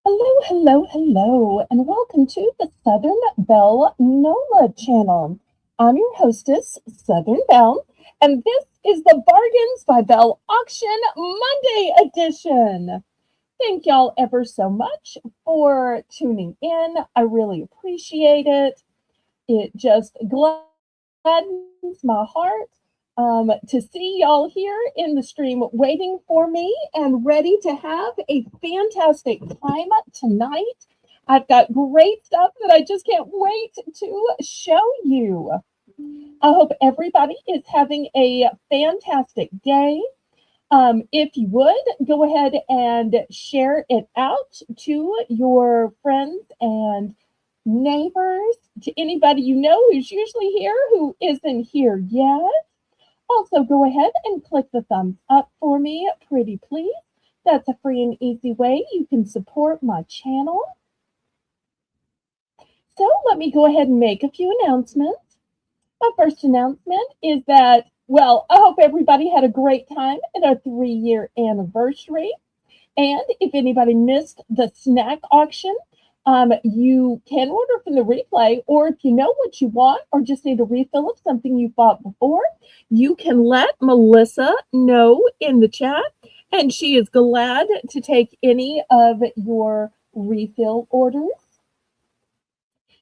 Hello, hello, hello, and welcome to the Southern Belle NOLA channel. I'm your hostess, Southern Belle, and this is the Bargains by Belle Auction Monday edition. Thank y'all ever so much for tuning in. I really appreciate it. It just gladdens my heart to see y'all here in the stream waiting for me and ready to have a fantastic time tonight. I've got great stuff that I just can't wait to show you. I hope everybody is having a fantastic day. If you would, go ahead and share it out to your friends and neighbors, to anybody you know who's usually here who isn't here yet. Also, go ahead and click the thumbs up for me, pretty please. That's a free and easy way you can support my channel. So let me go ahead and make a few announcements. My first announcement is that, well, I hope everybody had a great time at our 3-year anniversary. And if anybody missed the snack auction, you can order from the replay, or if you know what you want or just need a refill of something you bought before, you can let Melissa know in the chat, and she is glad to take any of your refill orders.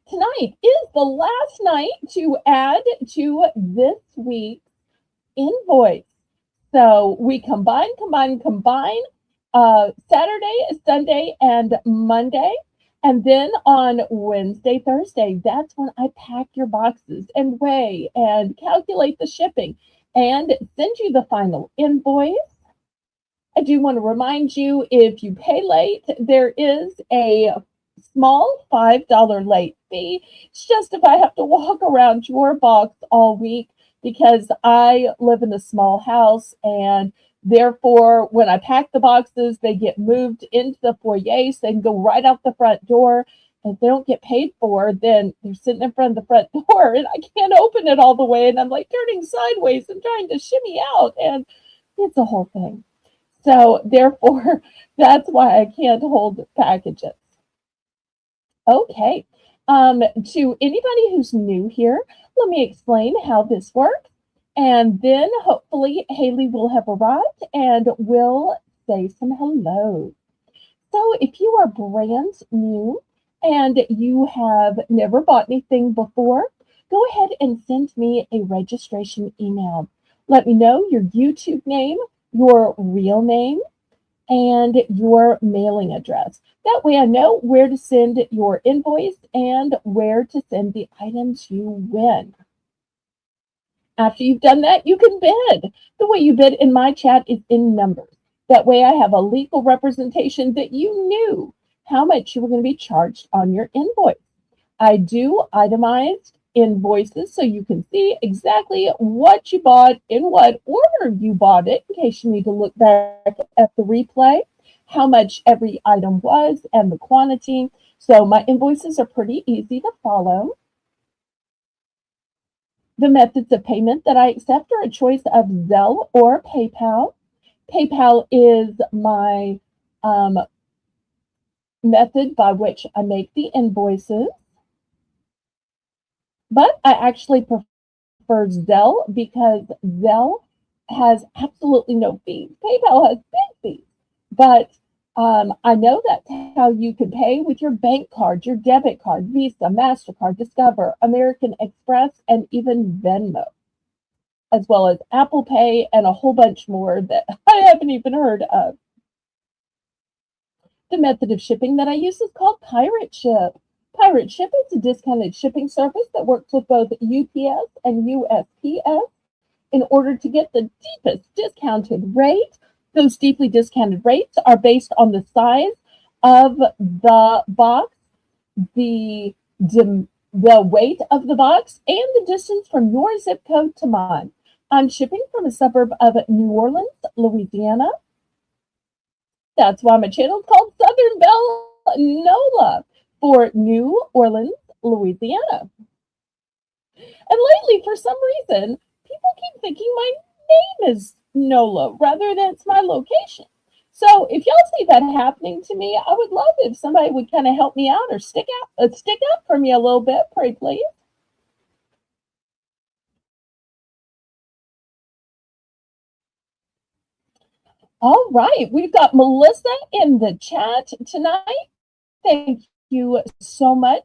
Tonight is the last night to add to this week's invoice. So we combine Saturday, Sunday, and Monday. And then on Wednesday, Thursday, that's when I pack your boxes and weigh and calculate the shipping and send you the final invoice. I do want to remind you, if you pay late, there is a small $5 late fee. It's just if I have to walk around your box all week, because I live in a small house, and therefore when I pack the boxes, they get moved into the foyer so they can go right out the front door. And if they don't get paid for, then they're sitting in front of the front door and I can't open it all the way. And I'm like turning sideways and trying to shimmy out. And it's a whole thing. So therefore, that's why I can't hold packages. Okay. To anybody who's new here, let me explain how this works. And then hopefully Haley will have arrived and will say some hello. So if you are brand new and you have never bought anything before, go ahead and send me a registration email. Let me know your YouTube name, your real name, and your mailing address. That way I know where to send your invoice and where to send the items you win. After you've done that, you can bid. The way you bid in my chat is in numbers. That way I have a legal representation that you knew how much you were going to be charged on your invoice. I do itemized invoices so you can see exactly what you bought, in what order you bought it, in case you need to look back at the replay, how much every item was, and the quantity. So my invoices are pretty easy to follow. The methods of payment that I accept are a choice of Zelle or PayPal. PayPal is my method by which I make the invoices. But I actually prefer Zelle because Zelle has absolutely no fees. PayPal has big fees. But I know that's how you can pay with your bank card, your debit card, Visa, MasterCard, Discover, American Express, and even Venmo, as well as Apple Pay and a whole bunch more that I haven't even heard of. The method of shipping that I use is called Pirate Ship. Pirate Ship is a discounted shipping service that works with both UPS and USPS in order to get the deepest discounted rate. Those deeply discounted rates are based on the size of the box, the weight of the box, and the distance from your zip code to mine. I'm shipping from a suburb of New Orleans, Louisiana. That's why my channel is called Southern Belle NOLA, for New Orleans, Louisiana. And lately, for some reason, people keep thinking my name is Nola rather than it's my location. So if y'all see that happening to me, I would love if somebody would kind of help me out or stick up for me a little bit, pray please. All right, we've got Melissa in the chat tonight. Thank you so much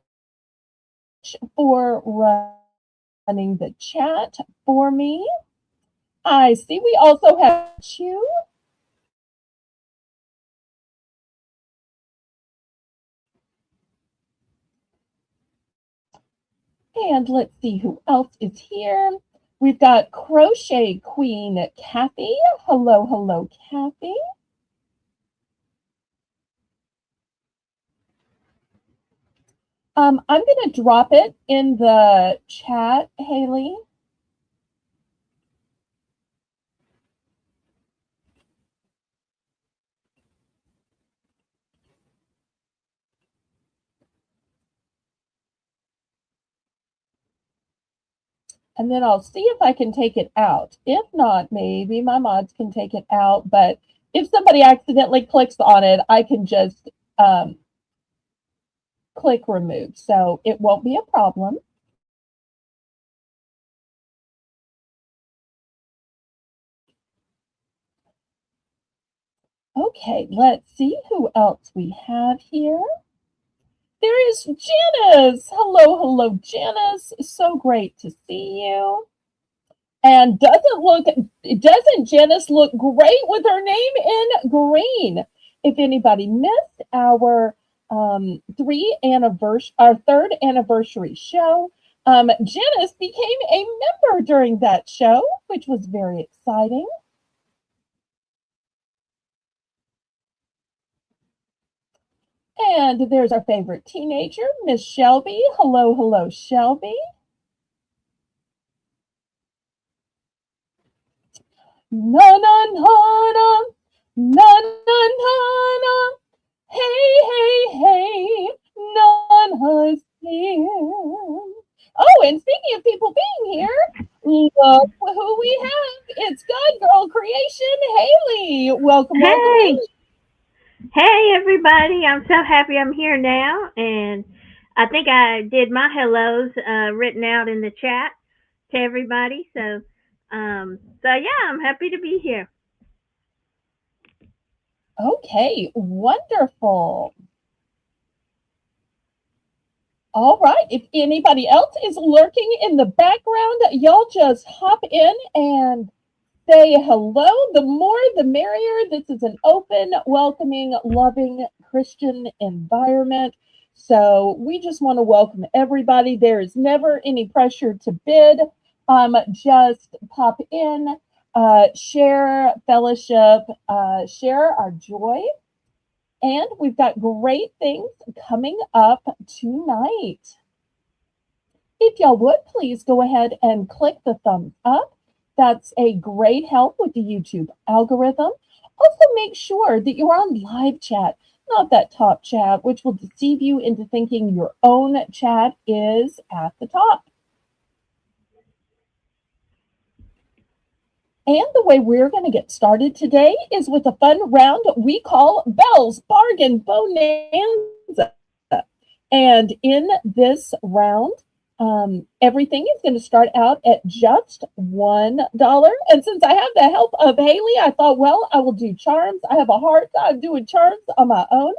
for running the chat for me. I see we also have you. And let's see who else is here. We've got Crochet Queen Kathy. Hello, hello, Kathy. I'm going to drop it in the chat, Haley. And then I'll see if I can take it out. If not, maybe my mods can take it out. But if somebody accidentally clicks on it, I can just click remove. So it won't be a problem. Okay, let's see who else we have here. There is Janice. Hello, hello, Janice. So great to see you. And doesn't Janice look great with her name in green? If anybody missed our third anniversary show, Janice became a member during that show, which was very exciting. And there's our favorite teenager, Miss Shelby. Hello, hello, Shelby. Na na na na na na na na. Hey, hey, hey, Nana's here. Oh, and speaking of people being here, look who we have. It's God Girl Creation, Haley. Welcome, welcome, Hey, Haley. hey everybody. I'm so happy I'm here now. And I think I did my hellos written out in the chat to everybody. So yeah, I'm happy to be here. Okay, wonderful. All right. If anybody else is lurking in the background, y'all just hop in and say hello. The more, the merrier. This is an open, welcoming, loving Christian environment. So we just want to welcome everybody. There is never any pressure to bid. Just pop in, share fellowship, share our joy. And we've got great things coming up tonight. If y'all would please go ahead and click the thumbs up. That's a great help with the YouTube algorithm. Also, make sure that you're on live chat, not that top chat, which will deceive you into thinking your own chat is at the top. And the way we're going to get started today is with a fun round we call Belle's Bargain Bonanza. And in this round, everything is going to start out at just $1. And since I have the help of Haley, I thought, well, I will do charms. I have a hard time doing charms on my own.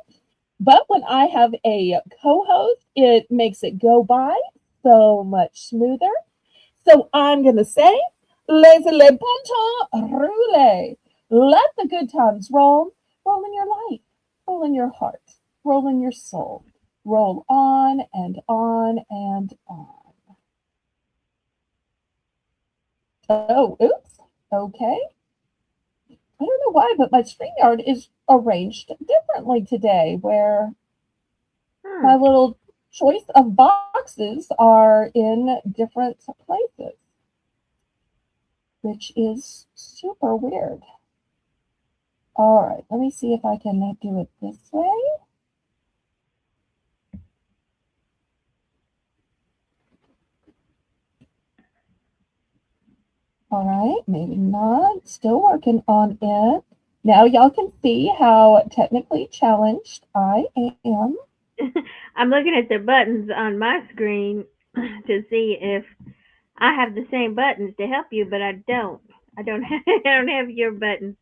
But when I have a co host, it makes it go by so much smoother. So I'm going to say, laissez les bon temps rouler. Let the good times roll. Roll in your life, roll in your heart, roll in your soul. Roll on and on and on. Oh, oops. Okay. I don't know why, but my StreamYard is arranged differently today, where my Hmm. little choice of boxes are in different places, which is super weird. All right, let me see if I can do it this way. All right, maybe not. Still working on it. Now y'all can see how technically challenged I am. I'm looking at the buttons on my screen to see if I have the same buttons to help you, but I don't. I don't have, I don't have your buttons.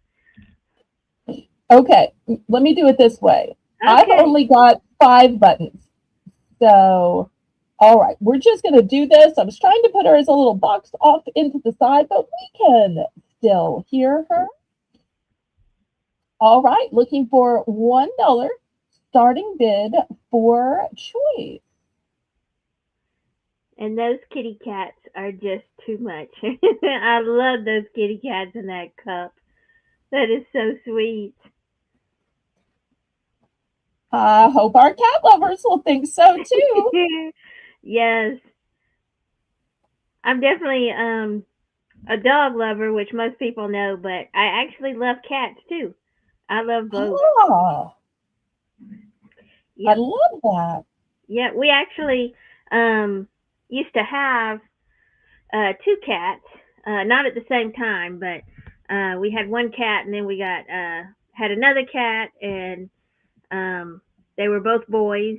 Okay, let me do it this way. I've Okay. only got 5 buttons. So, all right, we're just going to do this. I was trying to put her as a little box off into the side, but we can still hear her. All right, looking for $1 starting bid for choice. And those kitty cats are just too much. I love those kitty cats in that cup. That is so sweet. I hope our cat lovers will think so too. Yes. I'm definitely a dog lover, which most people know, but I actually love cats too. I love both. Ah, I Yep. love that. Yeah, we actually um used to have two cats, not at the same time, but we had one cat and then we got had another cat and um they were both boys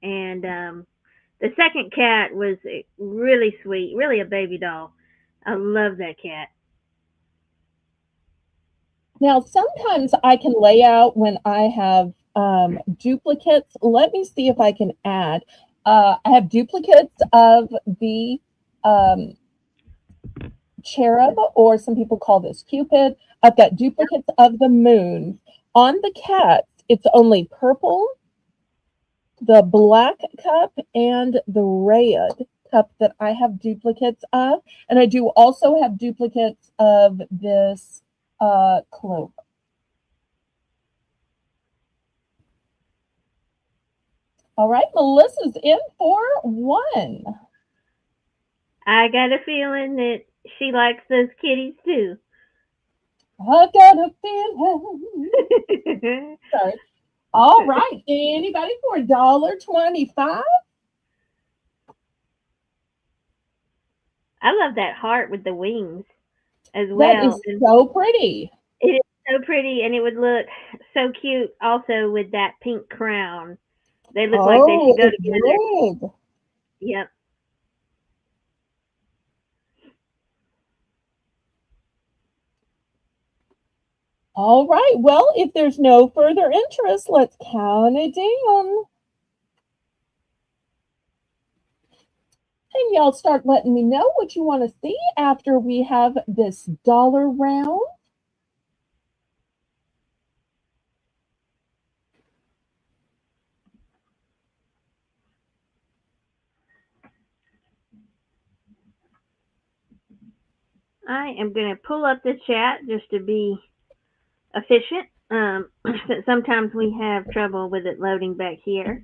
and the second cat was really sweet, really a baby doll. I love that cat. Now, sometimes I can lay out when I have duplicates. Let me see if I can add. I have duplicates of the um, cherub, or some people call this Cupid. I've got duplicates of the moon. On the cats, it's only purple, the black cup, and the red cup that I have duplicates of. And I do also have duplicates of this clover. All right, Melissa's in for one. I got a feeling that she likes those kitties too. I got a feeling. Sorry. All right, anybody for $1.25? I love that heart with the wings as That well. is And so pretty. it is so pretty and it would look so cute also with that pink crown. They look like they Oh, should go it together. would. Yep. All right, well, if there's no further interest, let's count it down. And y'all start letting me know what you want to see after we have this dollar round. I am going to pull up the chat just to be efficient. Sometimes we have trouble with it loading back here.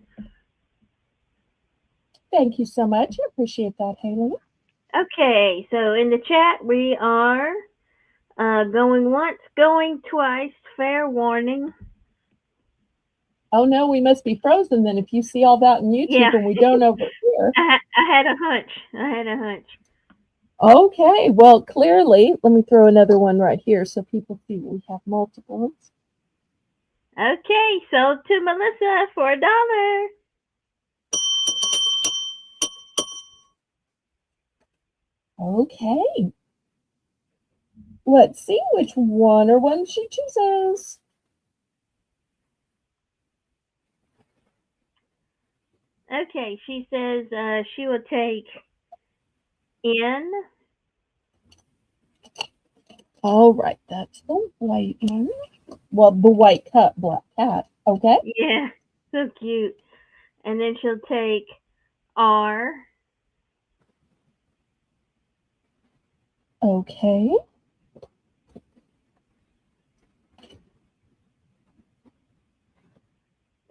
Thank you so much. I appreciate that, Haley. Okay, so in the chat we are going once, going twice, fair warning. Oh no, we must be frozen then if you see all that on Yeah, YouTube and we don't over here. I had a hunch. I had a hunch. Okay, well, clearly, let me throw another one right here so people see we have multiples. Okay, sold to Melissa for $1. Okay, let's see which one or one she chooses. Okay, she says she will take N. All right, that's the white one. Well, the white cup, black cat. Okay. Yeah, so cute. And then she'll take R. Okay.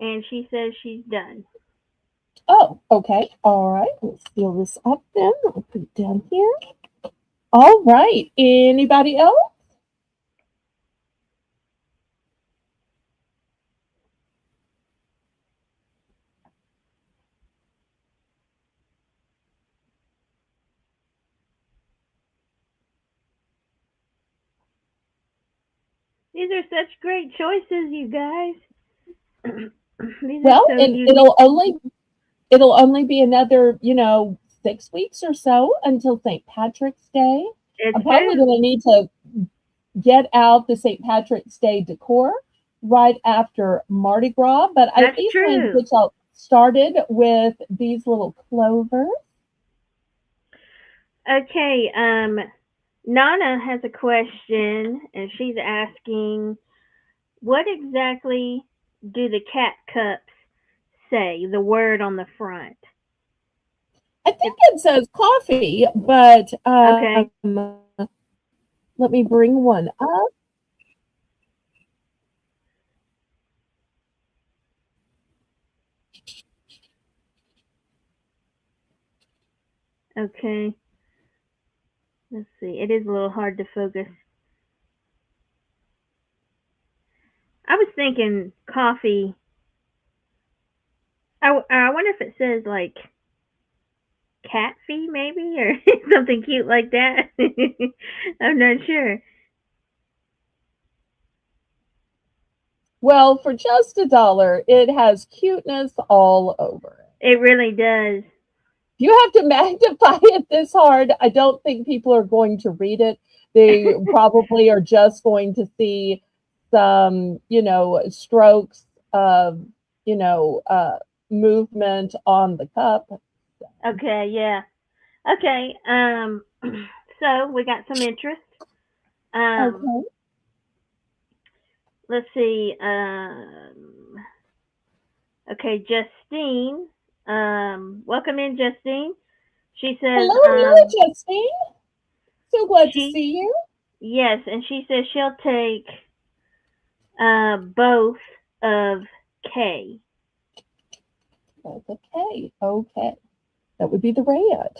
And she says she's done. Oh, okay. All right. Let's seal this up then. I'll put it down here. All right. Anybody else? These are such great choices, you guys. These are Well, so and unique. it'll only be another, 6 weeks or so until St. Patrick's Day. It's I'm probably true. going to need to get out the St. Patrick's Day decor right after Mardi Gras, but I at That's least wanted to true. get y'all started with these little clovers. Okay, Nana has a question, and she's asking, what exactly do the cat cups say? The word on the front. I think It's it says coffee, but okay. let me bring one up. Okay. Let's see. It is a little hard to focus. I was thinking coffee. I wonder if it says like cat fee maybe or something cute like that. I'm not sure. Well, for just $1, it has cuteness all over it. It really does. If you have to magnify it this hard, I don't think people are going to read it. They probably are just going to see some, strokes of, you know, uh, movement on the cup. Okay, yeah. Okay, so we got some interest. Um, Okay. let's see. Okay, Justine. Welcome in, Justine. She says, Hello, hello, Justine. So glad to she, see you. yes, and she says she'll take, both of K. That's okay. Okay. That would be the red.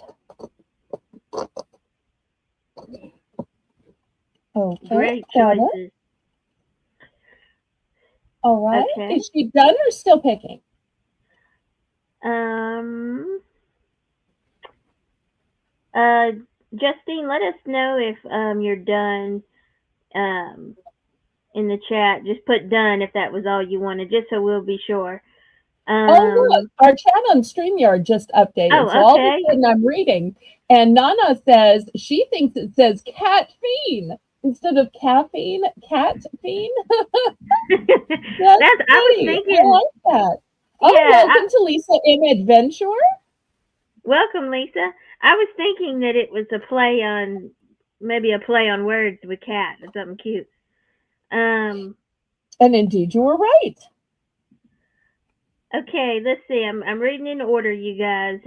Okay. Great Got it. choices. All right. Okay. Is she done or still picking? Um, uh, Justine, let us know if, you're done, um, in the chat. Just put done if that was all you wanted, just so we'll be sure. Oh, look, Um, our chat on StreamYard just updated. So oh, all of a okay. sudden I'm reading, and Nana says she thinks it says caffeine instead of caffeine, cat fiend. That's I was funny. I thinking, like that. Oh, yeah, welcome to Lisa M Adventure. welcome, Lisa. I was thinking that it was a play on, maybe a play on words with cat or something cute. Um, And indeed, you were right. okay, let's see. I'm reading in order, you guys.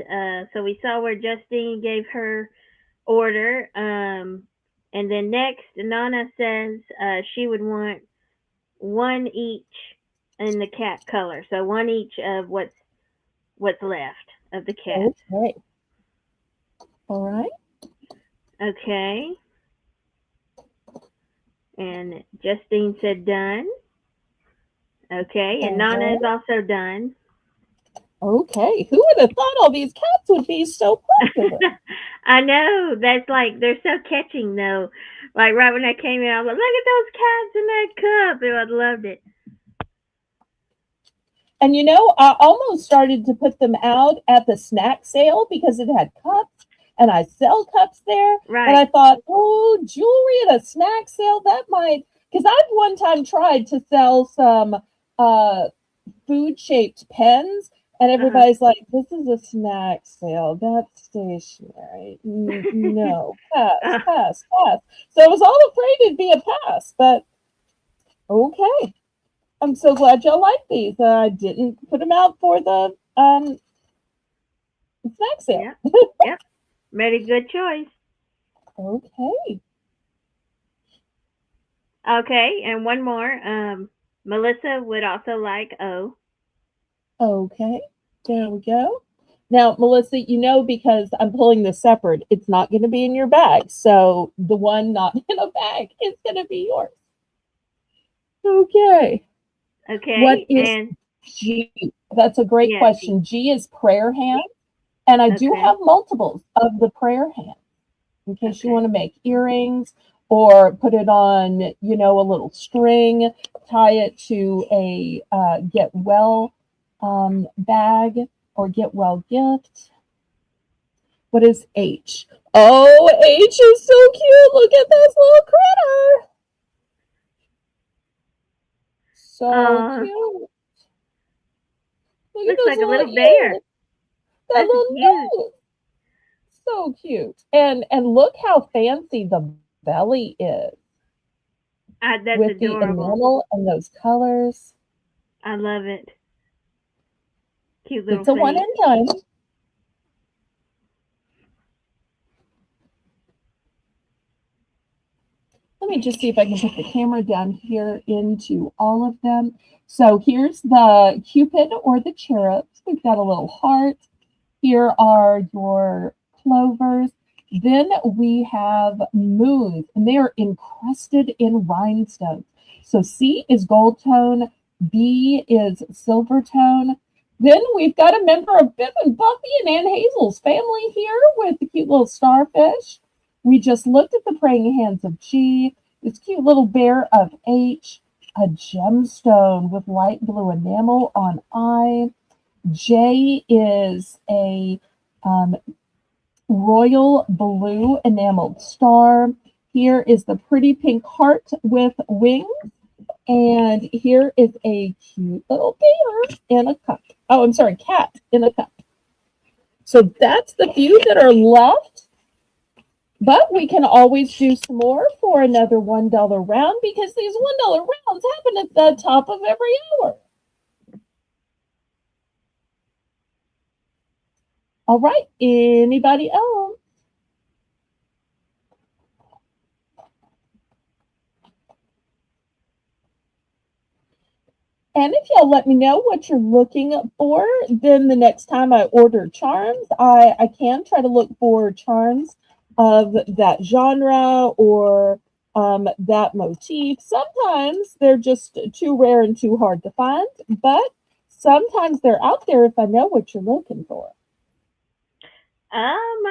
So we saw where Justine gave her order. And then next, Nana says she would want one each in the cat color. So one each of what's left of the cat. Okay. All right. Okay. And Justine said done. Okay. And All Nana is right. also done. Okay. Who would have thought all these cats would be so popular? I know. That's like they're so catching though. Like right when I came in, I was like, "Look at those cats in that cup," and I loved it. And I almost started to put them out at the snack sale because it had cups and I sell cups there. But Right. I thought, oh, jewelry at a snack sale, that might, because I've one time tried to sell some uh, food shaped pens. And Uh huh. everybody's like, this is a snack sale. That's stationary. No, pass, pass, pass. So I was all afraid it'd be a pass, but okay. I'm so glad y'all like these. I didn't put them out for the snack sale. Yep. Yep. Made a good choice. Okay. Okay, and one more. Melissa would also like O. Okay. There we go. Now, Melissa, because I'm pulling this separate, it's not going to be in your bag. So the one not in a bag is going to be yours. Okay. What Okay, is and G? That's a great yeah, question. G is prayer hand. And I do okay, have multiples of the prayer hand in case you okay. want to make earrings or put it on, a little string, tie it to a get well bag or get well gift. What is H? Oh, H is so cute. Look at this little critter. So cute. Look at looks those like a little little bear. ears. That That's little cute. nose. So cute. And look how fancy the belly is That's with the adorable. enamel and those colors. I love it. Cute little It's a one face. and done. Let me just see if I can put the camera down here into all of them. So here's the Cupid or the cherubs. We've got a little heart. Here are your clovers. Then we have moons, and they are encrusted in rhinestones. So C is gold tone, B is silver tone. Then we've got a member of Biff and Buffy and Ann Hazel's family here with the cute little starfish. We just looked at the praying hands of G, this cute little bear of H, a gemstone with light blue enamel on I. J is a royal blue enameled star. Here is the pretty pink heart with wings. And here is a cute little bear in a cup. Oh, I'm sorry, cat in a cup. So that's the few that are left. But we can always do some more for another $1 round because these $1 rounds happen at the top of every hour. All right, anybody else? And if y'all let me know what you're looking for, then the next time I order charms, I can try to look for charms of that genre or that motif. Sometimes they're just too rare and too hard to find, but sometimes they're out there if I know what you're looking for. Oh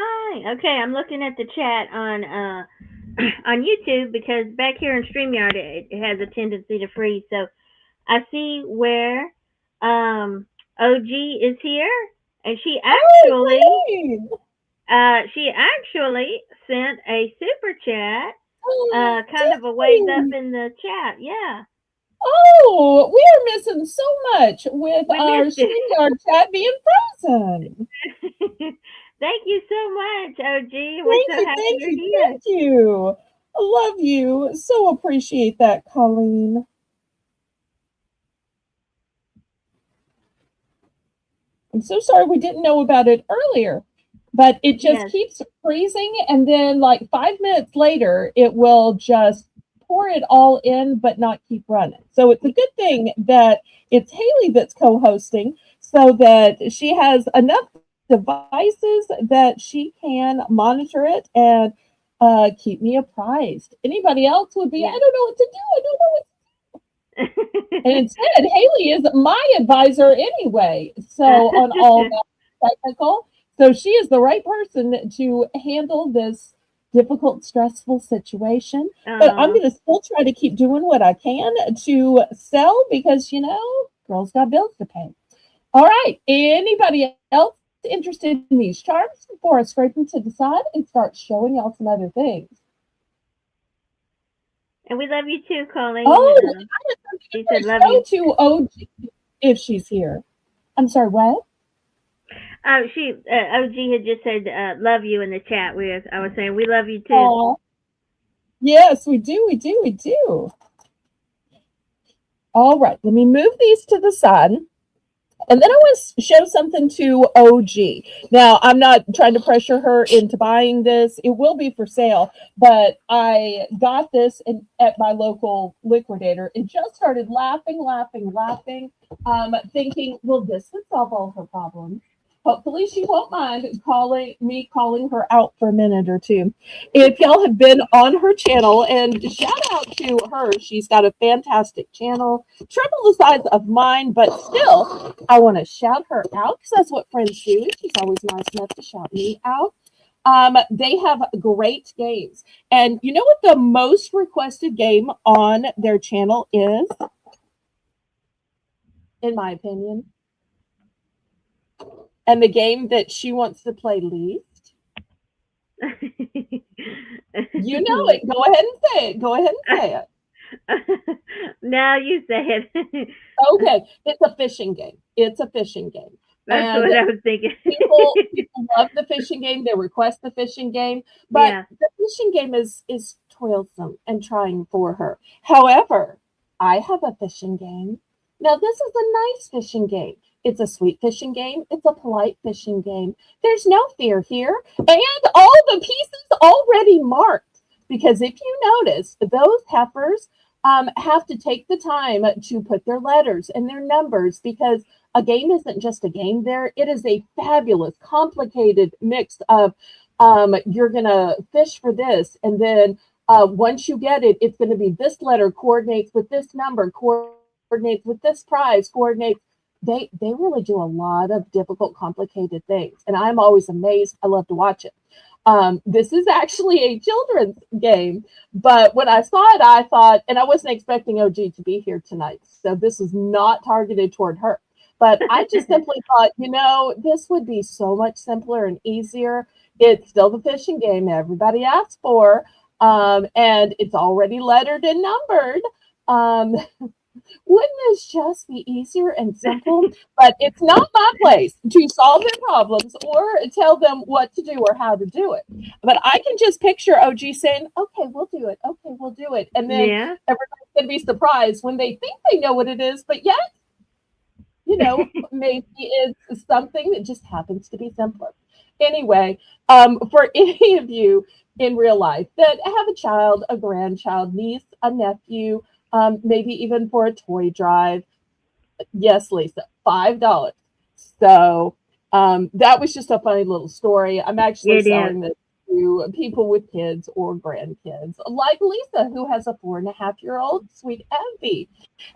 my. Okay, I'm looking at the chat on on YouTube because back here in StreamYard it has a tendency to freeze. So I see where OG is here, and Oh, she actually sent a super chat, oh, kind of a ways up in the chat. Yeah, oh, we are missing so much with we our missed it. StreamYard chat being frozen. Thank you so much, OG. We're so happy you're here. Thank you. I love you. So appreciate that, Colleen. I'm so sorry we didn't know about it earlier, but it just Yes. keeps freezing, and then like 5 minutes later, it will just pour it all in, but not keep running. So it's a good thing that it's Haley that's co-hosting, so that she has enough devices that she can monitor it and keep me apprised. Anybody else would be, I Yes. don't know what to do. I don't know what. And instead, Haley is my advisor anyway. So on all that technical, so she is the right person to handle this difficult, stressful situation. But I'm going to still try to keep doing what I can to sell because girls got bills to pay. All right. Anybody else interested in these charms before I scrape them to the side and start showing y'all some other things? And we love you too, Colleen. Oh, she said love you. To OG if she's here. I'm sorry, what? OG had just said love you in the chat. I was saying we love you too. Aww. Yes, we do. All right, let me move these to the side. And then I want to show something to OG. Now, I'm not trying to pressure her into buying this. It will be for sale, but I got this at my local liquidator and just started laughing, thinking, well, this would solve all her problems. Hopefully she won't mind calling her out for a minute or two. If y'all have been on her channel, and shout out to her, she's got a fantastic channel, triple the size of mine, but still, I want to shout her out because that's what friends do. She's always nice enough to shout me out. They have great games. And you know what the most requested game on their channel is, in my opinion? And the game that she wants to play least? You know it. Go ahead and say it. Go ahead and say it. Now you say it. Okay, it's a fishing game. It's a fishing game. That's And what I was thinking. people love the fishing game. They request the fishing game, but Yeah. the fishing game is toilsome and trying for her. However, I have a fishing game. Now, this is a nice fishing game. It's a sweet fishing game. It's a polite fishing game. There's no fear here, and all the pieces already marked. Because if you notice, those heifers have to take the time to put their letters and their numbers, because a game isn't just a game there. It is a fabulous, complicated mix of you're going to fish for this. And then once you get it, it's going to be this letter coordinates with this number, coordinates with this prize, coordinates. They really do a lot of difficult, complicated things. And I'm always amazed. I love to watch it. This is actually a children's game, but when I saw it, I thought, and I wasn't expecting OG to be here tonight, so this is not targeted toward her. But I just simply thought, this would be so much simpler and easier. It's still the fishing game everybody asks for, and it's already lettered and numbered. Wouldn't this just be easier and simple? But it's not my place to solve their problems or tell them what to do or how to do it. But I can just picture OG saying, okay, we'll do it. Okay, we'll do it. And then everybody's going to be surprised when they think they know what it is, but yet, maybe it's something that just happens to be simpler. Anyway, for any of you in real life that have a child, a grandchild, niece, a nephew, maybe even for a toy drive. Yes, Lisa, $5. So that was just a funny little story. I'm actually selling this to people with kids or grandkids, like Lisa, who has a 4.5-year-old, sweet Evie.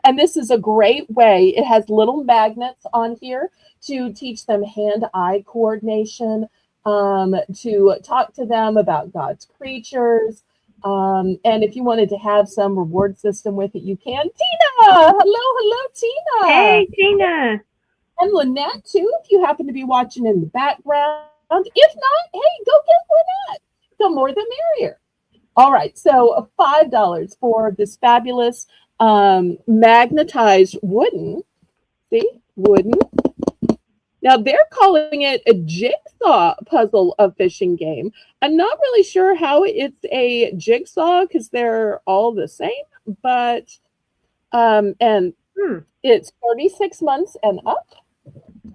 And this is a great way. It has little magnets on here to teach them hand-eye coordination, to talk to them about God's creatures. And if you wanted to have some reward system with it, you can. Tina! Hello, Tina! Hey, Tina! And Lynette, too, if you happen to be watching in the background. If not, hey, go get Lynette. The more the merrier. All right, so $5 for this fabulous magnetized wooden. See? Wooden. Now, they're calling it a jigsaw puzzle of fishing game. I'm not really sure how it's a jigsaw because they're all the same, but it's 36 months and up.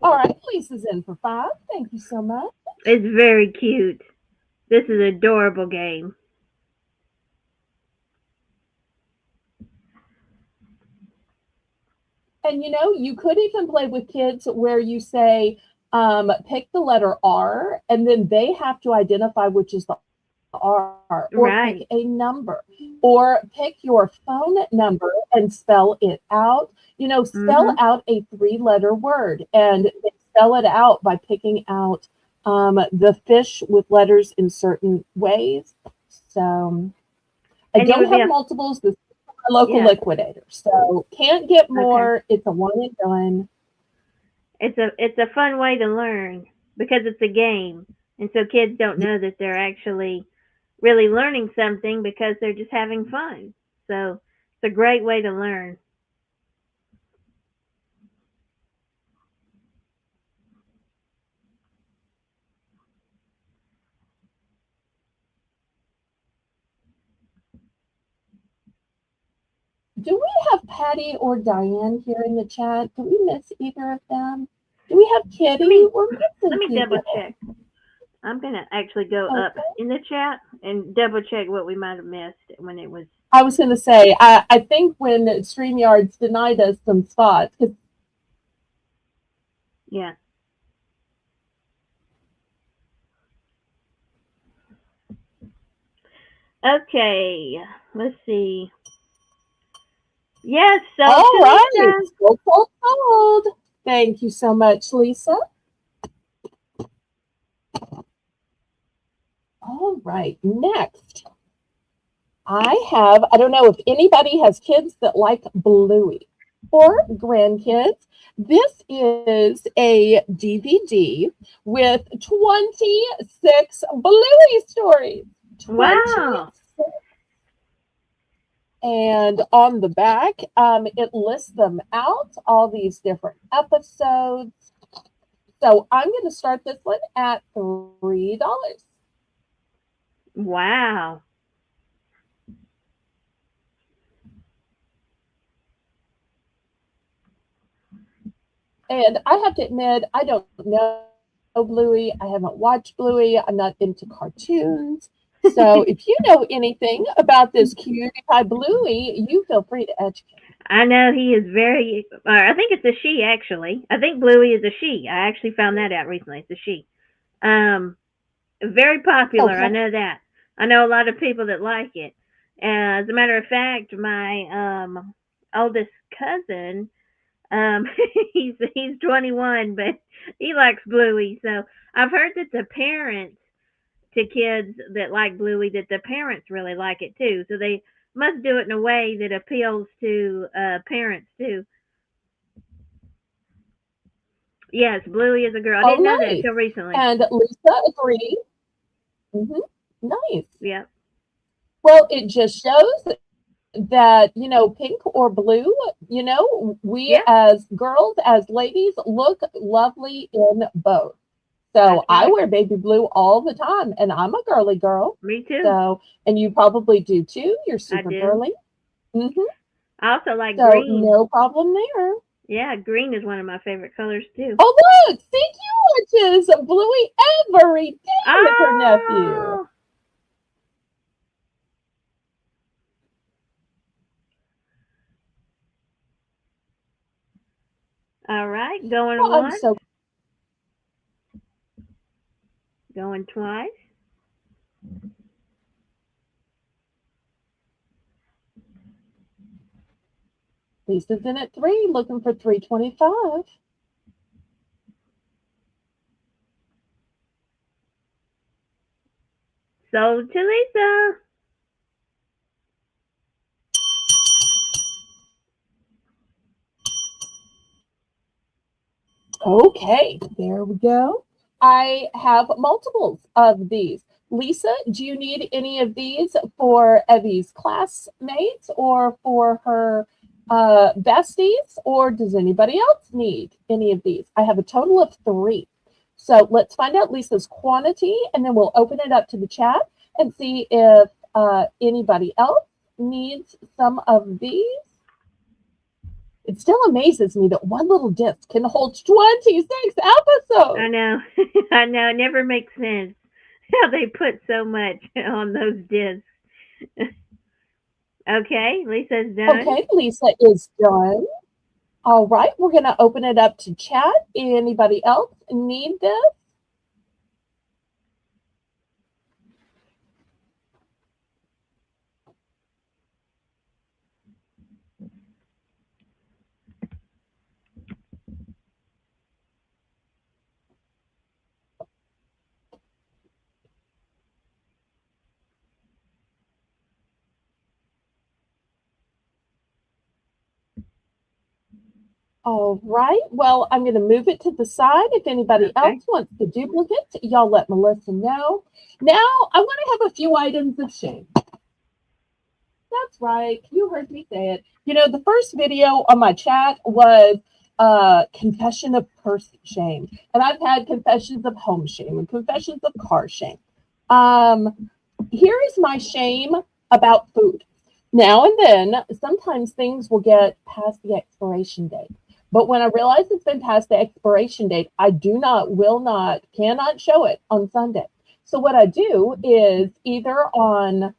All right, Lisa's in for $5. Thank you so much. It's very cute. This is an adorable game. And you could even play with kids where you say, pick the letter R, and then they have to identify which is the R, or pick a number, or pick your phone number and spell it out. Spell out a 3-letter word, and they spell it out by picking out the fish with letters in certain ways. So I don't have multiples. This is my local liquidator, so can't get more. Okay. It's a one and done. It's a fun way to learn because it's a game, and so kids don't know that they're actually really learning something because they're just having fun. So it's a great way to learn. Do we have Patty or Diane here in the chat? Did we miss either of them? Do we have Kitty? Let me double check. I'm going to actually go up in the chat and double check what we might have missed when it was. I was going to say, I think when StreamYards denied us some spots. Yeah. Okay, let's see. Yes, so all right. Sold. Thank you so much, Lisa. All right, next. I don't know if anybody has kids that like Bluey or grandkids. This is a DVD with 26 Bluey stories. 26. Wow. And on the back, it lists them out, all these different episodes. So I'm going to start this one at $3. Wow. And I have to admit, I don't know Bluey. I haven't watched Bluey. I'm not into cartoons. So if you know anything about this cutie pie Bluey, you feel free to educate. I know he is very. I think it's a she actually. I think Bluey is a she. I actually found that out recently. It's a she. Um, Very popular. I Okay. know that. I know a lot of people that like it. As a matter of fact, my oldest cousin, um, he's 21, but he likes Bluey. So I've heard that the parents to kids that like Bluey, that the parents really like it too. So they must do it in a way that appeals to parents too. Yes, Bluey is a girl. I Oh, didn't know that nice. till recently. And Lisa agreed. Hmm. Nice. Yeah. Well, it just shows that, pink or blue, we Yeah, as girls, as ladies, look lovely in both. So that's I right. wear baby blue all the time, and I'm a girly girl. Me too. So, and you probably do too. You're I super do. girly. Hmm. I also like So green. no problem there. Yeah, green is one of my favorite colors too. Oh, look, see you watches Bluey every day with her nephew. Oh, all right. Going Oh, I'm once, so going twice. Lisa's in at 3, looking for 325. Sold to Lisa. Okay, there we go. I have multiples of these. Lisa, do you need any of these for Evie's classmates or for her besties, or does anybody else need any of these? I have a total of 3. So let's find out Lisa's quantity, and then we'll open it up to the chat and see if anybody else needs some of these. It still amazes me that one little disc can hold 26 I episodes. know. I know. It never makes sense how they put so much on those discs. Okay, Lisa's done. Okay, Lisa is done. All right, we're going to open it up to chat. Anybody else need this? All right, well, I'm going to move it to the side. If anybody else Okay. wants the duplicate, y'all let Melissa know. Now, I want to have a few items of shame. That's right. You heard me say it. The first video on my chat was confession of purse shame. And I've had confessions of home shame and confessions of car shame. Here is my shame about food. Now and then, sometimes things will get past the expiration date. But when I realize it's been past the expiration date, I do not, will not, cannot show it on Sunday. So what I do is either on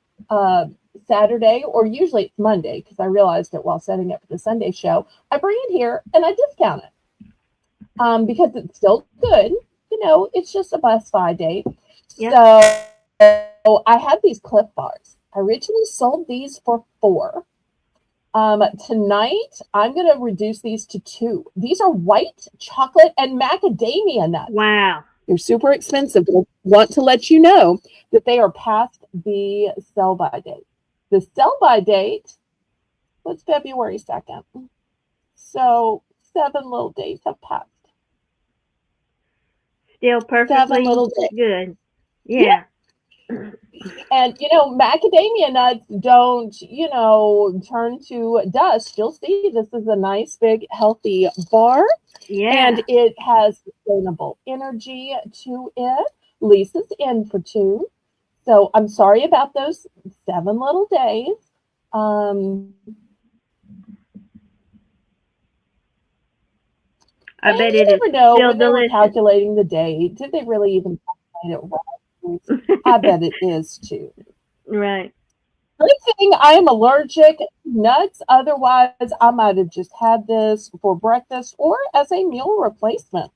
Saturday, or usually it's Monday, because I realized it while setting up for the Sunday show, I bring it here and I discount it because it's still good. It's just a Best Buy date. Yeah. So I have these Cliff Bars. I originally sold these for $4. Tonight, I'm going to reduce these to $2. These are white chocolate and macadamia nuts. Wow. They're super expensive, but I want to let you know that they are past the sell-by date. The sell-by date was February 2nd. So 7 little days have passed. Still 7 perfectly little days. good. Yeah. Yeah. And, macadamia nuts don't, turn to dust. You'll see this is a nice, big, healthy bar. Yeah. And it has sustainable energy to it. Lisa's in for 2. So I'm sorry about those 7 little days. I bet You it is never know still when they were delicious. calculating the date. Did they really even calculate it right? I bet it is too. Right. Good thing I am allergic to nuts. Otherwise, I might have just had this for breakfast or as a meal replacement.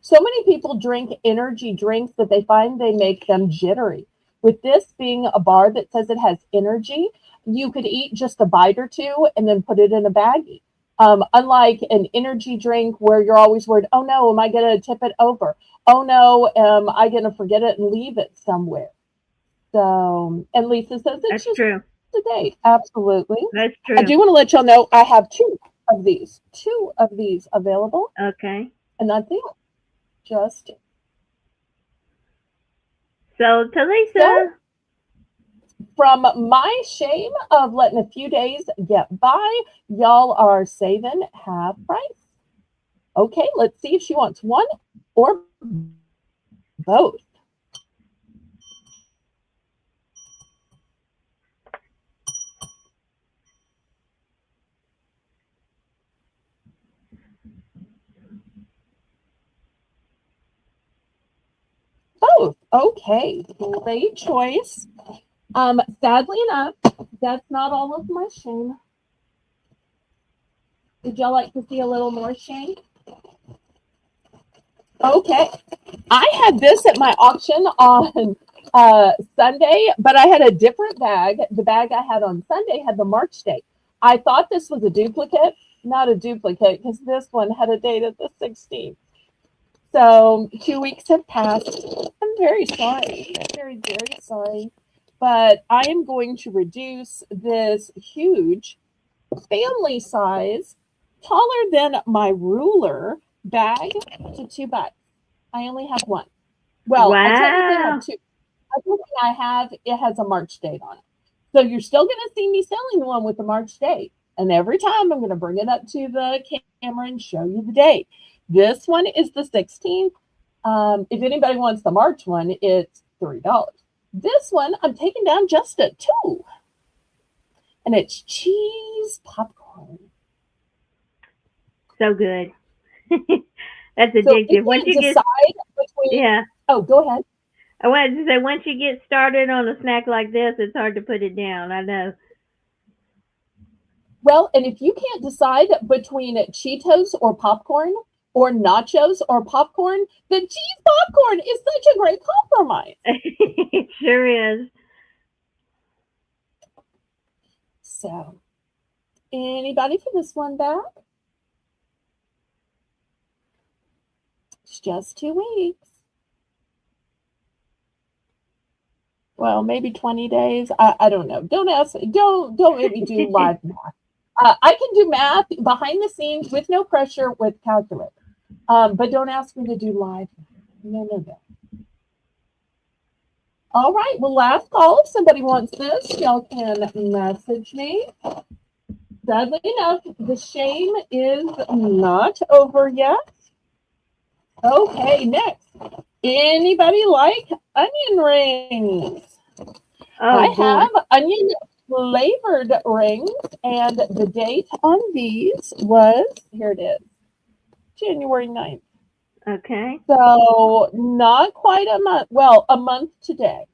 So many people drink energy drinks that they find they make them jittery. With this being a bar that says it has energy, you could eat just a bite or 2 and then put it in a baggie. Unlike an energy drink where you're always worried, oh no, am I going to tip it over? Oh no, am I going to forget it and leave it somewhere? So, and Lisa says it's That's just true. a date. Absolutely. That's I true. do want to let y'all know I have 2 of these available, Okay. and that's it. Just So, so Talisa, from my shame of letting a few days get by, y'all are saving half price. Okay, let's see if she wants one or both. Both. Okay, great choice. Sadly enough, that's not all of my shame. Would y'all like to see a little more shame? Okay. I had this at my auction on Sunday, but I had a different bag. The bag I had on Sunday had the March date. I thought this was a duplicate, not a duplicate, because this one had a date of the 16th. So 2 weeks have passed. I'm very sorry. Very, very sorry. But I am going to reduce this huge family size, taller than my ruler bag to $2. I only have one. Well, I technically have wow. 2. Everything I have, it has a March date on it. So you're still going to see me selling the one with the March date. And every time I'm going to bring it up to the camera and show you the date. This one is the 16th. If anybody wants the March one, it's $3. This one I'm taking down just at 2. And it's cheese popcorn. So good. That's So if you addictive. Once can't you get, decide between, yeah. oh, go ahead. I wanted to say, once you get started on a snack like this, it's hard to put it down. I know. Well, and if you can't decide between Cheetos or popcorn or nachos or popcorn, then cheese popcorn is such a great compromise. It sure is. So, anybody for this one back? It's just 2 weeks. Well, maybe 20 days. I don't know. Don't ask. Don't make me do live math. I can do math behind the scenes with no pressure with calculator. But don't ask me to do live. No. All right. Well, last call. If somebody wants this, y'all can message me. Sadly enough, the shame is not over yet. Okay, next. Anybody like onion rings? Oh, I boy. have onion flavored rings, and the date on these was, here it is, January 9th. Okay. So not quite a month. Well, a month today.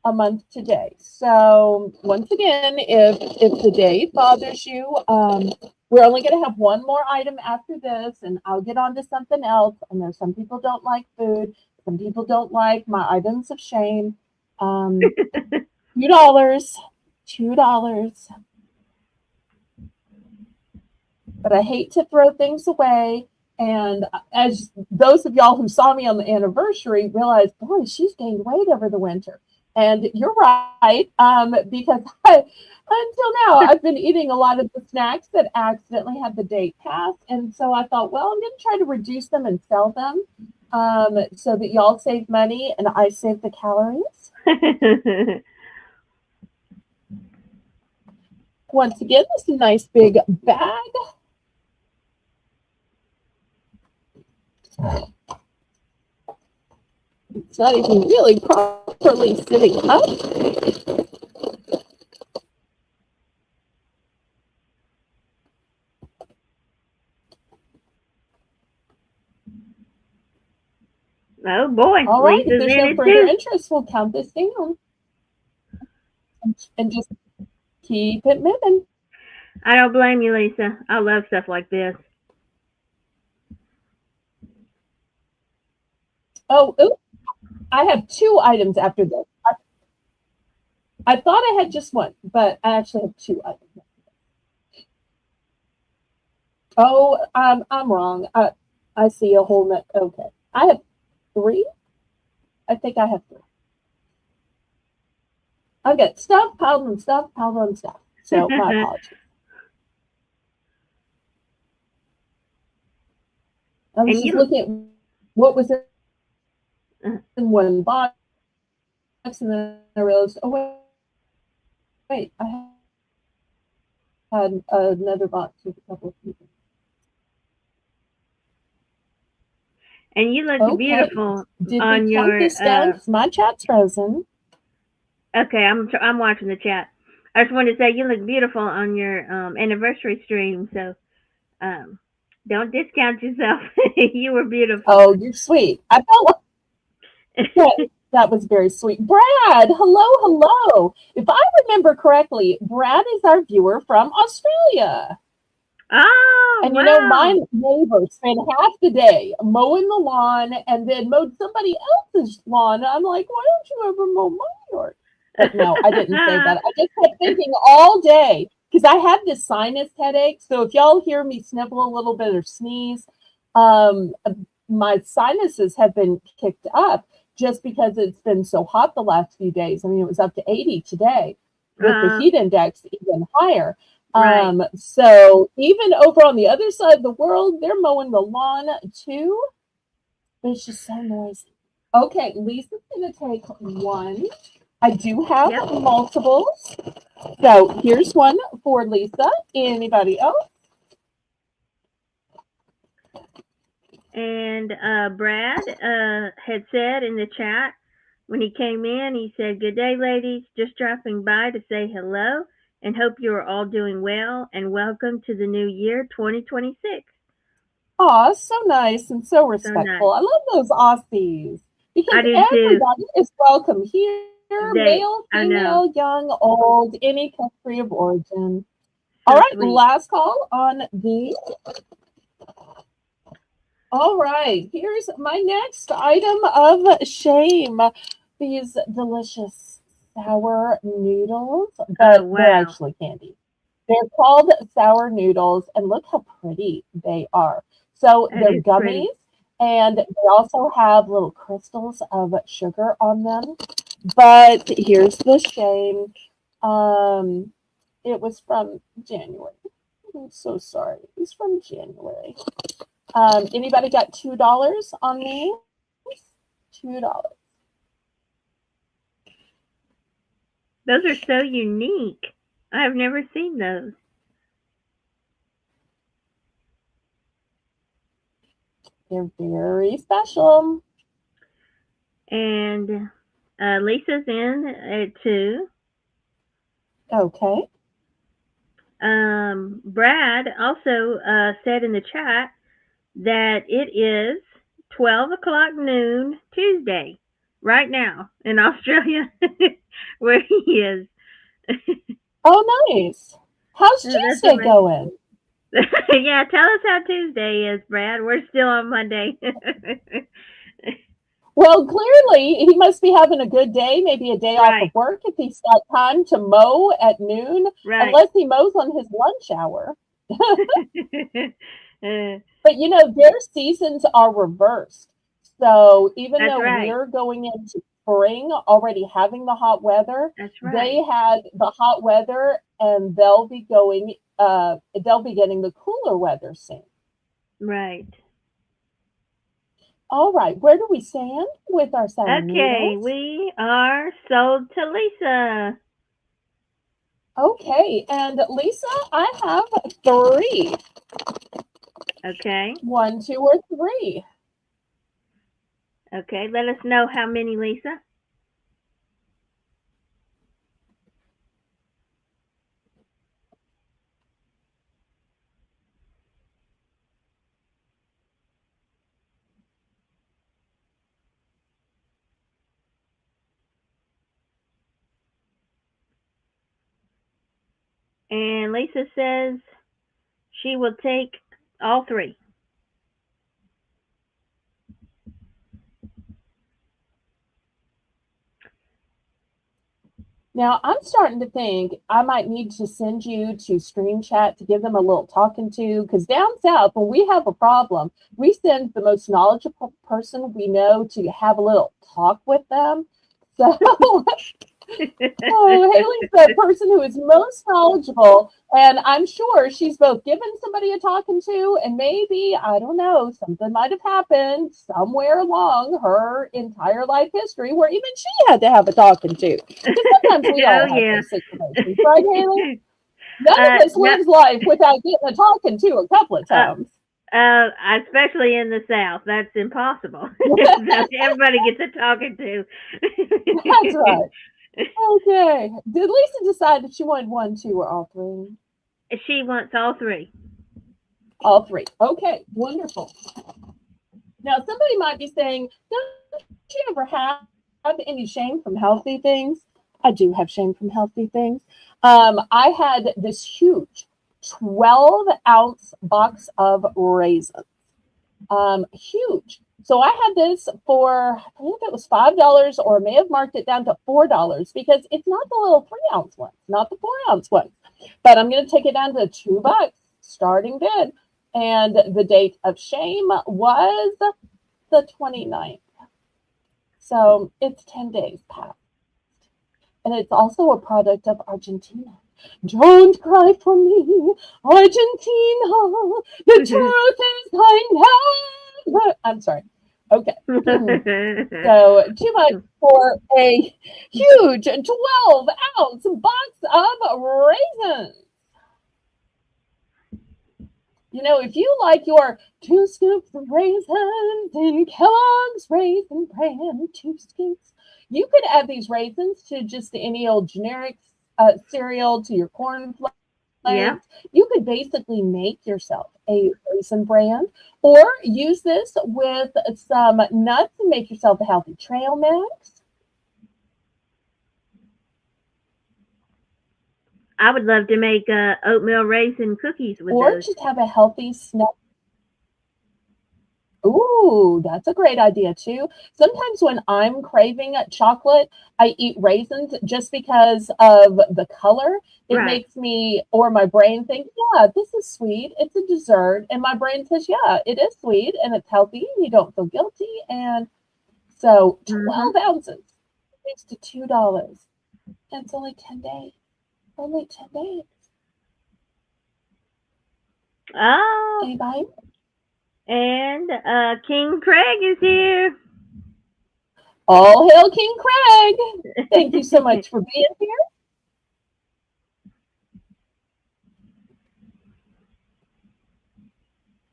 A month today. So once again, if the date bothers you, we're only going to have one more item after this, and I'll get on to something else. I know some people don't like food. Some people don't like my items of shame. $2. $2. But I hate to throw things away. And as those of y'all who saw me on the anniversary realized, boy, she's gained weight over the winter. And you're right, because until now I've been eating a lot of the snacks that accidentally had the date passed. And so I thought, well, I'm going to try to reduce them and sell them, so that y'all save money and I save the calories. Once again, this is a nice big bag. It's not even really properly sitting up. Oh boy, All right, Lisa's if there's in no it further too. interest, we'll count this down and just keep it moving. I don't blame you, Lisa. I love stuff like this. Oh, oops, I have 2 items after this. I thought I had just 1, but I actually have 2 items. Oh, I'm wrong. I see a whole net. Okay, I have 3. I think I have 3. I've got stuff piled on stuff piled on stuff. So my apologies. I was And just you, looking at what was in one box, and then I realized, oh wait, I had another box with a couple of people. and you look Okay, beautiful did on we count your. this down? 'Cause my chat's frozen. Okay, I'm watching the chat. I just wanted to say you look beautiful on your anniversary stream. So um, don't discount yourself. You were beautiful. Oh, you're sweet. I felt like that was very sweet. Brad, hello. If I remember correctly, Brad is our viewer from Australia. Oh And my wow! neighbor spent half the day mowing the lawn and then mowed somebody else's lawn. I'm like, why don't you ever mow my yard? But no, I didn't say that. I just kept thinking all day because I have this sinus headache. So if y'all hear me sniffle a little bit or sneeze, um, my sinuses have been kicked up just because it's been so hot the last few days. I mean, it was up to 80 today with the heat index even higher. Right. So even over on the other side of the world, they're mowing the lawn too. But it's just so noisy. Okay, Lisa's gonna take 1. I do have Yep. multiples. So here's 1 for Lisa. Anybody else? And Brad had said in the chat when he came in, he said, "Good day, ladies. Just dropping by to say hello and hope you are all doing well and welcome to the new year 2026." Aw, so nice and so So respectful. nice. I love those Aussies I because do too. everybody is welcome here, male, I know. female, young, old, any country of origin. All So right, sweet. last call on the. All right, here's my next item of shame. These delicious sour noodles, Oh but they're wow. actually candy. They're called sour noodles, and look how pretty they are. So That they're is gummies, pretty. and they also have little crystals of sugar on them. But here's the shame. It was from January. I'm so sorry. It was from January. Anybody got $2 on these? $2. Those are so unique. I have never seen those. They're very special. And Lisa's in at 2. Okay. Brad also said in the chat that it is 12 o'clock noon Tuesday, right now in Australia, where he is. Oh, nice. How's That's Tuesday amazing. going? Yeah, tell us how Tuesday is, Brad. We're still on Monday. Well, clearly he must be having a good day, maybe a day off Right, of work if he's got time to mow at noon, right. unless he mows on his lunch hour. But their seasons are reversed. So even That's though right. we're going into spring already having the hot weather, That's they right. had the hot weather and they'll be getting the cooler weather soon. Right. All right, where do we stand with our sound Okay, needles? we are sold to Lisa. Okay, and Lisa, I have three. Okay. 1, 2, or 3. Okay. Let us know how many, Lisa. And Lisa says she will take all three. Now, I'm starting to think I might need to send you to Stream Chat to give them a little talking to, because down south, when we have a problem, we send the most knowledgeable person we know to have a little talk with them. So, Haley's the person who is most knowledgeable, and I'm sure she's both given somebody a talking to, and maybe, I don't know, something might have happened somewhere along her entire life history where even she had to have a talking to. Because sometimes we Oh all have yeah. those situations, right, Haley? None of us No, lives life without getting a talking to a couple of uh, times. especially in the South, that's impossible. So everybody gets a talking to. That's right. Okay. Did Lisa decide that she wanted 1, 2, or all 3? She wants all three. All 3. Okay, wonderful. Now, somebody might be saying, don't you ever have any shame from healthy things? I do have shame from healthy things. I had this huge 12-ounce box of raisins. Huge. So I had this for, I believe it was $5, or may have marked it down to $4 because it's not the little 3-ounce ones, not the 4-ounce ones. But I'm going to take it down to $2 starting bid. And the date of shame was the 29th. So it's 10 days past. And it's also a product of Argentina. Don't cry for me, Argentina. The truth is I never. I'm sorry. Okay. So too much for a huge 12-ounce box of raisins. If you like your 2 scoops of raisins in Kellogg's Raisin Bran, 2 scoops, you could add these raisins to just any old generic cereal, to your cornflakes. Yeah. You could basically make yourself a raisin bran, or use this with some nuts and make yourself a healthy trail mix. I would love to make oatmeal raisin cookies with Or those. just have a healthy snack. Ooh, that's a great idea too. Sometimes when I'm craving chocolate, I eat raisins just because of the color. It Right. makes me, or my brain think, yeah, this is sweet. It's a dessert. And my brain says, yeah, it is sweet and it's healthy and you don't feel guilty. And so Mhm. 12 ounces leads to $2. And it's only 10 days. Only 10 days. Oh, Anybody? and King Craig is here. All hail King Craig. Thank you so much for being here.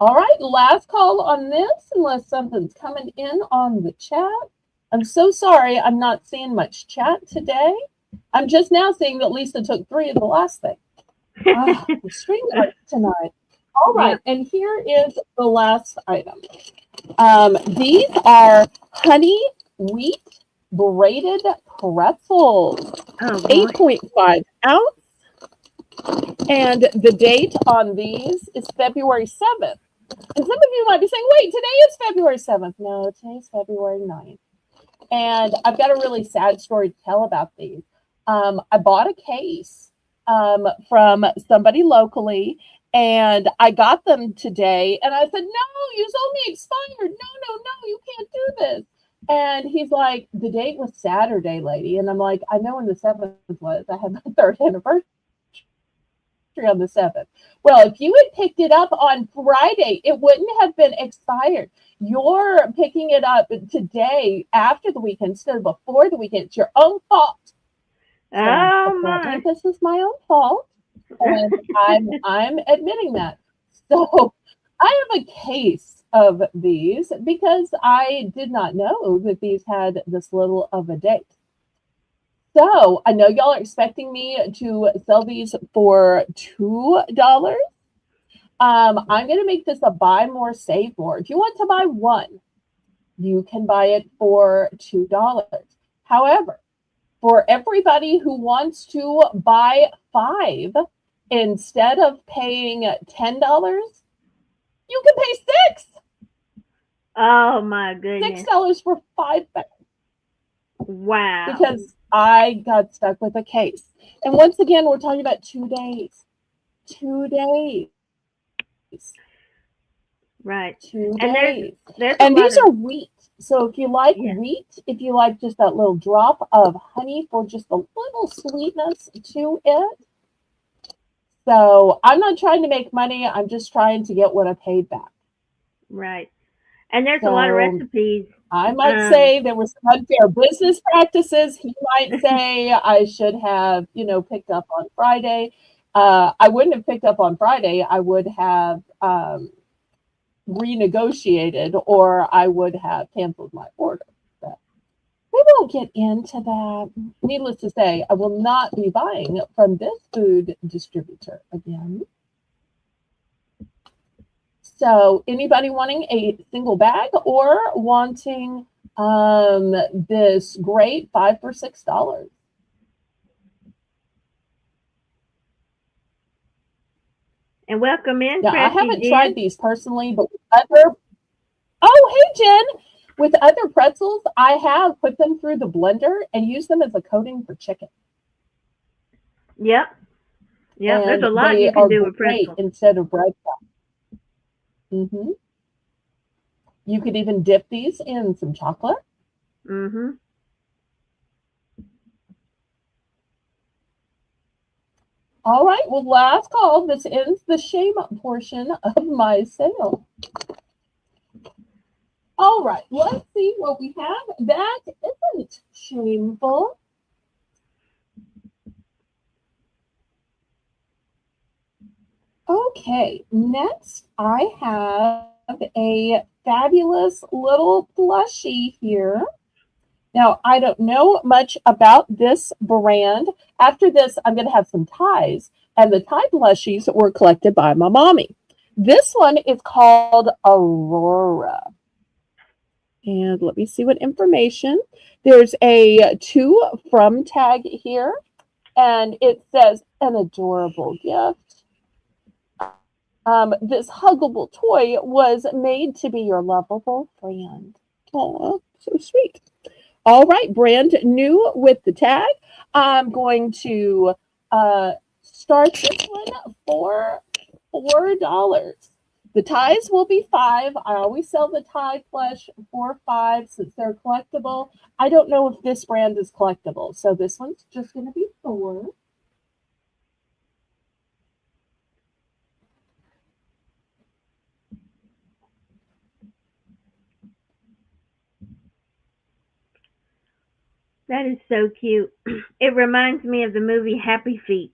All right, last call on this, unless something's coming in on the chat. I'm so sorry I'm not seeing much chat today. I'm just now seeing that Lisa took 3 of the last thing. The stream tonight. All right, Yep. and here is the last item. These are honey wheat braided pretzels, Oh boy. 8.5 ounce. And the date on these is February 7th. And some of you might be saying, wait, today is February 7th. No, today's February 9th. And I've got a really sad story to tell about these. I bought a case from somebody locally, And I got them today, and I said, "No, you told me expired. No, no, no, you can't do this." And he's like, "The date was Saturday, lady." And I'm like, "I know when the 7th was. I had my third anniversary on the 7th." Well, if you had picked it up on Friday, it wouldn't have been expired. You're picking it up today after the weekend instead of before the weekend. It's your own fault. So Oh apparently my. this is my own fault, and I'm admitting that. So I have a case of these because I did not know that these had this little of a date. So I know y'all are expecting me to sell these for $2. I'm going to make this a buy more, save more. If you want to buy one, you can buy it for $2. However, for everybody who wants to buy 5 instead of paying $10, you can pay 6. Oh my goodness. $6 for 5 bags Wow. because I got stuck with a case. And once again, we're talking about 2 days. 2 days. Right. 2 And days. there's a And lot these of are wheat. So if you like yeah. wheat, if you like just that little drop of honey for just a little sweetness to it. So I'm not trying to make money. I'm just trying to get what I paid back. Right. And there's a lot of So recipes. I might Um say there were some unfair business practices. He might say I should have, picked up on Friday. I wouldn't have picked up on Friday. I would have renegotiated, or I would have canceled my order. But we won't get into that. Needless to say, I will not be buying from this food distributor again. So anybody wanting a single bag or wanting this great 5 for $6? and welcome in, Now I Crafty haven't tried Jen. these personally, but with other hey Jen, with other pretzels, I have put them through the blender and used them as a coating for chicken, Yep. Yep. There's and a lot they you can are do with great pretzels. instead of bread. You could even dip these in some chocolate. Mhm. All right, well, last call. This ends the shame portion of my sale. All right, let's see what we have. That isn't shameful. Okay, next I have a fabulous little plushie here. Now, I don't know much about this brand. After this, I'm going to have some ties, and the tie plushies were collected by my mommy. This one is called Aurora. And let me see what information. There's a to from tag here, and it says an adorable gift. This huggable toy was made to be your lovable friend. Oh, so sweet. All right, brand new with the tag. I'm going to start this one for $4. The ties will be 5. I always sell the tie plush for 5 since they're collectible. I don't know if this brand is collectible, so this one's just going to be 4. That is so cute. It reminds me of the movie Happy Feet.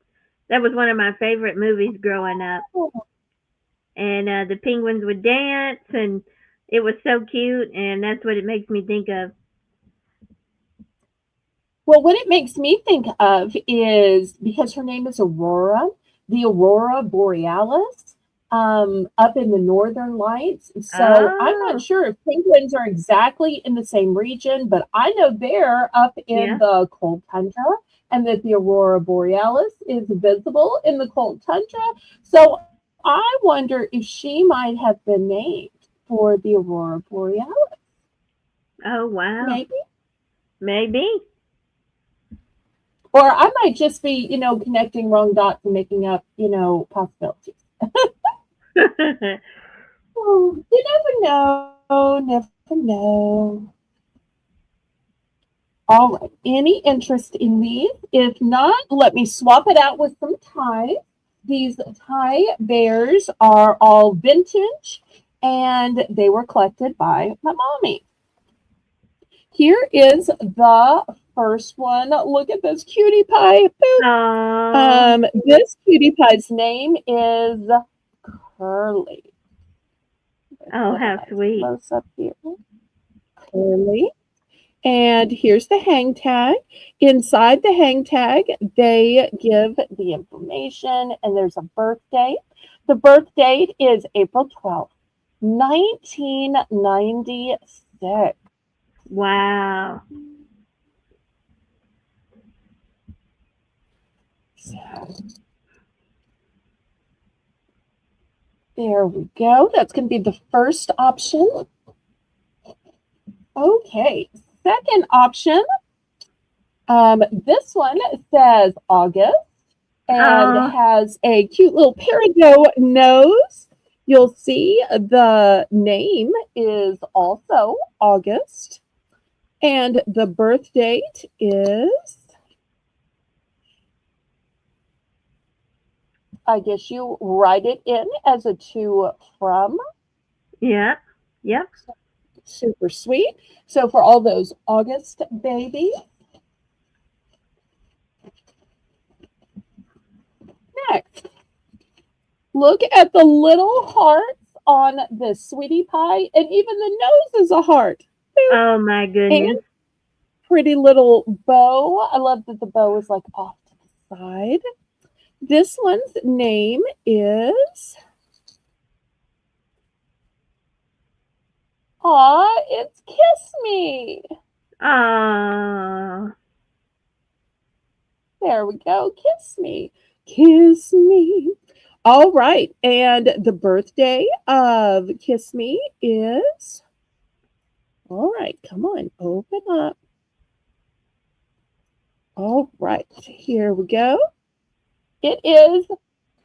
That was one of my favorite movies growing up. And the penguins would dance, and it was so cute, and that's what it makes me think of. Well, what it makes me think of is because her name is Aurora, the Aurora Borealis, up in the northern lights. So I'm not Oh, sure if penguins are exactly in the same region, but I know they're up in yeah. the cold tundra, and that the Aurora Borealis is visible in the cold tundra. So I wonder if she might have been named for the Aurora Borealis. Oh, wow. Maybe. Maybe. Or I might just be, connecting wrong dots and making up, possibilities. Oh, you never know, never know. All right, any interest in these? If not, let me swap it out with some ties. These tie bears are all vintage and they were collected by my mommy. Here is the first one. Look at this cutie pie. Oh, This cutie pie's name is Curly. oh, Get a how nice sweet. close up here. Curly. And here's the hang tag. Inside the hang tag, they give the information, and there's a birth date. The birth date is April 12th, 1996. Wow. So there we go. That's going to be the first option. Okay, second option. This one says August and Oh, has a cute little peridot nose. You'll see the name is also August. And the birth date is, I guess you write it in as a to from. yeah. Yep. Super sweet. So for all those August babies, next, look at the little hearts on the sweetie pie, and even the nose is a heart. Oh my And goodness. pretty little bow. I love that the bow is like off to the side. This one's name is, it's Kiss Me. Oh, There we go. Kiss me. Kiss me. All right. And the birthday of Kiss Me is, all right, come on, open up. All right, here we go. It is,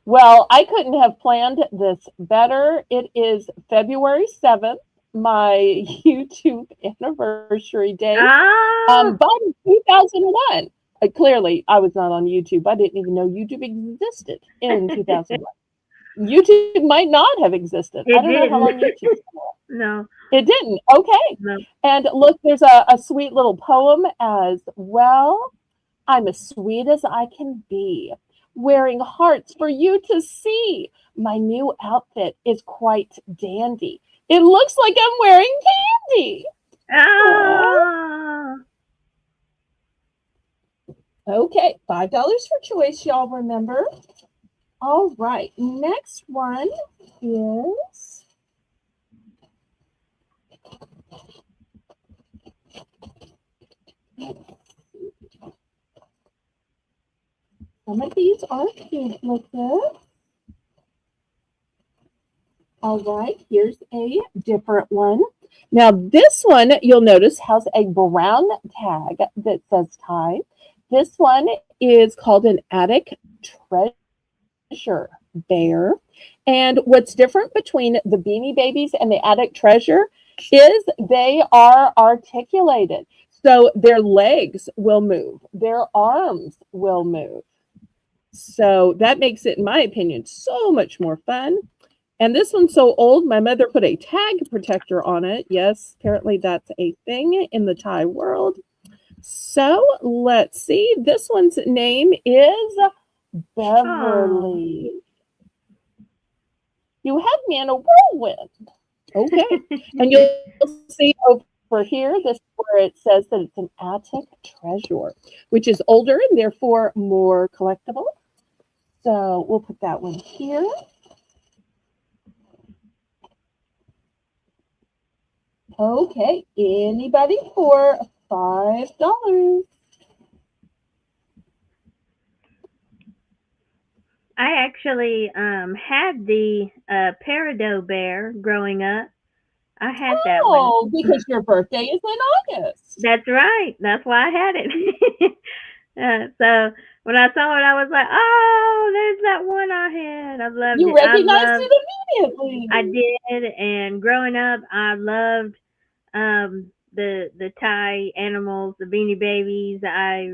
well, I couldn't have planned this better. It is February 7th, my YouTube anniversary date. oh, But in 2001, clearly I was not on YouTube. I didn't even know YouTube existed in 2001. YouTube might not have existed. I it don't know how didn't. long YouTube's been around. No, It didn't. Okay. no. And look, there's a sweet little poem as well. I'm as sweet as I can be, wearing hearts for you to see. My new outfit is quite dandy. It looks like I'm wearing candy. Aww. Oh, Okay, $5 for choice, y'all remember. All right, next one is, some of these are cute like this. All right, here's a different one. Now, this one you'll notice has a brown tag that says tie. This one is called an attic treasure bear. And what's different between the Beanie Babies and the attic treasure is they are articulated. So their legs will move, their arms will move. So that makes it, in my opinion, so much more fun. And this one's so old, my mother put a tag protector on it. Yes, apparently that's a thing in the Thai world. So let's see. This one's name is Beverly. You have me in a whirlwind. Okay. And you'll see over here, this is where it says that it's an attic treasure, which is older and therefore more collectible. So we'll put that one here. Okay, anybody for $5? I actually had the peridot bear growing up. I had that one. Oh, because your birthday is in August. That's right. That's why I had it. So When I saw it, I was like, "Oh, there's that one I had." I loved You it. recognized it I immediately. did, and growing up, I loved the Thai animals, the Beanie Babies. I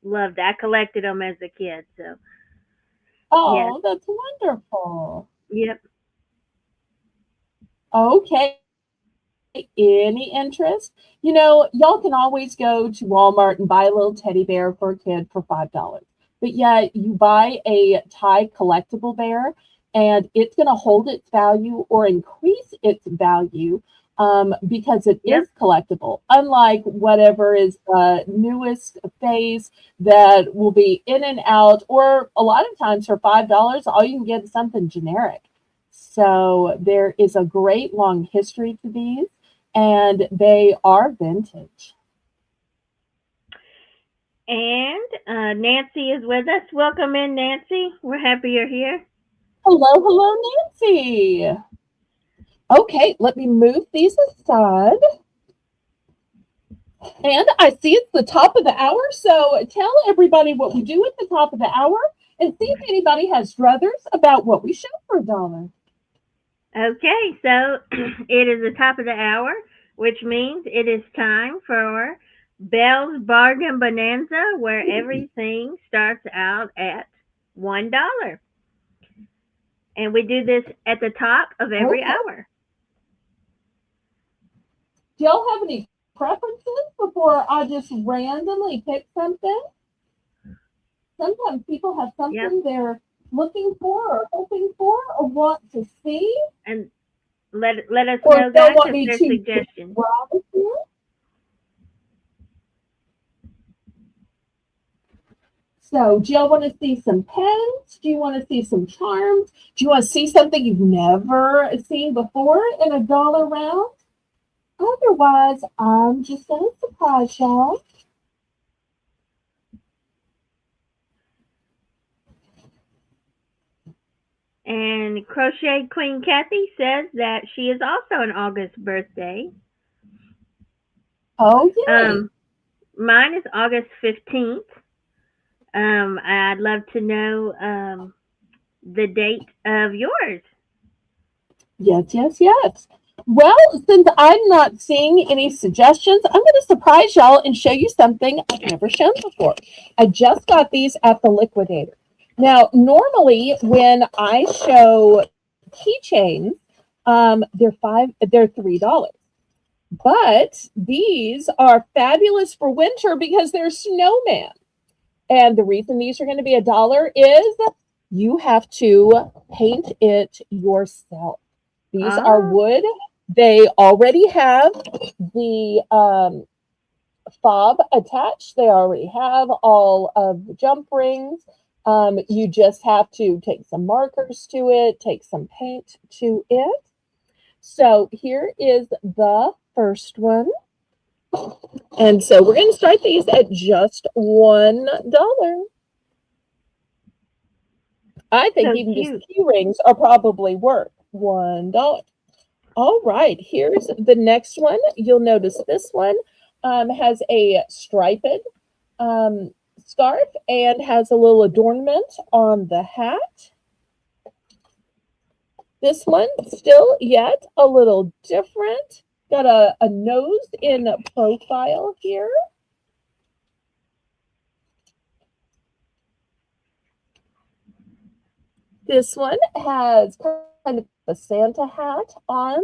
loved. I collected them as a kid. So yes, Oh, that's wonderful. yep, Okay. Any interest? Y'all can always go to Walmart and buy a little teddy bear for a kid for $5. But yeah, you buy a Thai collectible bear and it's going to hold its value or increase its value because it yep. is collectible. Unlike whatever is the newest phase that will be in and out, or a lot of times for $5, all you can get is something generic. So there is a great long history to these and they are vintage. And Nancy is with us. Welcome in, Nancy. We're happy you're here. Hello, hello, Nancy. Okay, let me move these aside. And I see it's the top of the hour, so tell everybody what we do at the top of the hour and see if anybody has druthers about what we show for $1. Okay, so it is the top of the hour, which means it is time for Belle's Bargain Bonanza, where everything starts out at $1. And we do this at the top of every Okay. hour. Do y'all have any preferences before I just randomly pick something? Sometimes people have Yep. something they're looking for or hoping for or want to see, And let us or know, don't guys, want if me there's to suggestions. describe it. So, do y'all want to see some pens? Do you want to see some charms? Do you want to see something you've never seen before in a dollar round? Otherwise, I'm just going to surprise y'all. And Crochet Queen Kathy says that she is also an August birthday. Oh, yay. Um, Mine is August 15th. I'd love to know the date of yours. Yes, yes, yes. Well, since I'm not seeing any suggestions, I'm going to surprise y'all and show you something I've never shown before. I just got these at the liquidator. Now, normally when I show keychains, they're $3. But these are fabulous for winter because they're snowman. And the reason these are going to be $1 is you have to paint it yourself. These are Oh, wood. They already have the fob attached. They already have all of the jump rings. You just have to take some markers to it, take some paint to it. So here is the first one. And so we're going to start these at just $1. I think so even just cute. key rings are probably worth $1. All right, here's the next one. You'll notice this one has a striped scarf and has a little adornment on the hat. This one still yet a little different. Got a nose in profile here. This one has kind of a Santa hat on.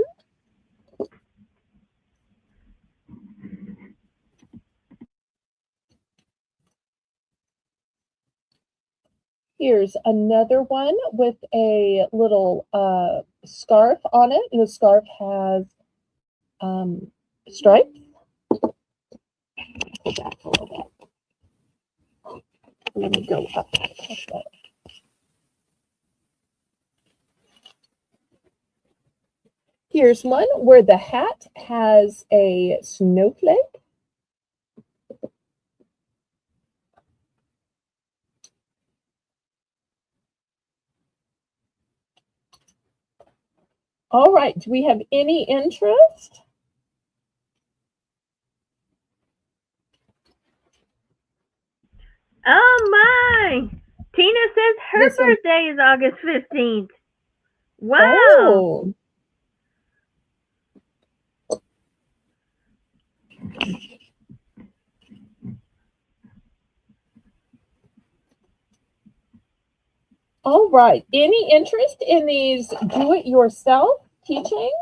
Here's another one with a little scarf on it. And the scarf has stripes. Pull back a little bit. Let me go up. Here's one where the hat has a snowflake. All right, do we have any interest? Oh my! Tina says her This one, birthday is August 15th. Wow! oh, all right. Any interest in these do-it-yourself teachings?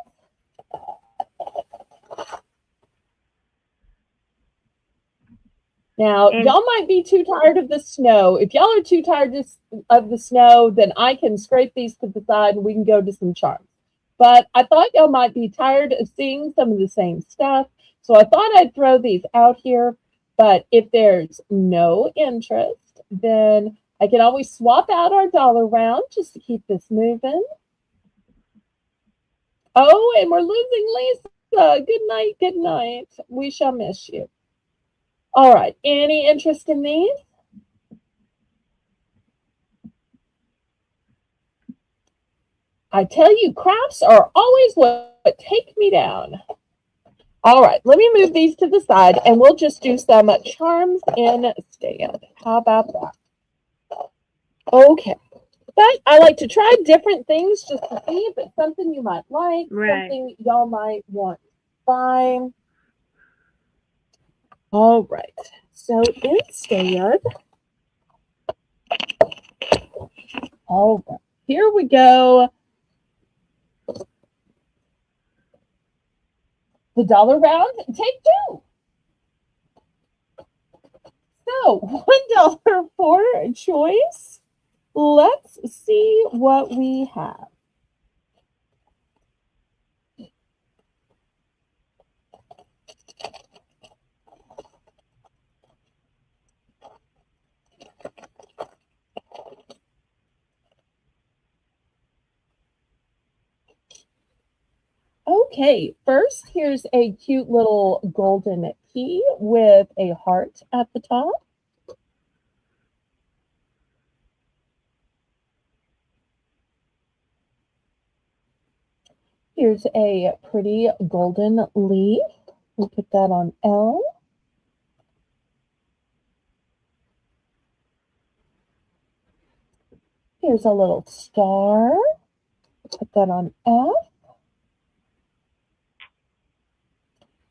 Now, And y'all might be too tired of the snow. If y'all are too tired of the snow, then I can scrape these to the side and we can go to some charms. But I thought y'all might be tired of seeing some of the same stuff. So I thought I'd throw these out here. But if there's no interest, then I can always swap out our dollar round just to keep this moving. Oh, and we're losing Lisa. Good night. Good night. We shall miss you. All right. Any interest in these? I tell you, crafts are always what take me down. All right, let me move these to the side and we'll just do some charms instead. How about that? Okay. But I like to try different things just to see if it's something you might like, right. something y'all might want to buy. All right. So instead, all right, here we go. The dollar round, take two. So $1 for choice. Let's see what we have. Okay, first here's a cute little golden key with a heart at the top. Here's a pretty golden leaf. We'll put that on L. Here's a little star. Put that on F.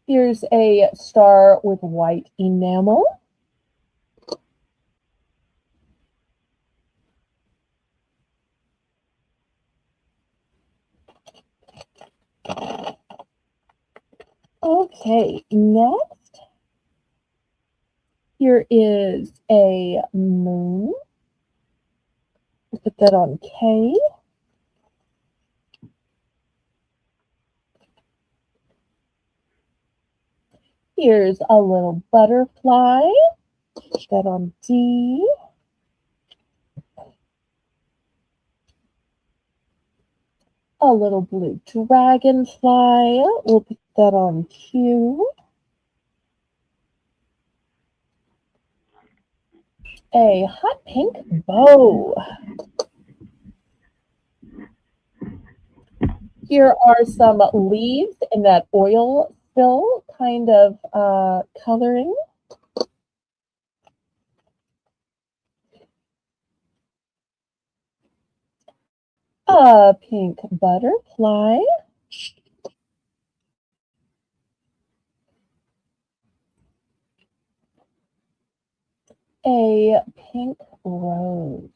Here's a star with white enamel. Okay, next, here is a moon. We'll put that on K. Here's a little butterfly. Put that on D. A little blue dragonfly. We'll put that on Q. A hot pink bow. Here are some leaves in that oil spill kind of coloring. A pink butterfly. A pink rose.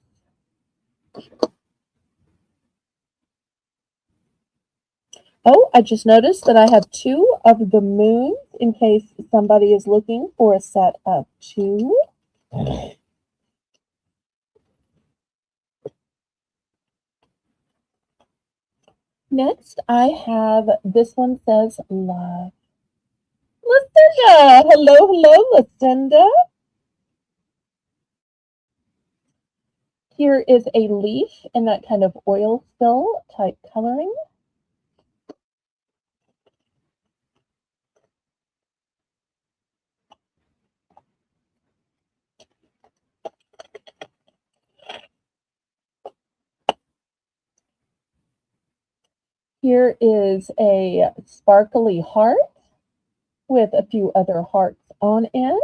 Oh, I just noticed that I have two of the moons in case somebody is looking for a set of two. Next, I have this one says love. Lucinda! Hello, hello, Lucinda. Here is a leaf in that kind of oil spill type coloring. Here is a sparkly heart with a few other hearts on it.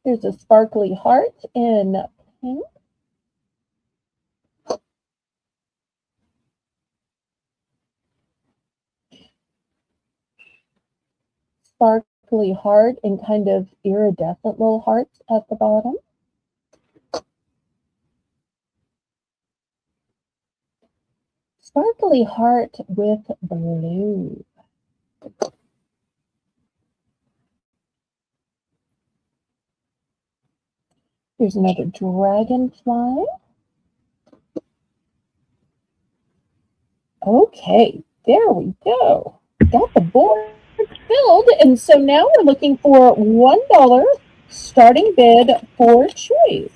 There's a sparkly heart in pink. Sparkly heart and kind of iridescent little hearts at the bottom. Sparkly heart with blue. Here's another dragonfly. Okay, there we go. Got the board filled, and so now we're looking for $1 starting bid for choice.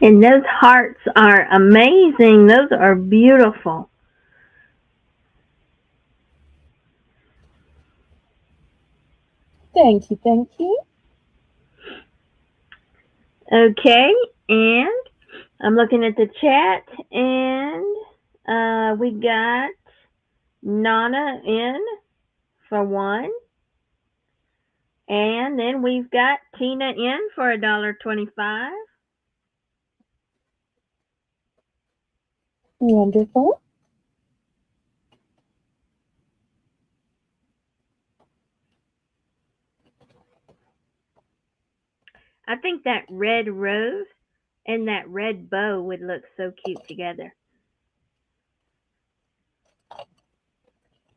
And those hearts are amazing. Those are beautiful. Thank you, thank you. Okay, and I'm looking at the chat, and we got Nana in for one, and then we've got Tina in for $1.25. Wonderful. I think that red rose and that red bow would look so cute together.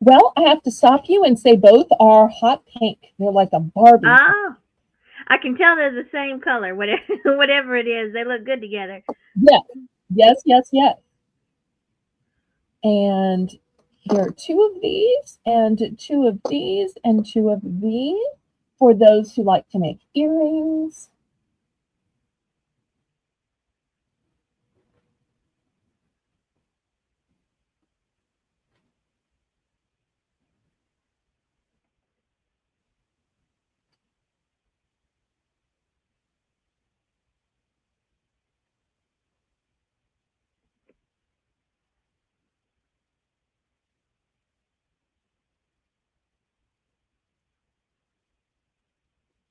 Well, I have to stop you and say both are hot pink. They're like a Barbie. Oh, I can tell they're the same color. Whatever it is, they look good together. Yes, yes, yes, yes. And here are two of these, and two of these, and two of these for those who like to make earrings.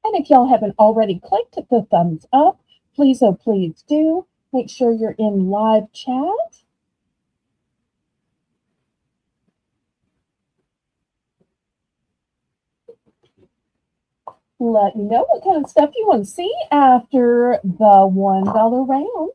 And if y'all haven't already clicked the thumbs up, please, oh, please do. Make sure you're in live chat. Let me know what kind of stuff you want to see after the $1 round.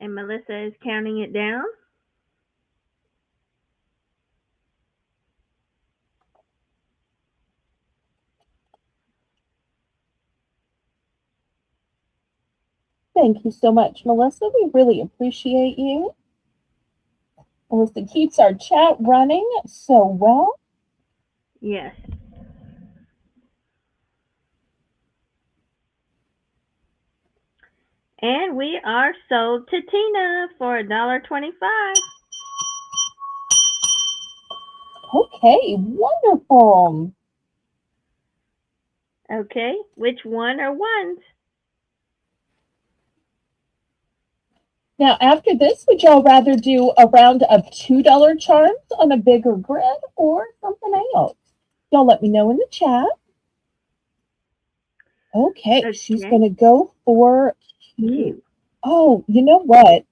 And Melissa is counting it down. Thank you so much, Melissa. We really appreciate you. Melissa keeps our chat running so well. Yes. And we are sold to Tina for $1.25. Okay, wonderful. Okay, which one are ones? Now, after this, would y'all rather do a round of $2 charms on a bigger grid or something else? Y'all let me know in the chat. Okay, she's going to go for Q. Oh, you know what?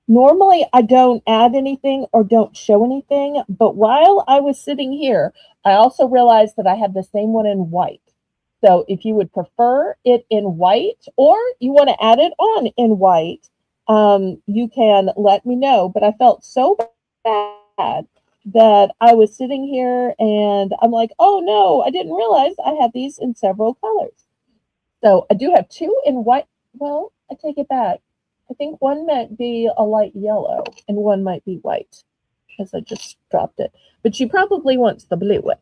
Normally, I don't add anything or don't show anything, but while I was sitting here, I also realized that I had the same one in white. So if you would prefer it in white or you want to add it on in white, you can let me know. But I felt so bad that I was sitting here and I'm like, oh no, I didn't realize I had these in several colors. So I do have two in white. Well, I take it back. I think one might be a light yellow and one might be white because I just dropped it. But she probably wants the blue one.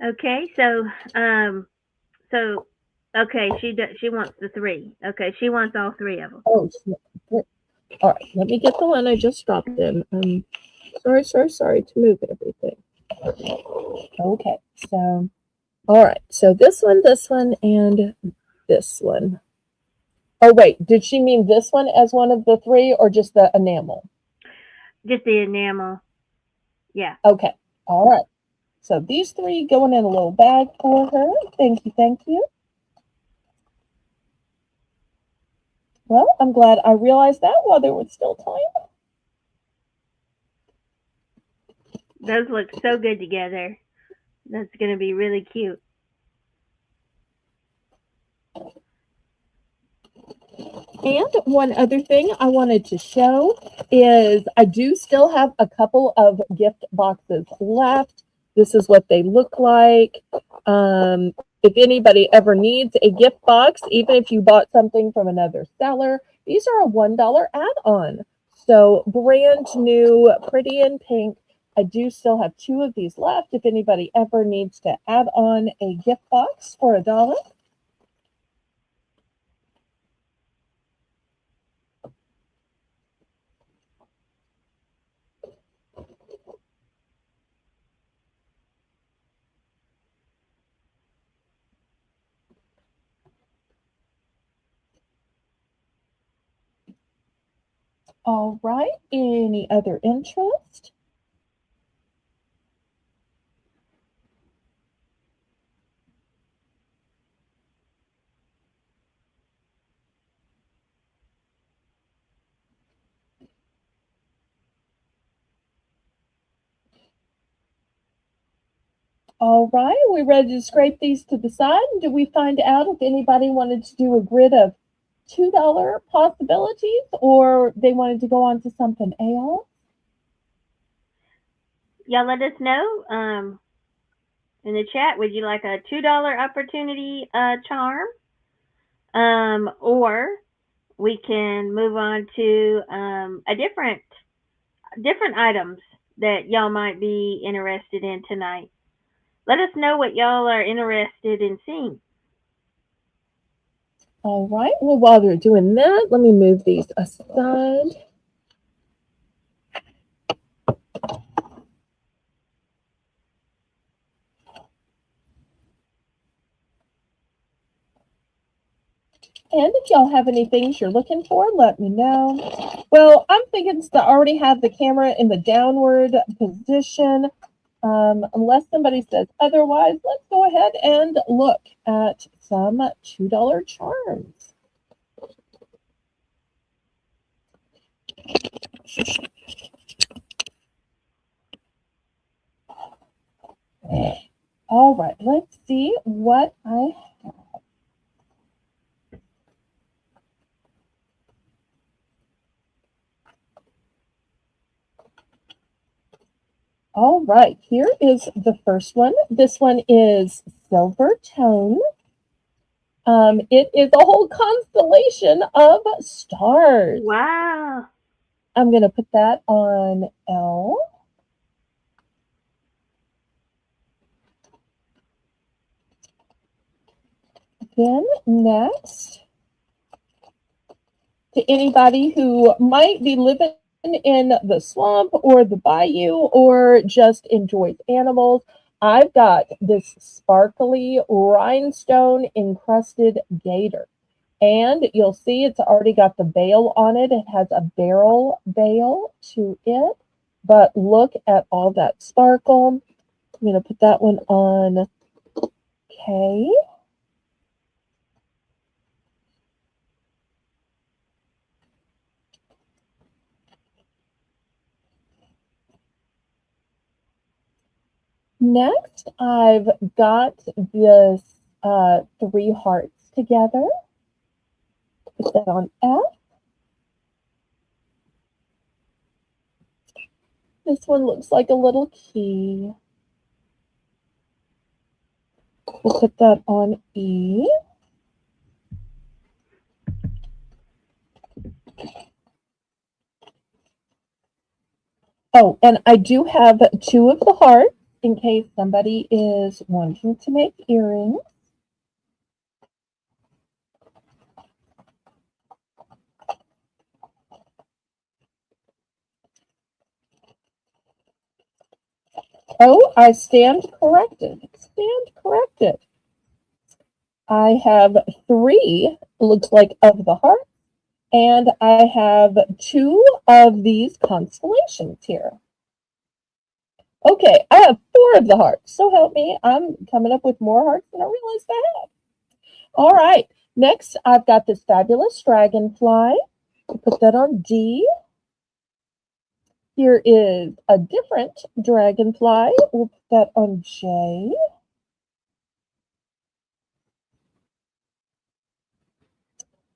Okay, so okay, she wants the three. Okay, she wants all three of them. Oh, all right. Let me get the one I just dropped in. Sorry to move everything. Okay, so all right. So this one, and this one. Oh wait, did she mean this one as one of the three, or just the enamel? Just the enamel. Yeah. Okay. All right. So these three going in a little bag for her. Thank you, thank you. Well, I'm glad I realized that while there was still time. Those look so good together. That's going to be really cute. And one other thing I wanted to show is I do still have a couple of gift boxes left. This is what they look like. If anybody ever needs a gift box, even if you bought something from another seller, these are a $1 add-on. So brand new, pretty in pink. I do still have two of these left if anybody ever needs to add on a gift box for $1. All right. Any other interest? All right. We ready to scrape these to the side? And did we find out if anybody wanted to do a grid of $2 possibilities or they wanted to go on to something else? Y'all let us know in the chat. Would you like a $2 opportunity charm? Or we can move on to a different items that y'all might be interested in tonight. Let us know what y'all are interested in seeing. All right. Well, while they're doing that, let me move these aside. And if y'all have any things you're looking for, let me know. Well, I'm thinking to already have the camera in the downward position. Unless somebody says otherwise, let's go ahead and look at some $2 charms. All right, let's see what I have. All right, here is the first one. This one is silver tone. It is a whole constellation of stars. Wow. I'm going to put that on L. Then next, to anybody who might be living in the swamp or the bayou or just enjoys animals, I've got this sparkly rhinestone encrusted gator. And you'll see it's already got the veil on it. It has a barrel veil to it. But look at all that sparkle. I'm going to put that one on K. Next, I've got this three hearts together. Put that on F. This one looks like a little key. We'll put that on E. Oh, and I do have two of the hearts. in case somebody is wanting to make earrings. Oh, I stand corrected. Stand corrected. I have 3, looks like, of the heart, and I have 2 of these constellations here. Okay, I have 4 of the hearts. So help me, I'm coming up with more hearts than I realized I had. All right, next I've got this fabulous dragonfly. We'll put that on D. Here is a different dragonfly. We'll put that on J.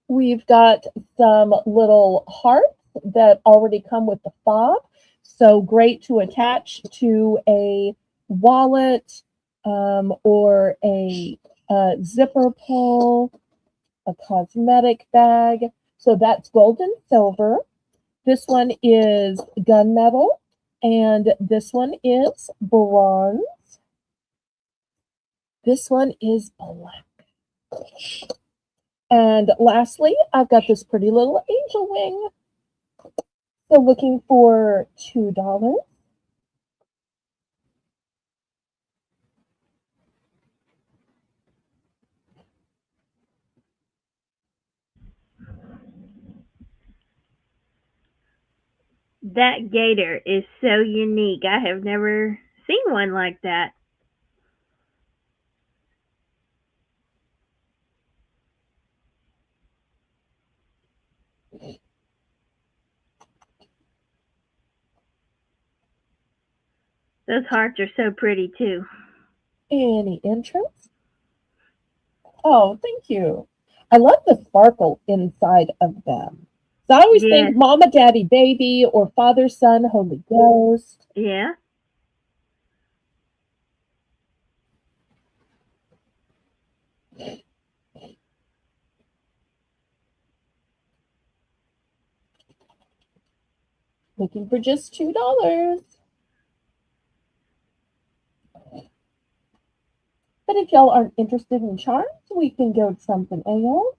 We've got some little hearts that already come with the fob. So great to attach to a wallet or a zipper pull, a cosmetic bag. So that's gold and silver. This one is gunmetal, and this one is bronze. This one is black. And lastly, I've got this pretty little angel wing. So looking for $2. That gator is so unique. I have never seen one like that. Those hearts are so pretty too. Any interest? Oh, thank you. I love the sparkle inside of them. So I always Yes. think mama, daddy, baby, or father, son, Holy Ghost. Yeah. Looking for just $2. But if y'all aren't interested in charms, we can go to something else.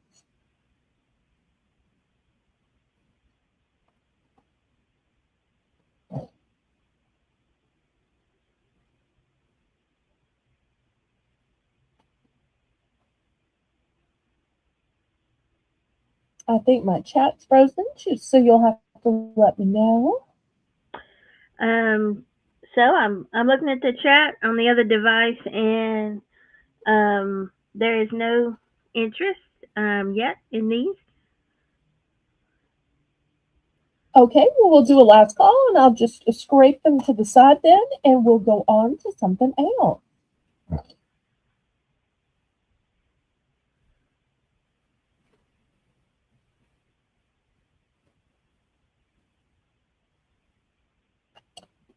I think my chat's frozen, so you'll have to let me know. So I'm looking at the chat on the other device, and there is no interest yet in these. Okay, well, we'll do a last call, and I'll just scrape them to the side then, and we'll go on to something else.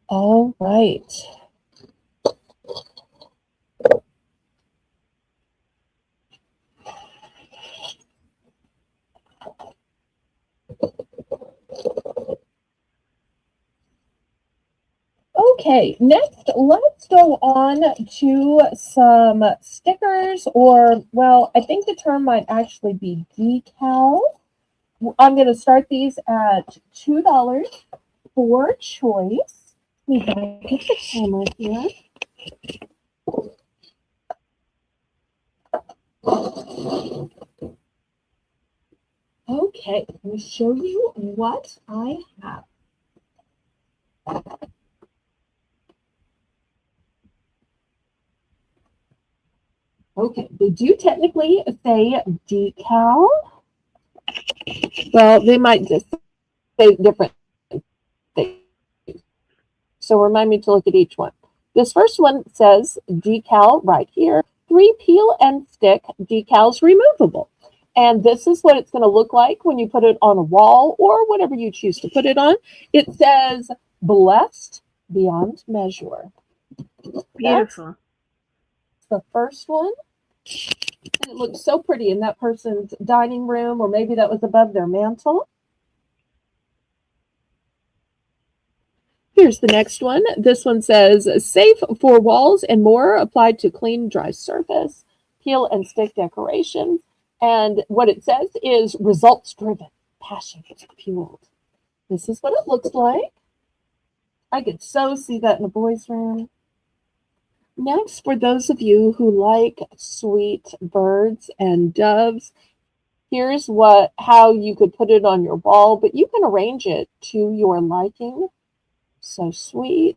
All right. Okay, next let's go on to some stickers, or, well, I think the term might actually be decals. I'm going to start these at $2 for choice. Let me get the camera here. Okay, let me show you what I have. Okay, they do technically say decal. Well, they might just say different things. So remind me to look at each one. This first one says decal right here. 3 peel and stick decals removable. And this is what it's going to look like when you put it on a wall or whatever you choose to put it on. It says blessed beyond measure. Beautiful. That's the first one. And it looks so pretty in that person's dining room, or maybe that was above their mantle. Here's the next one. This one says, safe for walls and more, applied to clean, dry surface, peel and stick decorations. And what it says is results driven, passion fueled. This is what it looks like. I could so see that in the boys' room. Next, for those of you who like sweet birds and doves, here's how you could put it on your wall, but you can arrange it to your liking. So sweet.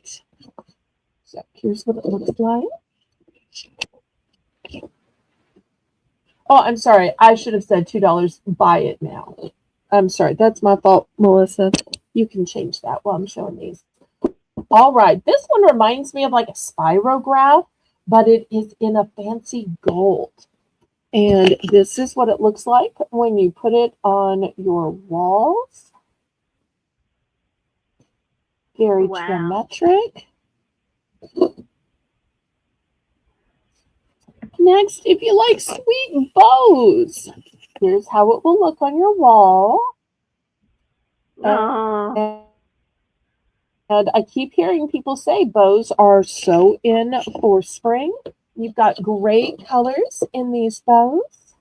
So here's what it looks like. Oh, I'm sorry. I should have said $2. Buy it now. I'm sorry. That's my fault, Melissa. You can change that while I'm showing these. All right. This one reminds me of like a spirograph, but it is in a fancy gold. And this is what it looks like when you put it on your walls. Very geometric. Next, if you like sweet bows, here's how it will look on your wall. And I keep hearing people say bows are so in for spring. You've got great colors in these bows.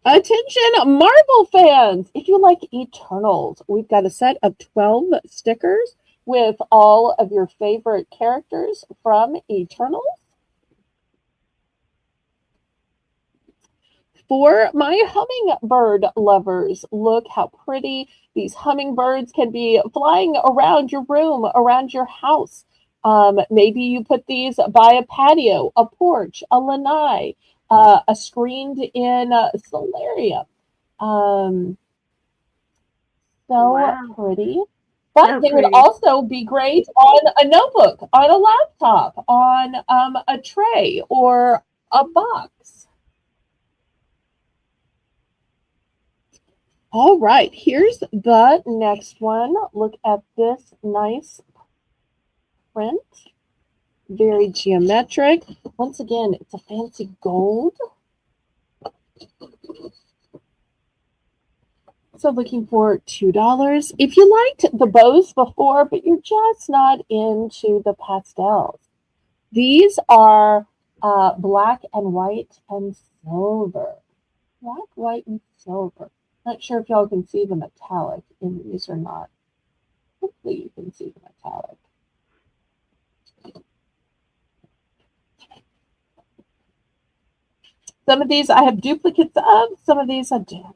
Attention, Marvel fans! If you like Eternals, we've got a set of 12 stickers with all of your favorite characters from Eternals. For my hummingbird lovers, look how pretty these hummingbirds can be flying around your room, around your house. Maybe you put these by a patio, a porch, a lanai, a screened-in solarium. Pretty. But they would also be great on a notebook, on a laptop, on a tray, or a box. All right, here's the next one. Look at this nice print. Very geometric. Once again, it's a fancy gold. So looking for $2. If you liked the bows before, but you're just not into the pastels, these are black and white and silver. Black, white, and silver. Not sure if y'all can see the metallic in these or not. Hopefully you can see the metallic. Some of these I have duplicates of, some of these I don't.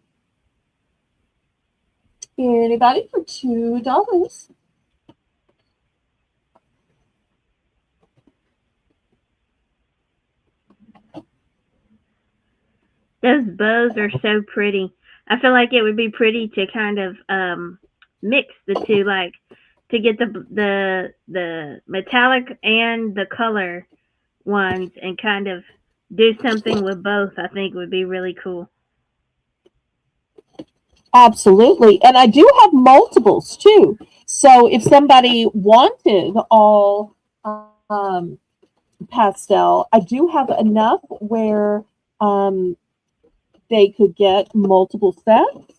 Anybody for $2? Those bows are so pretty. I feel like it would be pretty to kind of mix the two, like to get the metallic and the color ones and kind of do something with both. I think would be really cool. Absolutely. And I do have multiples too. So if somebody wanted all pastel, I do have enough where they could get multiple sets.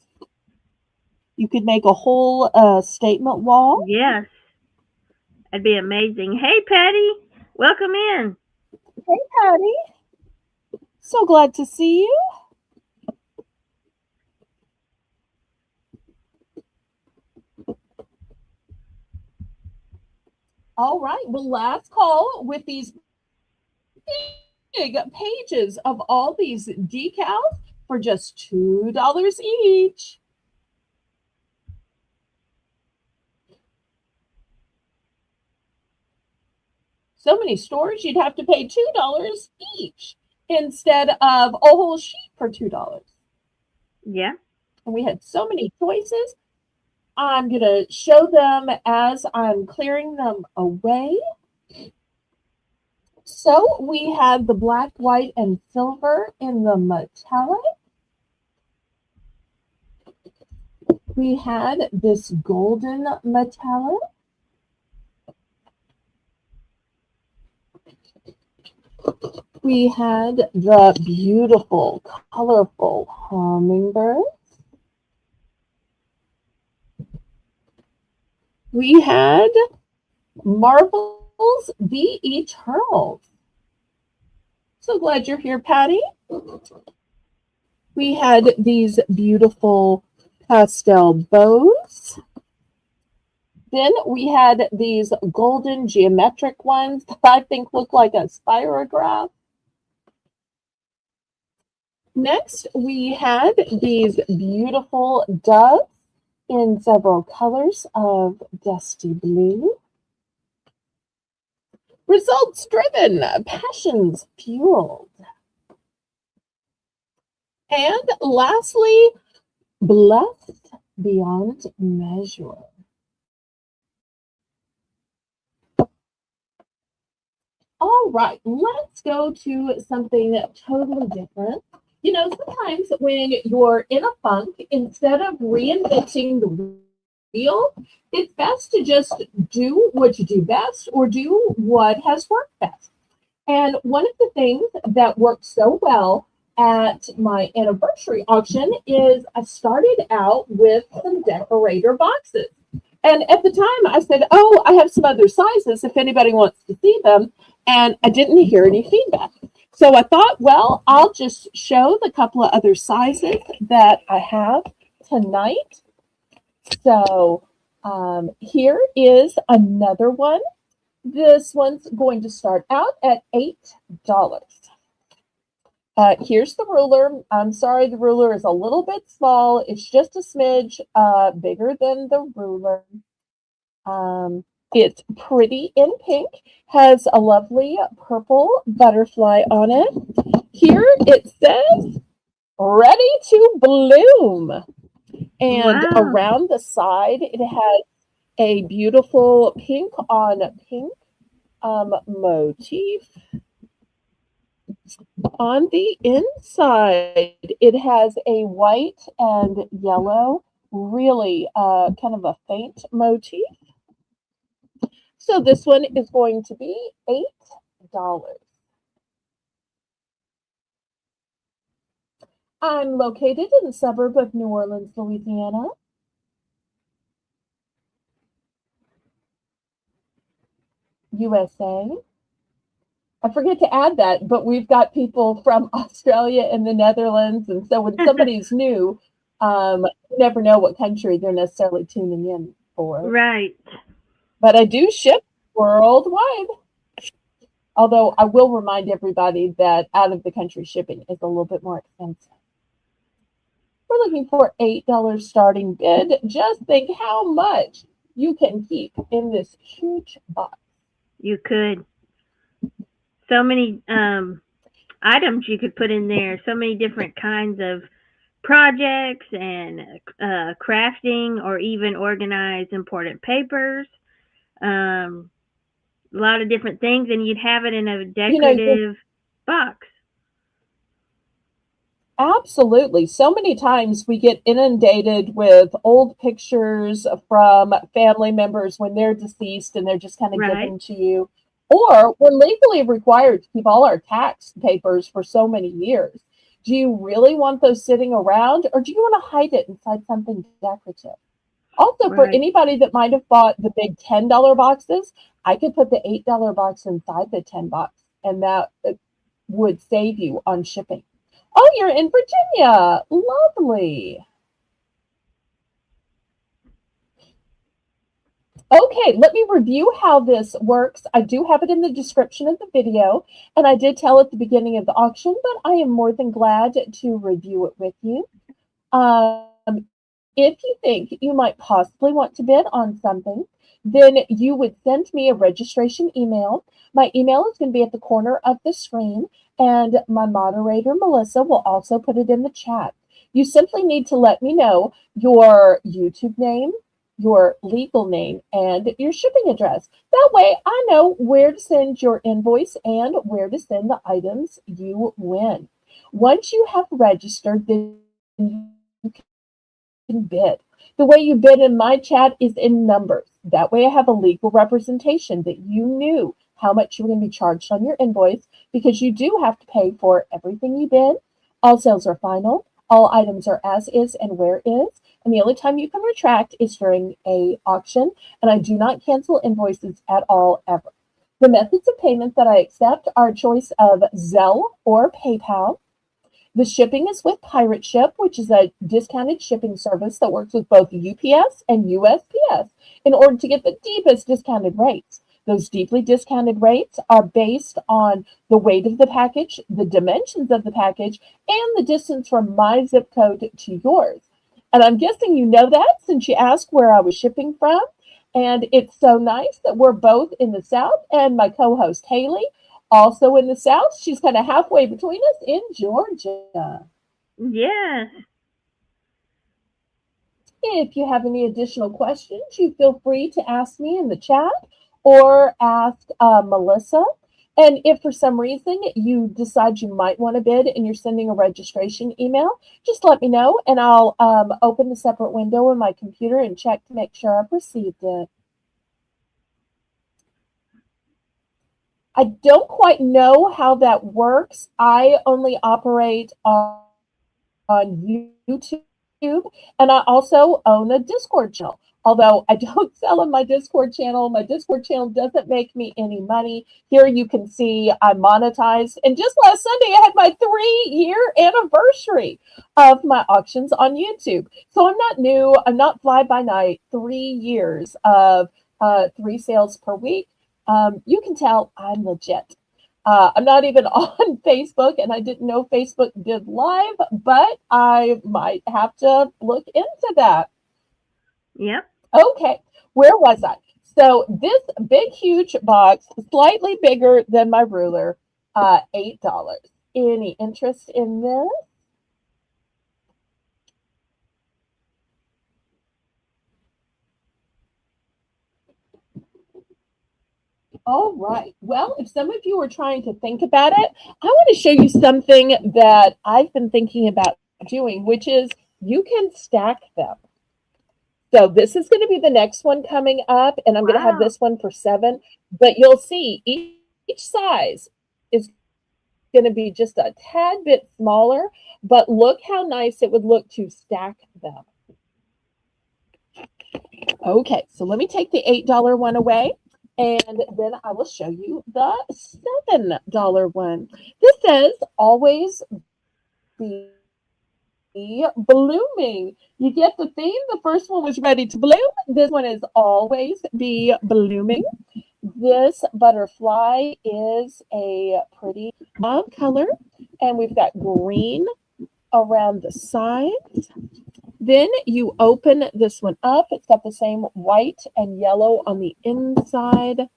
You could make a whole statement wall. Yes. That'd be amazing. Hey, Patty. Welcome in. Hey, Patty. So glad to see you. All right. Well, last call with these big pages of all these decals for just $2 each. So many stores, you'd have to pay $2 each instead of a whole sheet for $2. Yeah. And we had so many choices. I'm going to show them as I'm clearing them away. So we had the black, white, and silver in the metallic. We had this golden metallic. We had the beautiful, colorful hummingbirds. We had Marvel's The Eternals. So glad you're here, Patty. We had these beautiful pastel bows. Then we had these golden geometric ones that I think look like a spirograph. Next, we had these beautiful doves in several colors of dusty blue. Results driven, passions fueled. And lastly, blessed beyond measure. All right, let's go to something totally different. You know, sometimes when you're in a funk, instead of reinventing the wheel, it's best to just do what you do best or do what has worked best. And one of the things that worked so well at my anniversary auction is I started out with some decorator boxes. And at the time, I said, "Oh, I have some other sizes if anybody wants to see them." And I didn't hear any feedback. So I thought, well, I'll just show the couple of other sizes that I have tonight. So here is another one. This one's going to start out at $8. Here's the ruler. I'm sorry, the ruler is a little bit small. It's just a smidge bigger than the ruler. It's pretty in pink, has a lovely purple butterfly on it. Here it says, ready to bloom. And Wow. around the side, it has a beautiful pink on pink motif. On the inside, it has a white and yellow, really kind of a faint motif. So this one is going to be $8. I'm located in the suburb of New Orleans, Louisiana. USA. I forget to add that, but we've got people from Australia and the Netherlands. And so when somebody's new, you never know what country they're necessarily tuning in for. Right. But I do ship worldwide. Although I will remind everybody that out of the country shipping is a little bit more expensive. We're looking for $8 starting bid. Just think how much you can keep in this huge box. You could. So many items you could put in there. So many different kinds of projects and crafting or even organize important papers. A lot of different things, and you'd have it in a You know, decorative box. absolutely. So many times we get inundated with old pictures from family members when they're deceased and they're just kind of Right. given to you. Or we're legally required to keep all our tax papers for so many years. Do you really want those sitting around or do you want to hide it inside something decorative? Also, for Right. anybody that might have bought the big $10 boxes, I could put the $8 box inside the 10 box and that would save you on shipping. Oh, you're in Virginia. Lovely. Okay, let me review how this works. I do have it in the description of the video, and I did tell at the beginning of the auction, but I am more than glad to review it with you. If you think you might possibly want to bid on something, then you would send me a registration email. My email is going to be at the corner of the screen, and my moderator, Melissa, will also put it in the chat. You simply need to let me know your YouTube name, your legal name, and your shipping address. That way I know where to send your invoice and where to send the items you win. Once you have registered, then you can bid. The way you bid in my chat is in numbers. That way I have a legal representation that you knew how much you're going to be charged on your invoice because you do have to pay for everything you bid. All sales are final. All items are as is and where is. and the only time you can retract is during a auction, and I do not cancel invoices at all ever. The methods of payment that I accept are a choice of Zelle or PayPal. The shipping is with Pirate Ship, which is a discounted shipping service that works with both UPS and USPS in order to get the deepest discounted rates. Those deeply discounted rates are based on the weight of the package, the dimensions of the package, and the distance from my zip code to yours. And I'm guessing you know that since you asked where I was shipping from. And it's so nice that we're both in the South, and my co host Haley, also in the South. She's kind of halfway between us in Georgia. Yes. If you have any additional questions, you feel free to ask me in the chat or ask Melissa. And if for some reason you decide you might want to bid and you're sending a registration email, just let me know and I'll open a separate window on my computer and check to make sure I've received it. I don't quite know how that works. I only operate on YouTube, and I also own a Discord channel. Although I don't sell on my Discord channel doesn't make me any money. Here you can see I monetized, and just last Sunday I had my 3-year anniversary of my auctions on YouTube. So I'm not new, I'm not fly by night. 3 years of 3 sales per week. You can tell I'm legit. I'm not even on Facebook, and I didn't know Facebook did live, but I might have to look into that. Yep. Okay, where was I? So this big, huge box, slightly bigger than my ruler, $8. Any interest in this? All right. Well, if some of you are trying to think about it, I want to show you something that I've been thinking about doing, which is you can stack them. So this is going to be the next one coming up, and I'm going to have Wow. this one for 7. But you'll see each size is going to be just a tad bit smaller, but look how nice it would look to stack them. Okay, so let me take the $8 one away, and then I will show you the $7 one. This says always be blooming. You get the theme. The first one was ready to bloom. This one is always be blooming. This butterfly is a pretty mauve color, and we've got green around the sides. Then you open this one up. It's got the same white and yellow on the inside.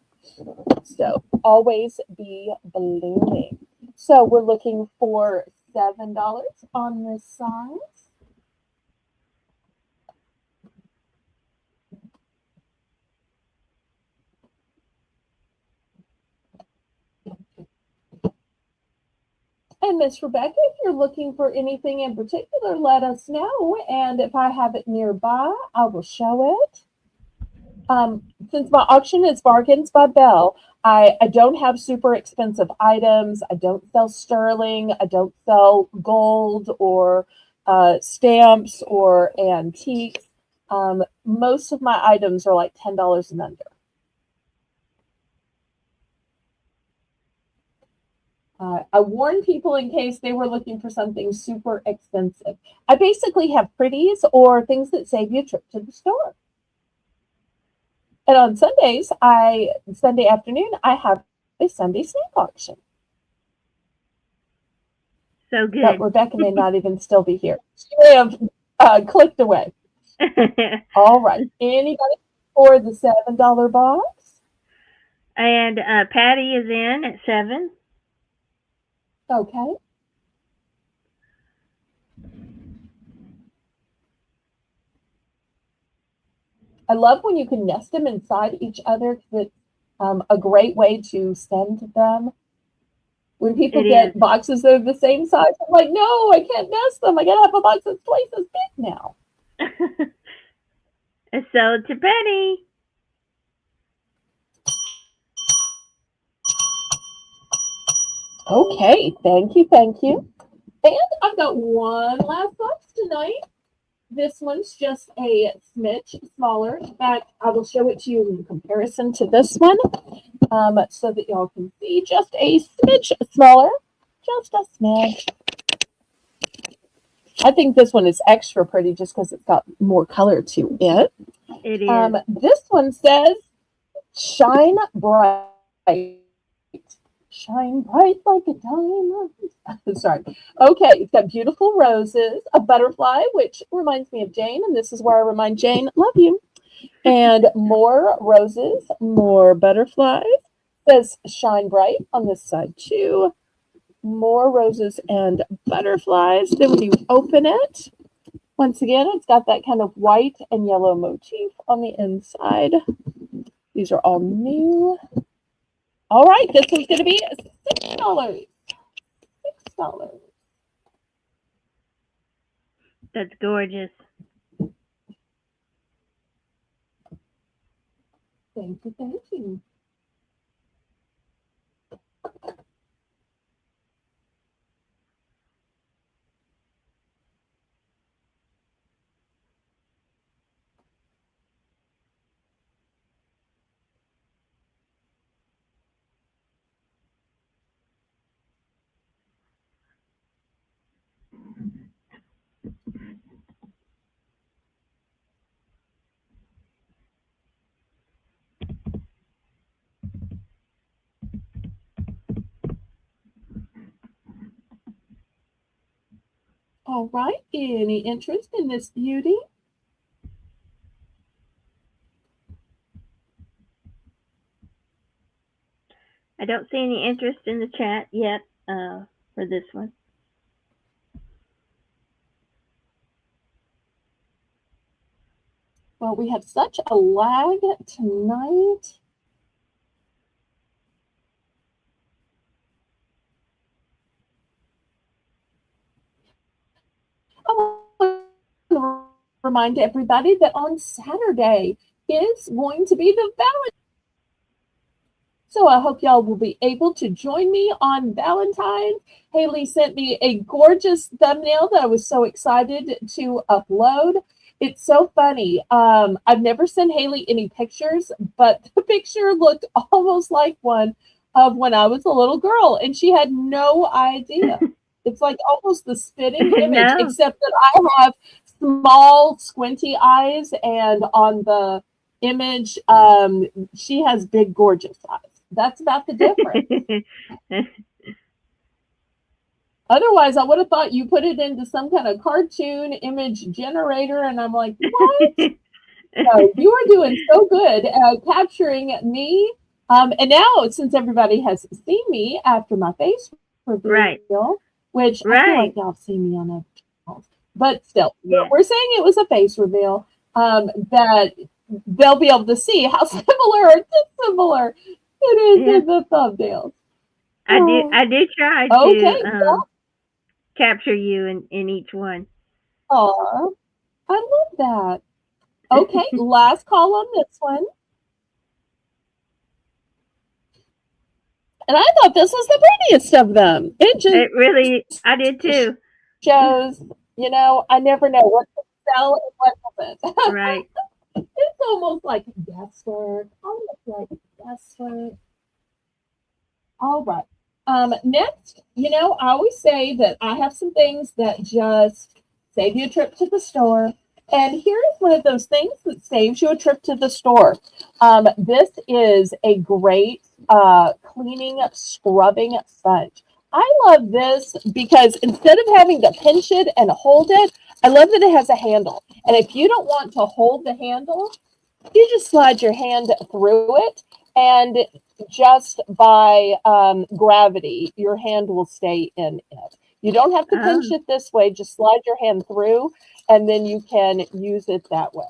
So always be blooming. So we're looking for $7 on this side. And Miss Rebecca, if you're looking for anything in particular, let us know. And if I have it nearby, I will show it. Since my auction is Bargains by Belle, I don't have super expensive items. I don't sell sterling. I don't sell gold or stamps or antiques. Most of my items are like $10 and under. I warned people in case they were looking for something super expensive. I basically have pretties or things that save you a trip to the store. And on Sundays, Sunday afternoon, I have a Sunday snack auction. So good. But Rebecca may not even still be here. She may have clicked away. All right. Anybody for the $7 box? And Patty is in at 7. Okay. I love when you can nest them inside each other because it's a great way to send them. When people get boxes that are the same size, I'm like, no, I can't nest them. I got to have a box that's twice as big now. So to Penny. Okay, thank you, thank you. And I've got one last box tonight. This one's just a smidge smaller. In fact, I will show it to you in comparison to this one, so that y'all can see just a smidge smaller, just a smidge. I think this one is extra pretty just because it's got more color to it. It is. This one says, shine bright. Shine bright like a diamond. Sorry. Okay, it's got beautiful roses, a butterfly, which reminds me of Jane, and this is where I remind Jane, love you. And more roses, more butterflies. It says shine bright on this side too. More roses and butterflies. Then when you open it, once again, it's got that kind of white and yellow motif on the inside. These are all new. All right, this one's going to be $6. $6. That's gorgeous. Thank you, thank you. All right, any interest in this beauty? I don't see any interest in the chat yet for this one. Well, we have such a lag tonight. I want to remind everybody that on Saturday is going to be the Valentine's. So I hope y'all will be able to join me on Valentine's. Haley sent me a gorgeous thumbnail that I was so excited to upload. It's so funny. I've never sent Haley any pictures, but the picture looked almost like one of when I was a little girl, and she had no idea. It's like almost the spitting image, No. except that I have small, squinty eyes, and on the image, she has big, gorgeous eyes. That's about the difference. Otherwise, I would have thought you put it into some kind of cartoon image generator, and I'm like, what? So you are doing so good at capturing me. And now, since everybody has seen me after my face reveal, Right. which I feel like y'all have seen me on other channels, but still, Yeah. we're saying it was a face reveal, that they'll be able to see how similar or dissimilar it is in the thumbnails. I did try to Okay, capture you in each one. aw, I love that. Okay, last call on this one. And I thought this was the prettiest of them. It really, I did too. Shows, I never know what to sell and what doesn't. Right. It's almost like guesswork. Almost like guesswork. All right. Next, I always say that I have some things that just save you a trip to the store. And here's one of those things that saves you a trip to the store. This is a great cleaning, scrubbing sponge. I love this because instead of having to pinch it and hold it, I love that it has a handle. And if you don't want to hold the handle, you just slide your hand through it, and just by gravity, your hand will stay in it. You don't have to pinch it this way. Just slide your hand through, and then you can use it that way.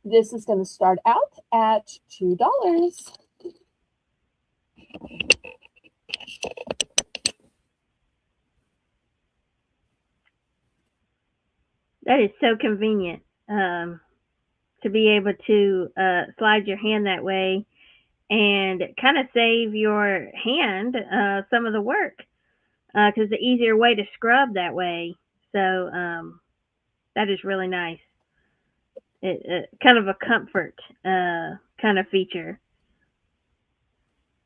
This is going to start out at $2. That is so convenient to be able to slide your hand that way and kind of save your hand some of the work because the easier way to scrub that way. So That is really nice. Kind of a comfort kind of feature.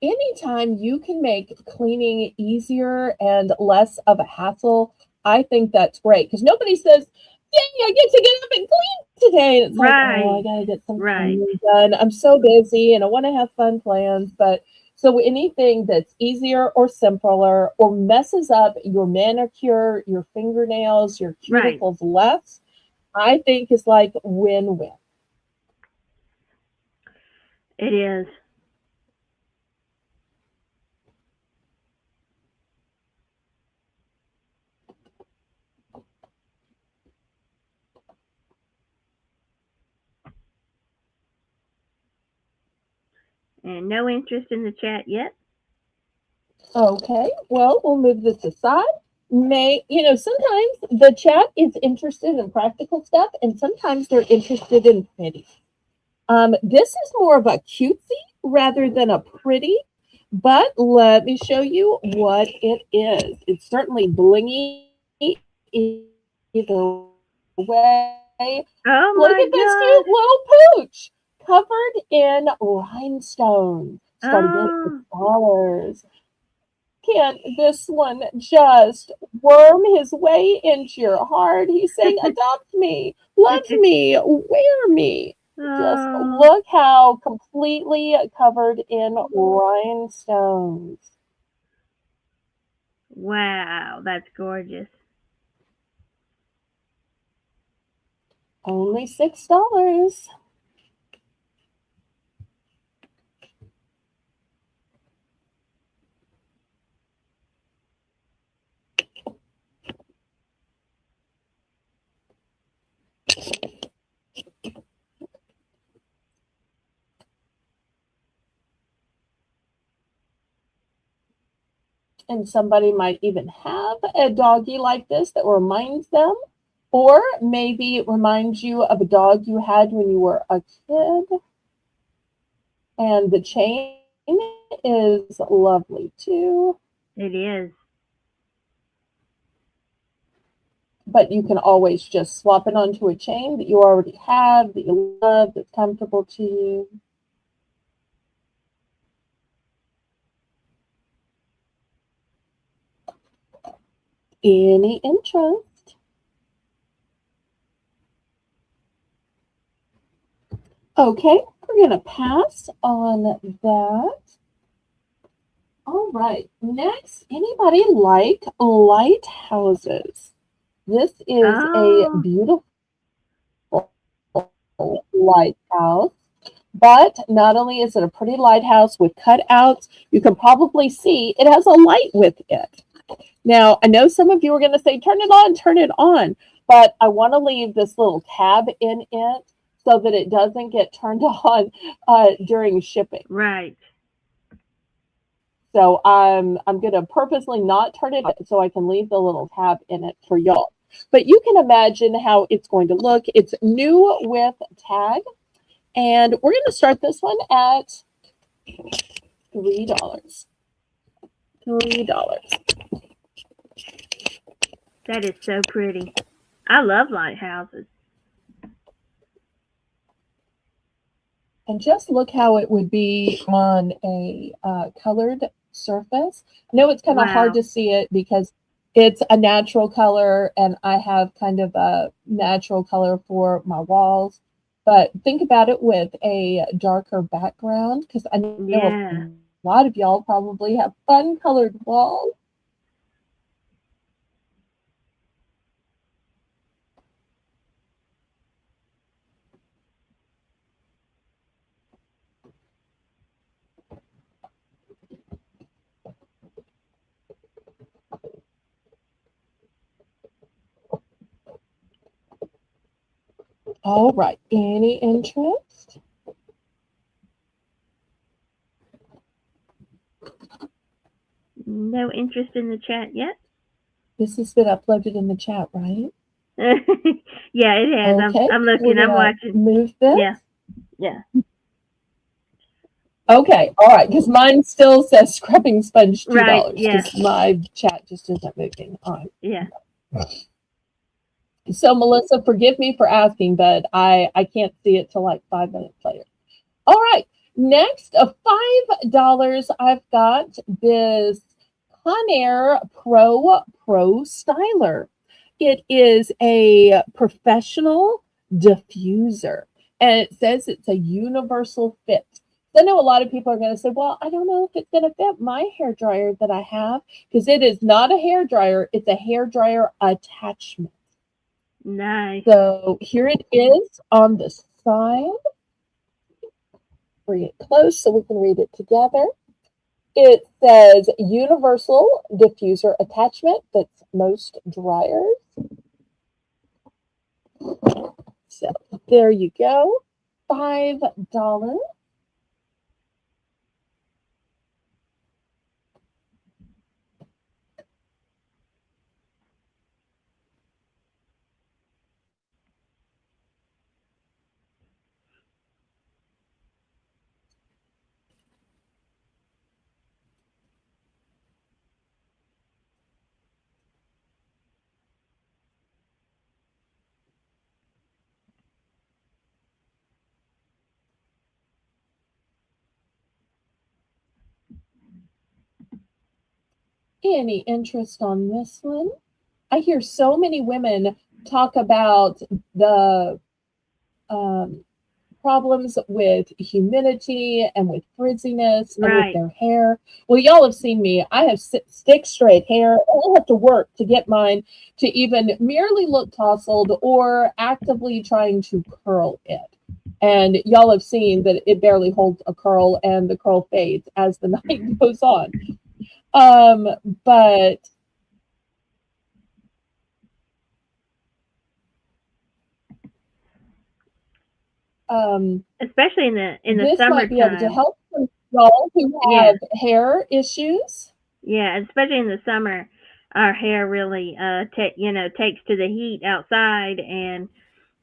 Anytime you can make cleaning easier and less of a hassle, I think that's great because nobody says, "Yay, I get to get up and clean today." And it's like, oh, I Right. gotta get some Right. cleaning done. I'm so busy and I want to have fun plans. But so anything that's easier or simpler or messes up your manicure, your fingernails, your Right. cuticles less, I think is like win-win. It is. And no interest in the chat yet. Okay, well, we'll move this aside. Sometimes the chat is interested in practical stuff, and sometimes they're interested in pretty. This is more of a cutesy rather than a pretty, but let me show you what it is. It's certainly blingy either way. Oh Look my at this cute gosh. little pooch covered in rhinestones, starting at Oh. $6. Can't this one just worm his way into your heart? He's saying, adopt me, love me, wear me. Just Oh. look how completely covered in rhinestones. Wow, that's gorgeous. Only $6. And somebody might even have a doggy like this that reminds them, or maybe it reminds you of a dog you had when you were a kid. And the chain is lovely too. It is. But you can always just swap it onto a chain that you already have, that you love, that's comfortable to you. Any interest? Okay, we're going to pass on that. All right, next, anybody like lighthouses? This is a Oh. beautiful lighthouse. But not only is it a pretty lighthouse with cutouts, you can probably see it has a light with it. Now, I know some of you are going to say, turn it on. But I want to leave this little tab in it so that it doesn't get turned on during shipping. Right. So I'm going to purposely not turn it on so I can leave the little tab in it for y'all. But you can imagine how it's going to look. It's new with tag. And we're going to start this one at $3. $3. That is so pretty. I love lighthouses. And just look how it would be on a colored surface. I know it's kind of hard Wow. to see it because it's a natural color and I have kind of a natural color for my walls. But think about it with a darker background because I know Yeah. a lot of y'all probably have fun colored walls. All right. Any interest? No interest in the chat yet? This has been uploaded in the chat, right? Yeah, it has. Okay. I'm We're looking. going I'm to watching. move this. Yeah. Yeah. Okay, all right, because mine still says scrubbing sponge Right. $2 Yeah. because my chat just isn't moving on. Yeah. So, Melissa, forgive me for asking, but I can't see it till like 5 minutes later. All right. Next, $5. I've got this Conair Pro Styler. It is a professional diffuser, and it says it's a universal fit. So I know a lot of people are going to say, well, I don't know if it's going to fit my hair dryer that I have, because it is not a hair dryer, it's a hair dryer attachment. Nice. So here it is on the side. Bring it close so we can read it together. It says universal diffuser attachment fits most dryers. So there you go. $5. Any interest on this one? I hear so many women talk about the um, problems with humidity and with frizziness and with Right. their hair. Well, y'all have seen me. I have stick straight hair. I have to work to get mine to even merely look tousled or actively trying to curl it. And y'all have seen that it barely holds a curl and the curl fades as the night goes on. Um, but Especially in the this might be able to summertime. help some y'all who Yeah. have hair issues. Yeah, especially in the summer, our hair really takes to the heat outside, and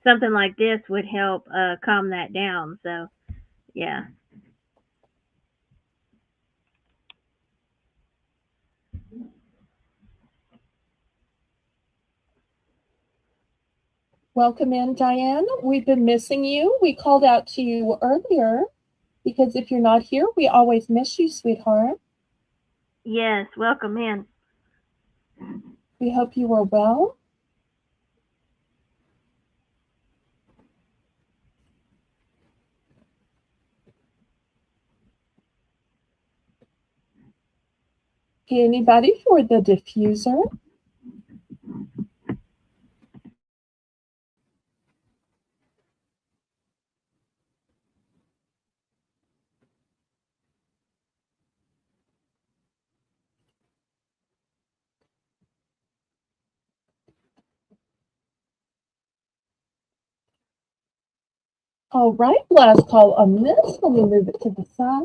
something like this would help calm that down. So, yeah. Welcome in, Diane. We've been missing you. We called out to you earlier because if you're not here, we always miss you, sweetheart. Yes, welcome in. We hope you are well. Anybody for the diffuser? All right, last call on this. Let me move it to the side.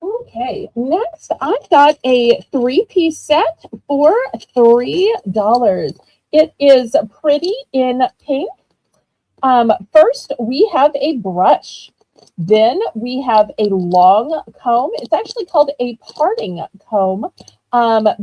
Okay, next I've got a three-piece set for $3. It is pretty in pink. First, we have a brush. Then we have a long comb. It's actually called a parting comb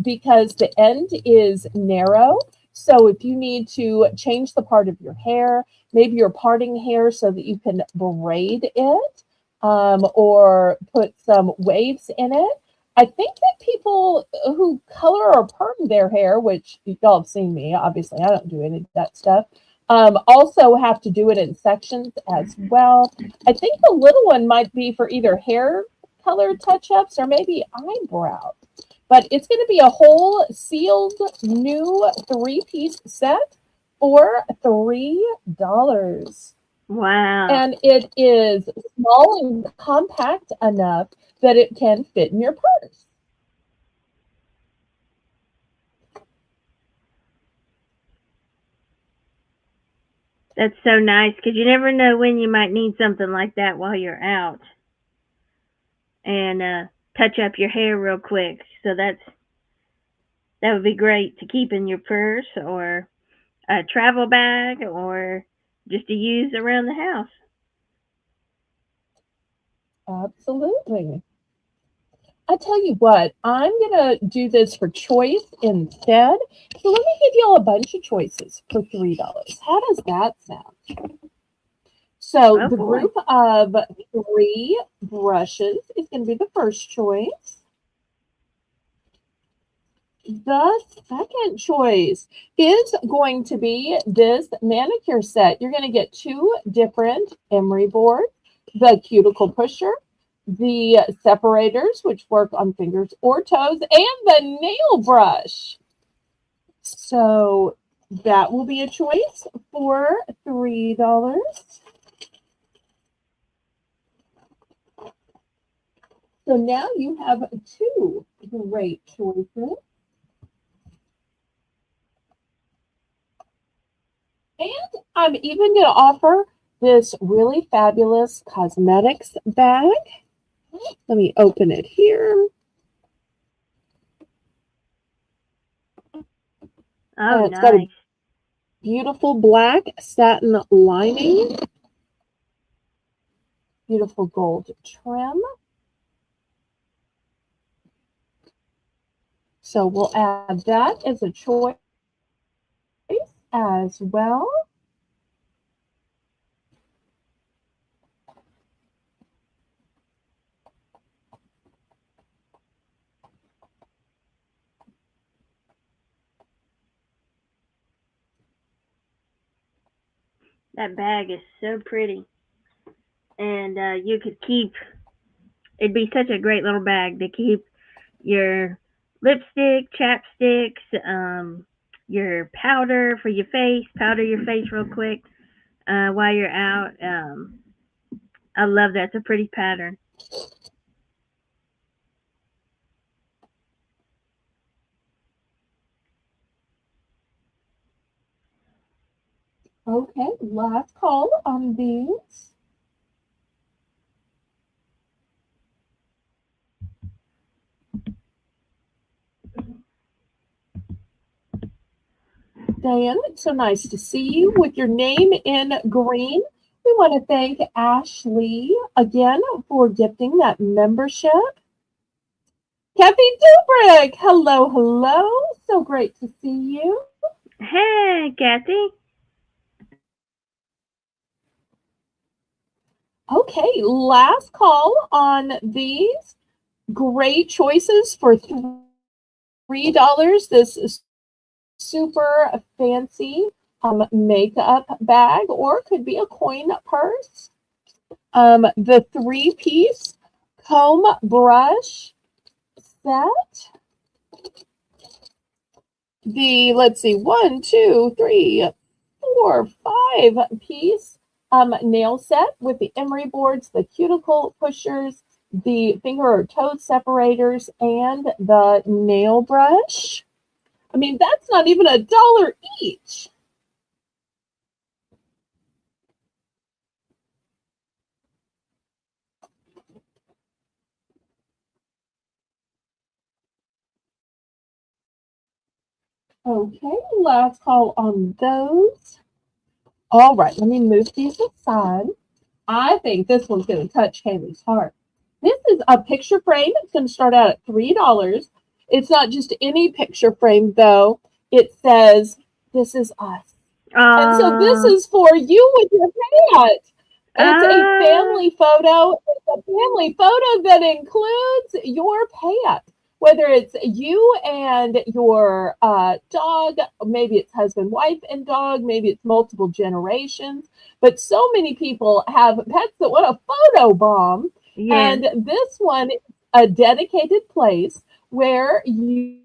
because the end is narrow. So if you need to change the part of your hair, maybe you're parting hair so that you can braid it or put some waves in it. I think that people who color or perm their hair, which y'all have seen me, obviously I don't do any of that stuff, also have to do it in sections as well. I think the little one might be for either hair color touch-ups or maybe eyebrows. But it's going to be a whole sealed new three-piece set for $3. Wow. And it is small and compact enough that it can fit in your purse. That's so nice because you never know when you might need something like that while you're out and touch up your hair real quick. So that would be great to keep in your purse or a travel bag or just to use around the house. Absolutely. I tell you what, I'm going to do this for choice instead. So let me give you all a bunch of choices for $3. How does that sound? So Oh the boy. group of 3 brushes is going to be the first choice. The second choice is going to be this manicure set. You're going to get 2 different emery boards, the cuticle pusher, the separators, which work on fingers or toes, and the nail brush. So that will be a choice for $3. So now you have 2 great choices. And I'm even going to offer this really fabulous cosmetics bag. Let me open it here. Oh, It's got a nice. beautiful black satin lining, beautiful gold trim. So we'll add that as a choice as well. That bag is so pretty, and you could keep. It'd be such a great little bag to keep your lipstick, chapsticks, your powder for your face. Powder your face real quick while you're out. I love that. It's a pretty pattern. Okay, last call on these. Diane, it's so nice to see you with your name in green. We want to thank Ashley again for gifting that membership. Kathy Dubrick, hello, hello. So great to see you. Hey, Kathy. Okay, last call on these great choices for $3. This is super fancy makeup bag, or could be a coin purse. The 3-piece comb brush set. The, let's see, 1, 2, 3, 4, 5-piece nail set with the emery boards, the cuticle pushers, the finger or toe separators, and the nail brush. I mean, that's not even $1 each. Okay, last call on those. All right, let me move these aside. I think this one's going to touch Haley's heart. This is a picture frame. It's going to start out at $3. It's not just any picture frame, though. It says, "This is us." And so this Uh, is for you with your pet. It's a uh, family photo. It's a family photo that includes your pet, whether it's you and your dog, maybe it's husband, wife, and dog, maybe it's multiple generations. But so many people have pets that want a photo bomb. yes. And this one is a dedicated place where you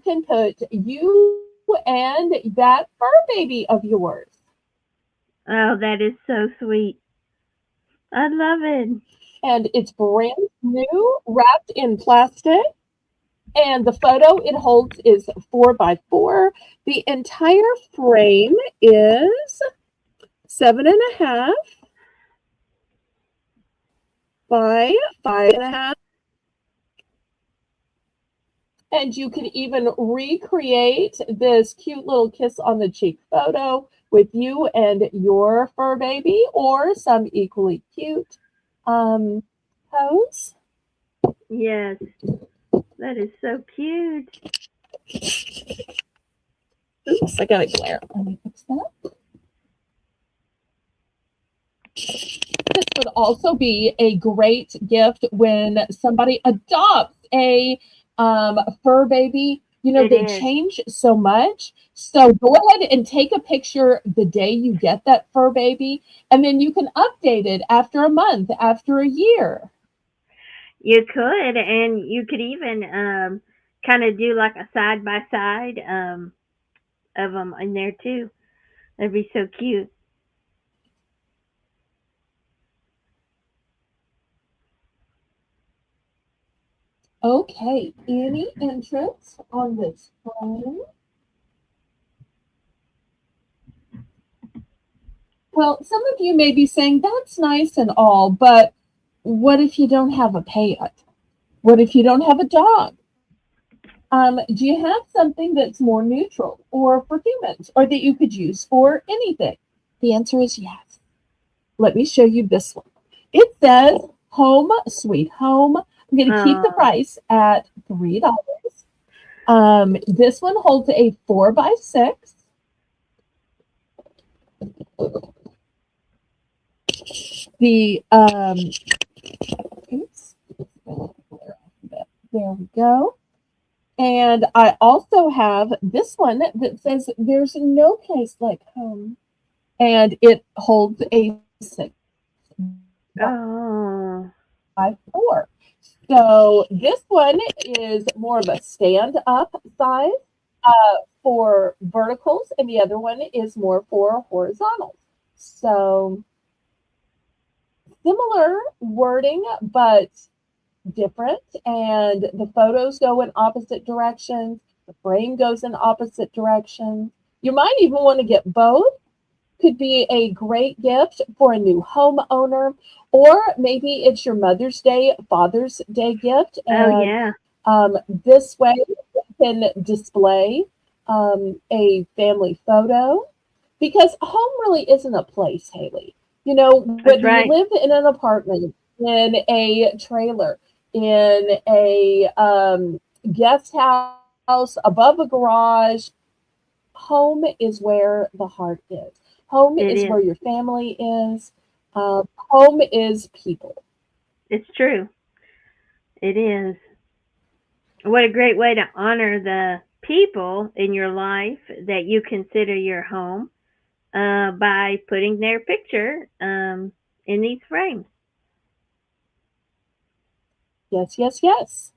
can put you and that fur baby of yours. Oh, that is so sweet. I love it. And it's brand new, wrapped in plastic. And the photo it holds is 4 by 4. The entire frame is 7.5 by 5.5. And you can even recreate this cute little kiss on the cheek photo with you and your fur baby, or some equally cute pose. Yes, that is so cute. Oops, I got a glare. Let me fix that. This would also be a great gift when somebody adopts a fur baby. You know, It they is. change so much. So go ahead and take a picture the day you get that fur baby, and then you can update it after a month, after a year. You could, and you could even kind of do like a side by side of them in there too. That'd be so cute. Okay, any interest on this frame? Well, some of you may be saying that's nice and all, but what if you don't have a pet? What if you don't have a dog? Do you have something that's more neutral or for humans or that you could use for anything? The answer is yes. Let me show you this one. It says Home Sweet Home. I'm going to keep the Oh, price at $3. This one holds a 4x6. The oops, there we go. And I also have this one that says there's no place like home, and it holds a oh, by 4. So this one is more of a stand up size for verticals, and the other one is more for horizontals. So similar wording, but different. And the photos go in opposite directions, the frame goes in opposite directions. You might even want to get both. Could be a great gift for a new homeowner, or maybe it's your Mother's Day, Father's Day gift, oh and yeah, this way you can display a family photo because home really isn't a place, Haley. You know, that's whether you right. live in an apartment, in a trailer, in a guest house, above a garage, home is where the heart is. Home It is is. where your family is. Home is people. It's true. It is. What a great way to honor the people in your life that you consider your home by putting their picture in these frames. Yes, yes, yes.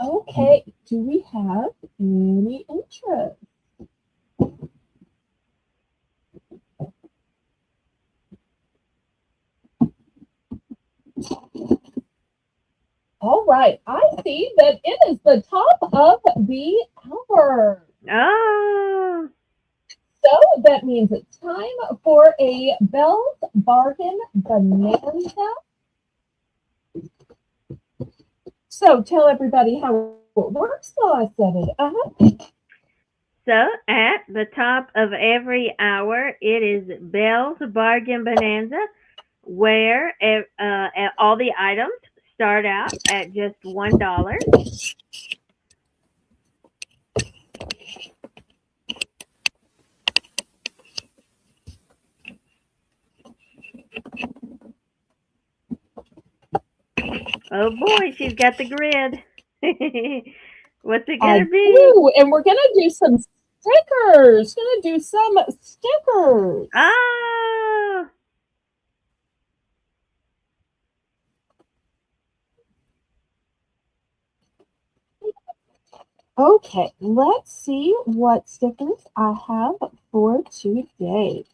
Okay, do we have any interest? All right, I see that it is the top of the hour. Oh, So that means it's time for a Bell's Bargain Bonanza. So tell everybody how it works while I said it. so at the top of every hour, it is Bell's Bargain Bonanza, where all the items start out at just $1. Oh boy, she's got the grid. What's it I gonna be? do, and we're gonna do some stickers. Gonna do some stickers. Oh, Okay, let's see what stickers I have for today.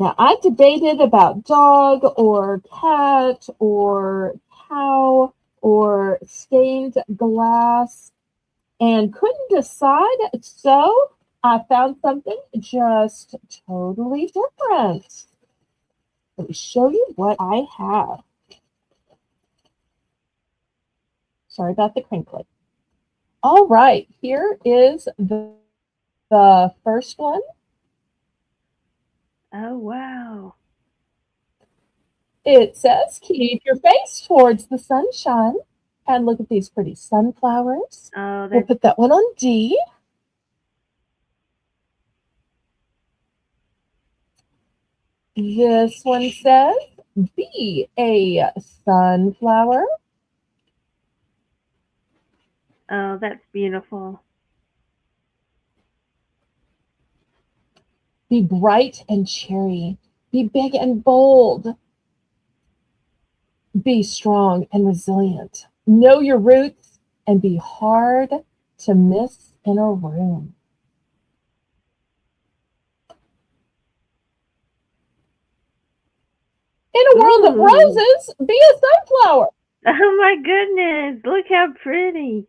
Now, I debated about dog or cat or cow or stained glass and couldn't decide. So I found something just totally different. Let me show you what I have. Sorry about the crinkling. All right, here is the first one. Oh, wow. It says, keep your face towards the sunshine. And look at these pretty sunflowers. Oh, We'll that's put that one on D. This one says, be a sunflower. oh, that's beautiful. Be bright and cheery. Be big and bold. Be strong and resilient. Know your roots and be hard to miss in a room. In a world of Ooh. roses, be a sunflower. Oh my goodness. Look how pretty.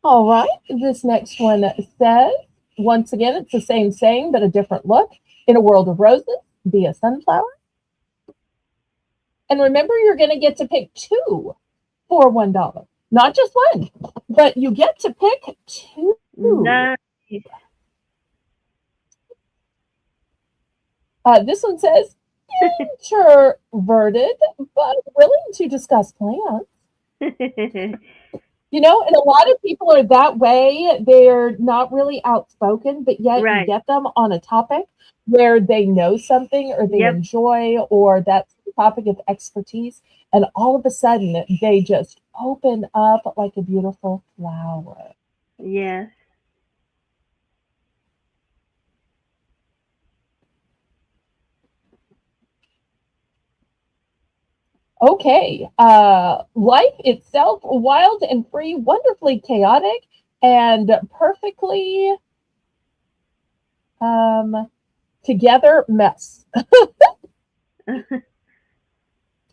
All right, this next one says, once again, it's the same saying, but a different look. In a world of roses, be a sunflower. And remember, you're going to get to pick two for $1. Not just one, but you get to pick two. Nice. This one says, introverted, but willing to discuss plans. You know, and a lot of people are that way. They're not really outspoken, but yet you Right. get them on a topic where they know something or they Yep. enjoy or that's the topic of expertise. And all of a sudden, they just open up like a beautiful flower. Yes. Okay, life itself, wild and free, wonderfully chaotic, and perfectly together mess.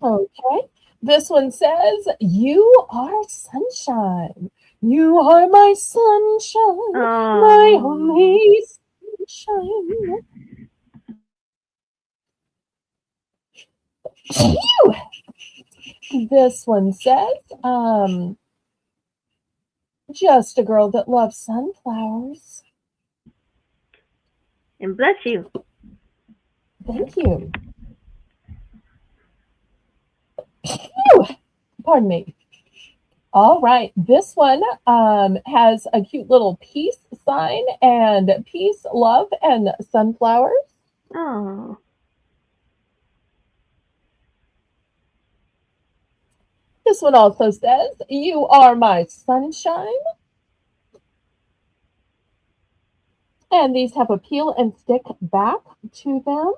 Okay. This one says, you are sunshine. You are my sunshine, my Oh. only sunshine. Phew. This one says, just a girl that loves sunflowers. And bless you. Thank you. Phew. Pardon me. All right, this one has a cute little peace sign and peace, love, and sunflowers. Oh. This one also says, you are my sunshine. And these have a peel and stick back to them.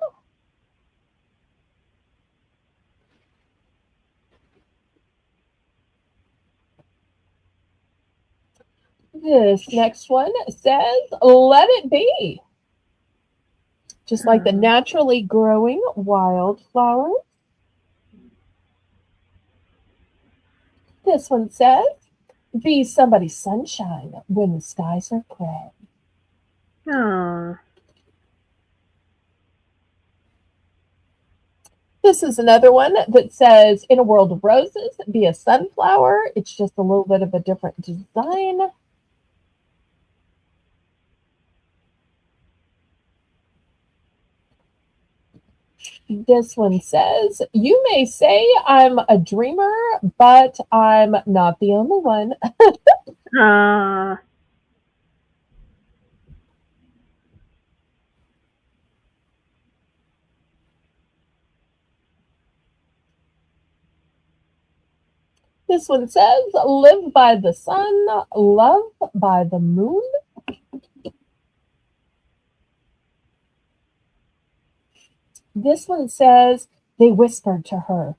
This next one says, let it be. Just like the naturally growing wildflower. This one says, be somebody's sunshine when the skies are gray. Oh. This is another one that says, in a world of roses, be a sunflower. It's just a little bit of a different design. This one says, you may say I'm a dreamer, but I'm not the only one. Oh. This one says, live by the sun, love by the moon. This one says, they whispered to her,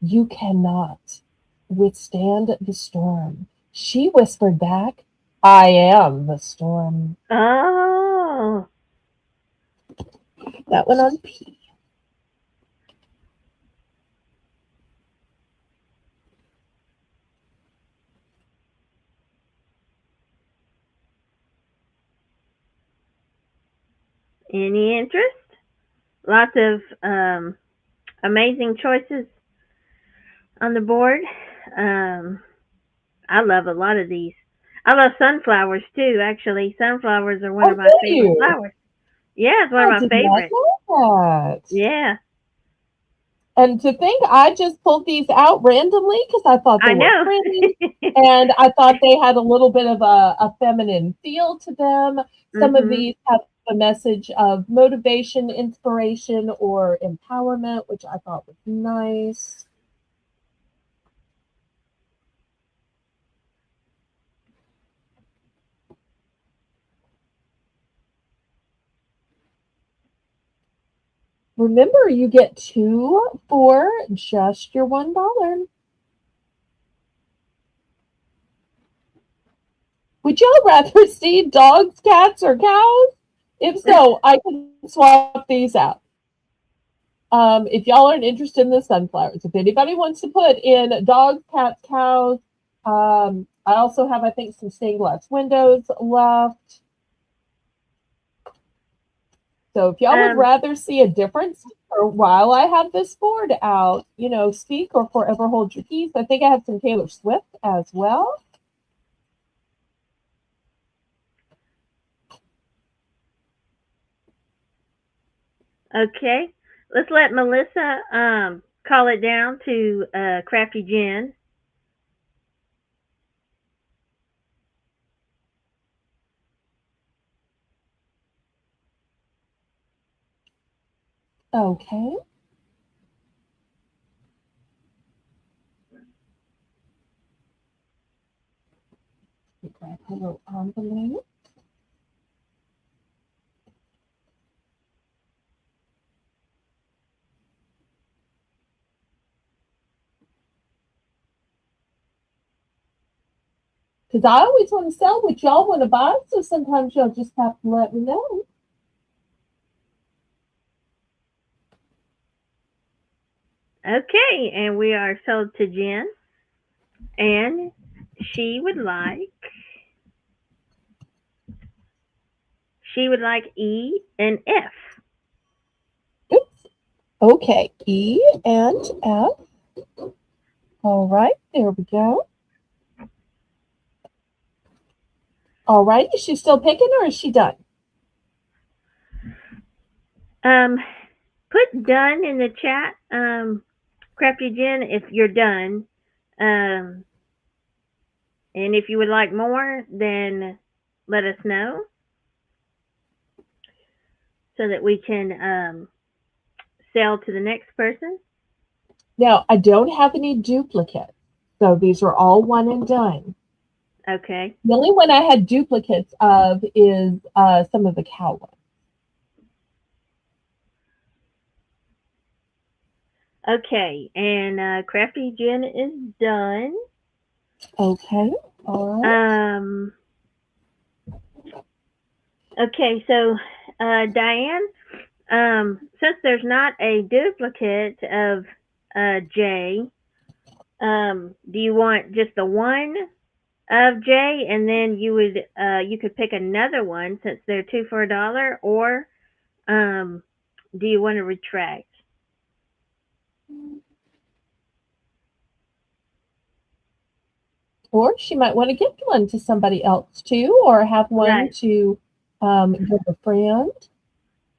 you cannot withstand the storm. She whispered back, I am the storm. Oh. That one on P. Any interest? Lots of amazing choices on the board. I love a lot of these. I love sunflowers too. Actually, sunflowers are one Oh, of my do favorite you? flowers. Yeah, it's one of I my did not favorites. know that. Yeah, And to think I just pulled these out randomly because I thought they I were know. pretty and I thought they had a little bit of a feminine feel to them. Some of Mhm. these have a message of motivation, inspiration, or empowerment, which I thought was nice. Remember, you get two for just your $1. Would y'all rather see dogs, cats, or cows? If so, I can swap these out. If y'all aren't interested in the sunflowers, if anybody wants to put in dogs, cats, cows, I also have, I think, some stained glass windows left. So if y'all would um. rather see a difference, or while I have this board out, Speak or Forever Hold Your Peace. I think I have some Taylor Swift as well. Okay. Let's let Melissa call it down to Crafty Jen. Okay. Grab a little envelope. Because I always want to sell what y'all want to buy, so sometimes y'all just have to let me know. Okay, and we are sold to Jen, and she would like E and F. Oops. Okay, E and F. All right, there we go. All right, is she still picking or is she done? Um, put done in the chat, Crafty Jen, if you're done. Um, and if you would like more, then let us know so that we can sell to the next person. Now, I don't have any duplicates, so these are all one and done. Okay. The only one I had duplicates of is some of the cow ones. Okay, and Crafty Jen is done. Okay, all right. Um, okay, so Diane, since there's not a duplicate of J, do you want just the one of J, and then you could pick another one since they're two for $1, or um, do you want to retract? Or she might want to gift one to somebody else too, or have one Right. to give a friend.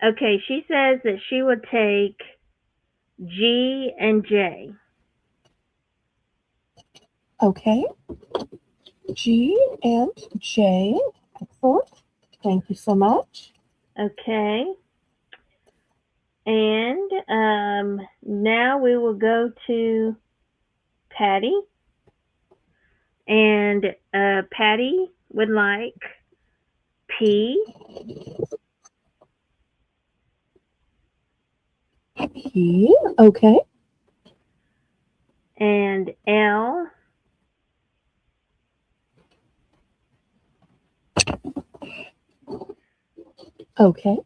Okay, she says that she would take G and J. Okay, G and J. Excellent. Thank you so much. Okay. And now we will go to Patty. And Patty would like P P. Okay. and L. Okay.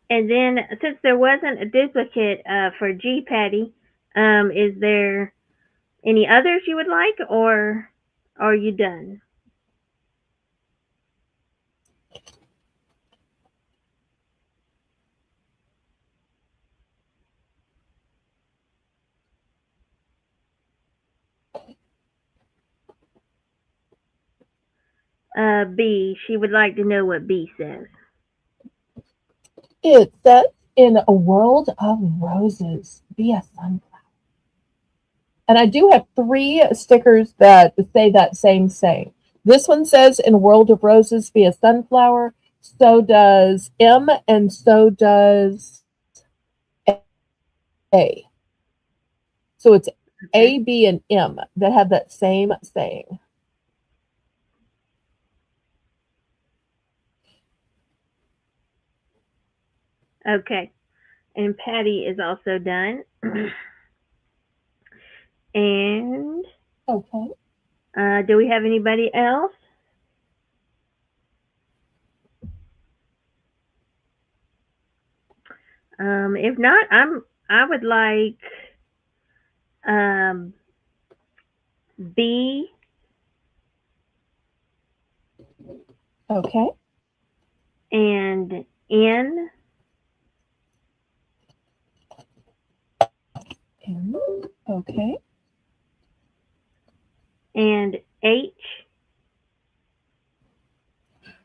And then, since there wasn't a duplicate for G, Patty, is there any others you would like, or are you done? B. She would like to know what B says. It says, in a world of roses, be a sunflower. And I do have 3 stickers that say that same saying. This one says, in a world of roses, be a sunflower. So does M, and so does A. So it's Okay. A, B, and M that have that same saying. Okay. And Patty is also done. And Okay. do we have anybody else? If not, I would like um, B Okay. and N M. Okay. and H.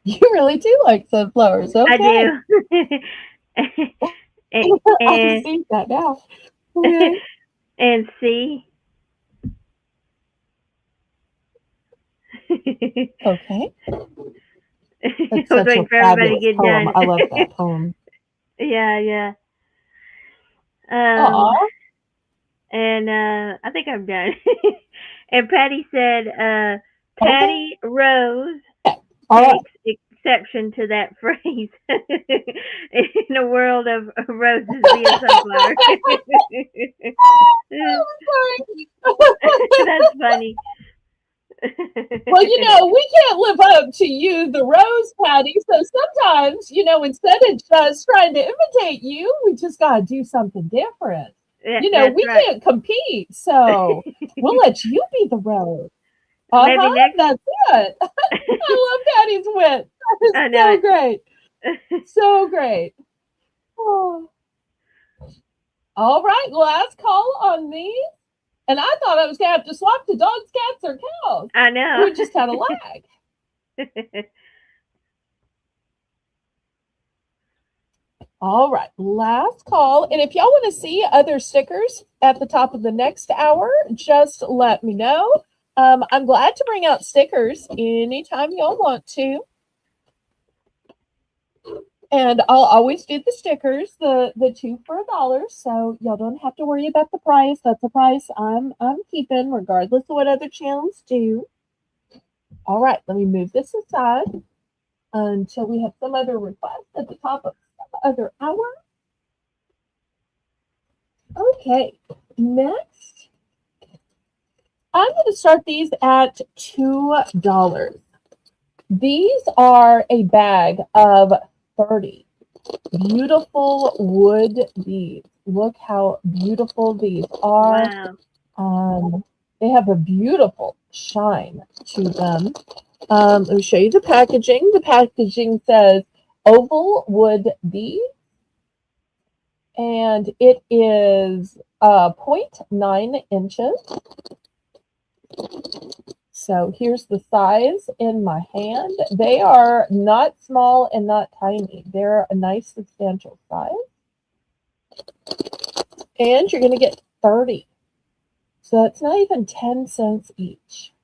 You really do like sunflowers. I Okay. do. I and see that now. Okay. and C. Okay. I That's was such a waiting for everybody to fabulous get poem. done. I love that poem. Yeah, yeah. Um, Aw. and I think I'm done. And Patty said, Okay. Patty Rose All right. takes exception to that phrase. In a world of roses, be a sunflower. That's funny. Well, we can't live up to you, the rose, Patty. So sometimes, instead of just trying to imitate you, we just got to do something different. Yeah, that's We right. can't compete. So we'll let you be the rose. Uh Maybe huh. next. That's it. I love Patty's wit. That is I know so it. great. So great. Oh. All right. Last call on these. And I thought I was going to have to swap to dogs, cats, or cows. I know. We just had a lag. All right, last call. And if y'all want to see other stickers at the top of the next hour, just let me know. I'm glad to bring out stickers anytime y'all want to. And I'll always do the stickers, the 2 for $1, so y'all don't have to worry about the price. That's a price I'm keeping, regardless of what other channels do. All right, let me move this aside until we have some other requests at the top of some other hour. Okay, next, I'm going to start these at $2. These are a bag of 30 beautiful wood beads. Look how beautiful these are. Wow. They have a beautiful shine to them. Let me show you the packaging. The packaging says oval wood bead, and it is 0.9 inches. So here's the size in my hand. They are not small and not tiny. They're a nice substantial size. And you're going to get 30. So that's not even 10 cents each.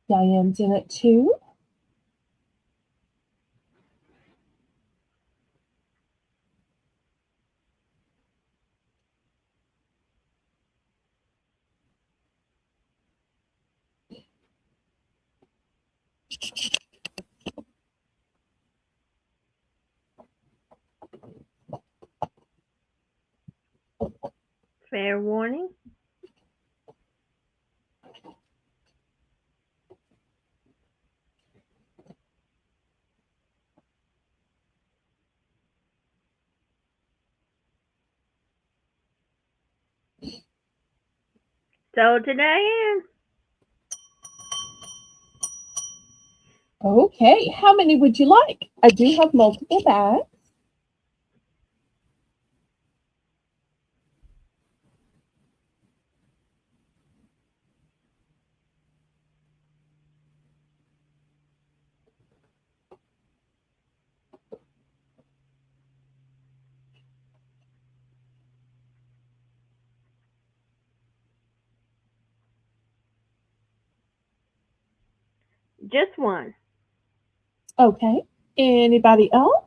Diane's in it too. Fair warning. So today, Okay, how many would you like? I do have multiple bags. just one. Okay, anybody else?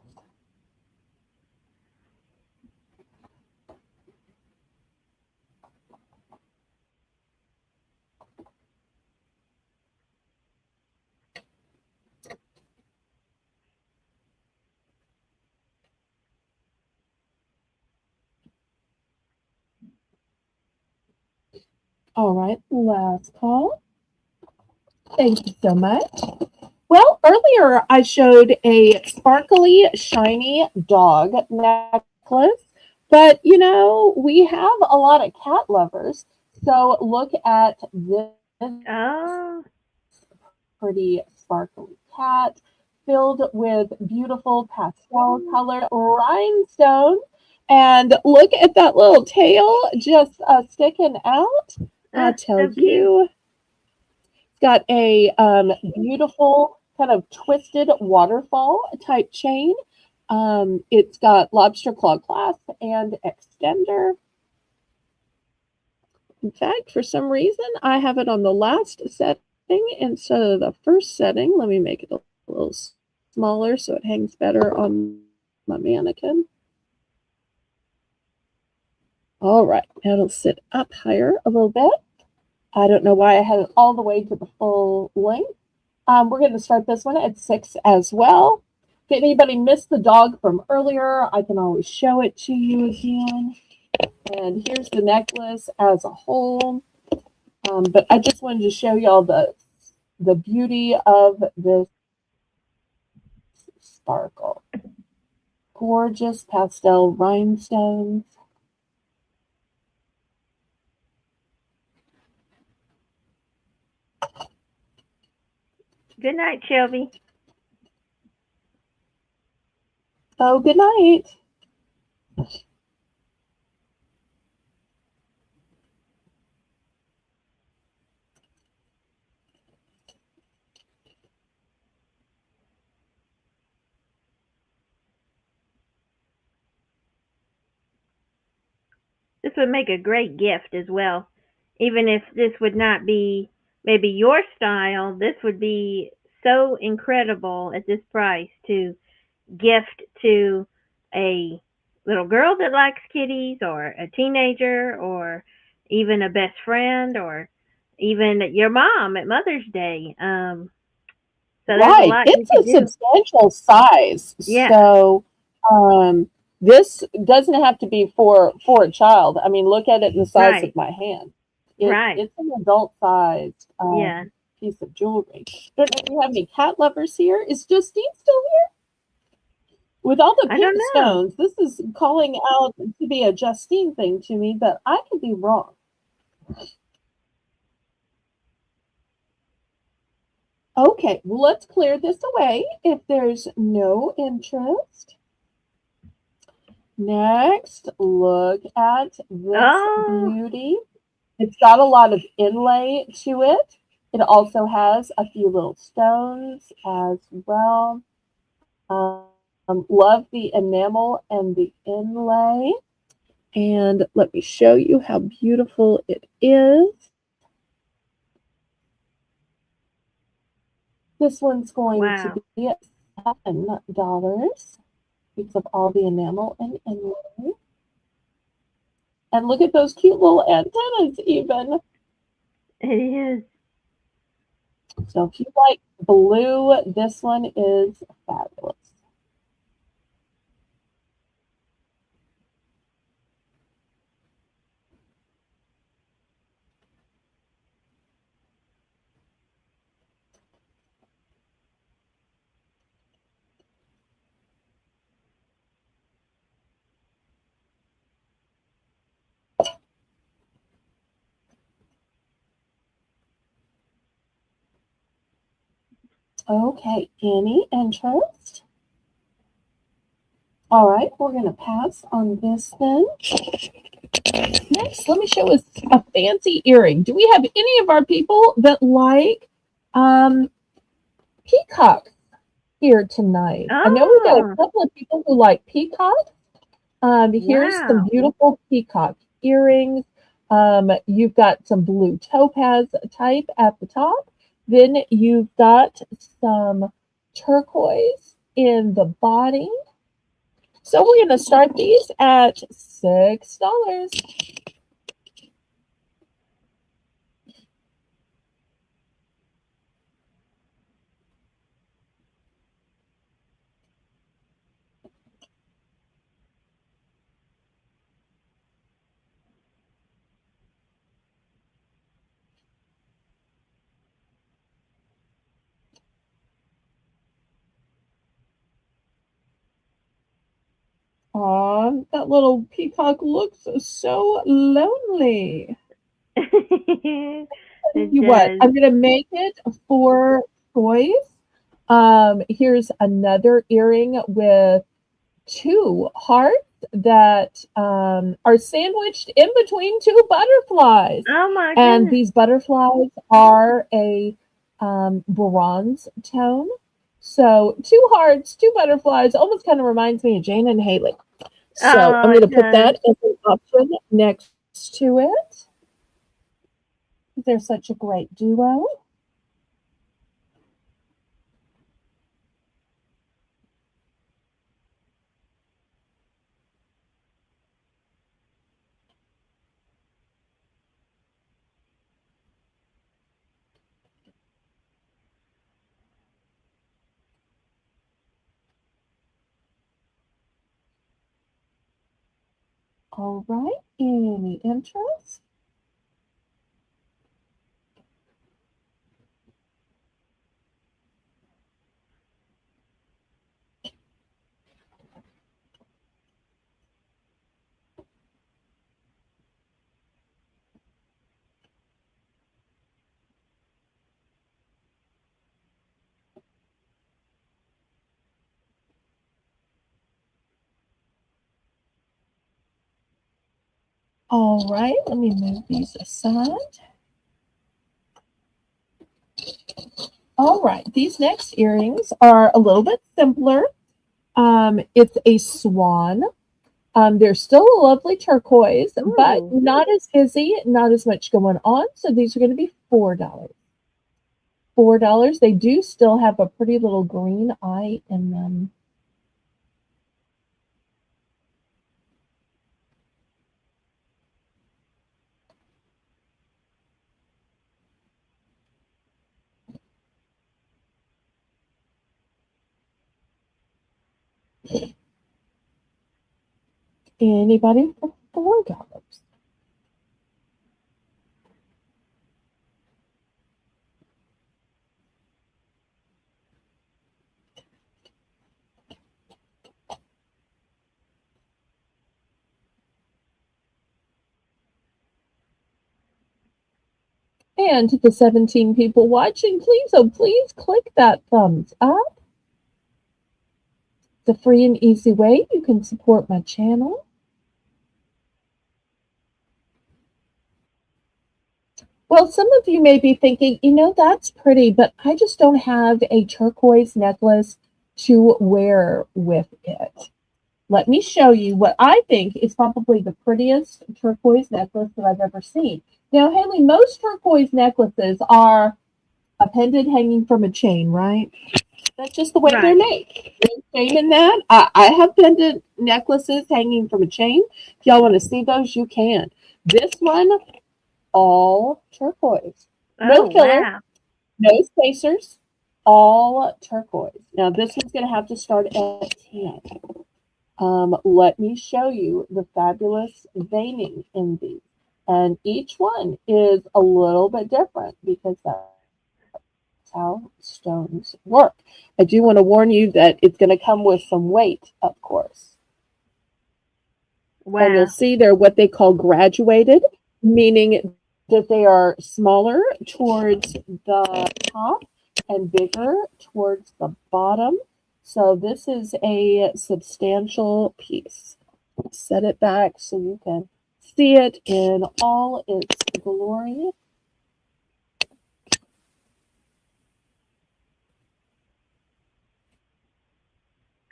All right, last call. Thank you so much. Well, earlier I showed a sparkly, shiny dog necklace, but we have a lot of cat lovers. So look at this Oh, pretty sparkly cat filled with beautiful pastel colored rhinestones. And look at that little tail just sticking out. I tell so cute. you, got a beautiful kind of twisted waterfall type chain. It's got lobster claw clasp and extender. In fact, for some reason, I have it on the last setting instead of the first setting. Let me make it a little smaller so it hangs better on my mannequin. All right, now it'll sit up higher a little bit. I don't know why I had it all the way to the full length. We're going to start this one at 6 as well. If anybody missed the dog from earlier, I can always show it to you again. And here's the necklace as a whole. But I just wanted to show y'all the beauty of this sparkle. Gorgeous pastel rhinestones. Good night, Shelby. Oh, good night. This would make a great gift as well. Even if this would not be maybe your style, this would be so incredible at this price to gift to a little girl that likes kitties, or a teenager, or even a best friend, or even your mom at Mother's Day. So there's a Right. lot you It's could a do. substantial size. Yeah, So this doesn't have to be for a child. I mean, look at it in the size right, of my hand. right. It's an adult sized Yeah. piece of jewelry. Don't know if you have any cat lovers here. Is Justine still here? With all the I pink don't know. stones, this is calling out to be a Justine thing to me, but I could be wrong. Okay, well, let's clear this away if there's no interest. Next, look at this Oh, beauty. It's got a lot of inlay to it. It also has a few little stones as well. Love the enamel and the inlay. And let me show you how beautiful it is. This one's going to wow. be $7 because of all the enamel and inlay. And look at those cute little antennas even. It is. So if you like blue, this one is fabulous. Okay, any interest? All right, we're going to pass on this then. Next, let me show us a fancy earring. Do we have any of our people that like peacocks here tonight? I know we've got a Oh, couple of people who like peacocks. Here's some wow. beautiful peacock earrings. You've got some blue topaz type at the top. Then you've got some turquoise in the body. So we're going to start these at $6. Aw, that little peacock looks so lonely. It You what? does. I'm gonna make it for choice. Here's another earring with two hearts that are sandwiched in between two butterflies. Oh my And goodness. these butterflies are a bronze tone. So two hearts, two butterflies, almost kind of reminds me of Jane and Haley. So I'm Oh, going it to put does. that as an option next to it. They're such a great duo. All right. Any interest? All right. Let me move these aside. All right. These next earrings are a little bit simpler. It's a swan. They're still a lovely turquoise, but Ooh. not as busy, not as much going on. So these are going to be $4. $4. They do still have a pretty little green eye in them. Anybody for $4? And to the 17 people watching, please, oh, please click that thumbs up. It's a free and easy way you can support my channel. Well, some of you may be thinking, that's pretty, but I just don't have a turquoise necklace to wear with it. Let me show you what I think is probably the prettiest turquoise necklace that I've ever seen. Now, Haley, most turquoise necklaces are appended hanging from a chain, right? That's just the way they're Right. made. No shame in that. I have pendant necklaces hanging from a chain. If y'all want to see those, you can. This one, all turquoise. Oh, No filler, wow. no spacers, all turquoise. Now, this one's going to have to start at 10. Let me show you the fabulous veining in these. And each one is a little bit different because that's how stones work. I do want to warn you that it's going to come with some weight, of course. And you'll Wow. see they're what they call graduated, meaning that they are smaller towards the top and bigger towards the bottom. So this is a substantial piece. Set it back so you can see it in all its glory.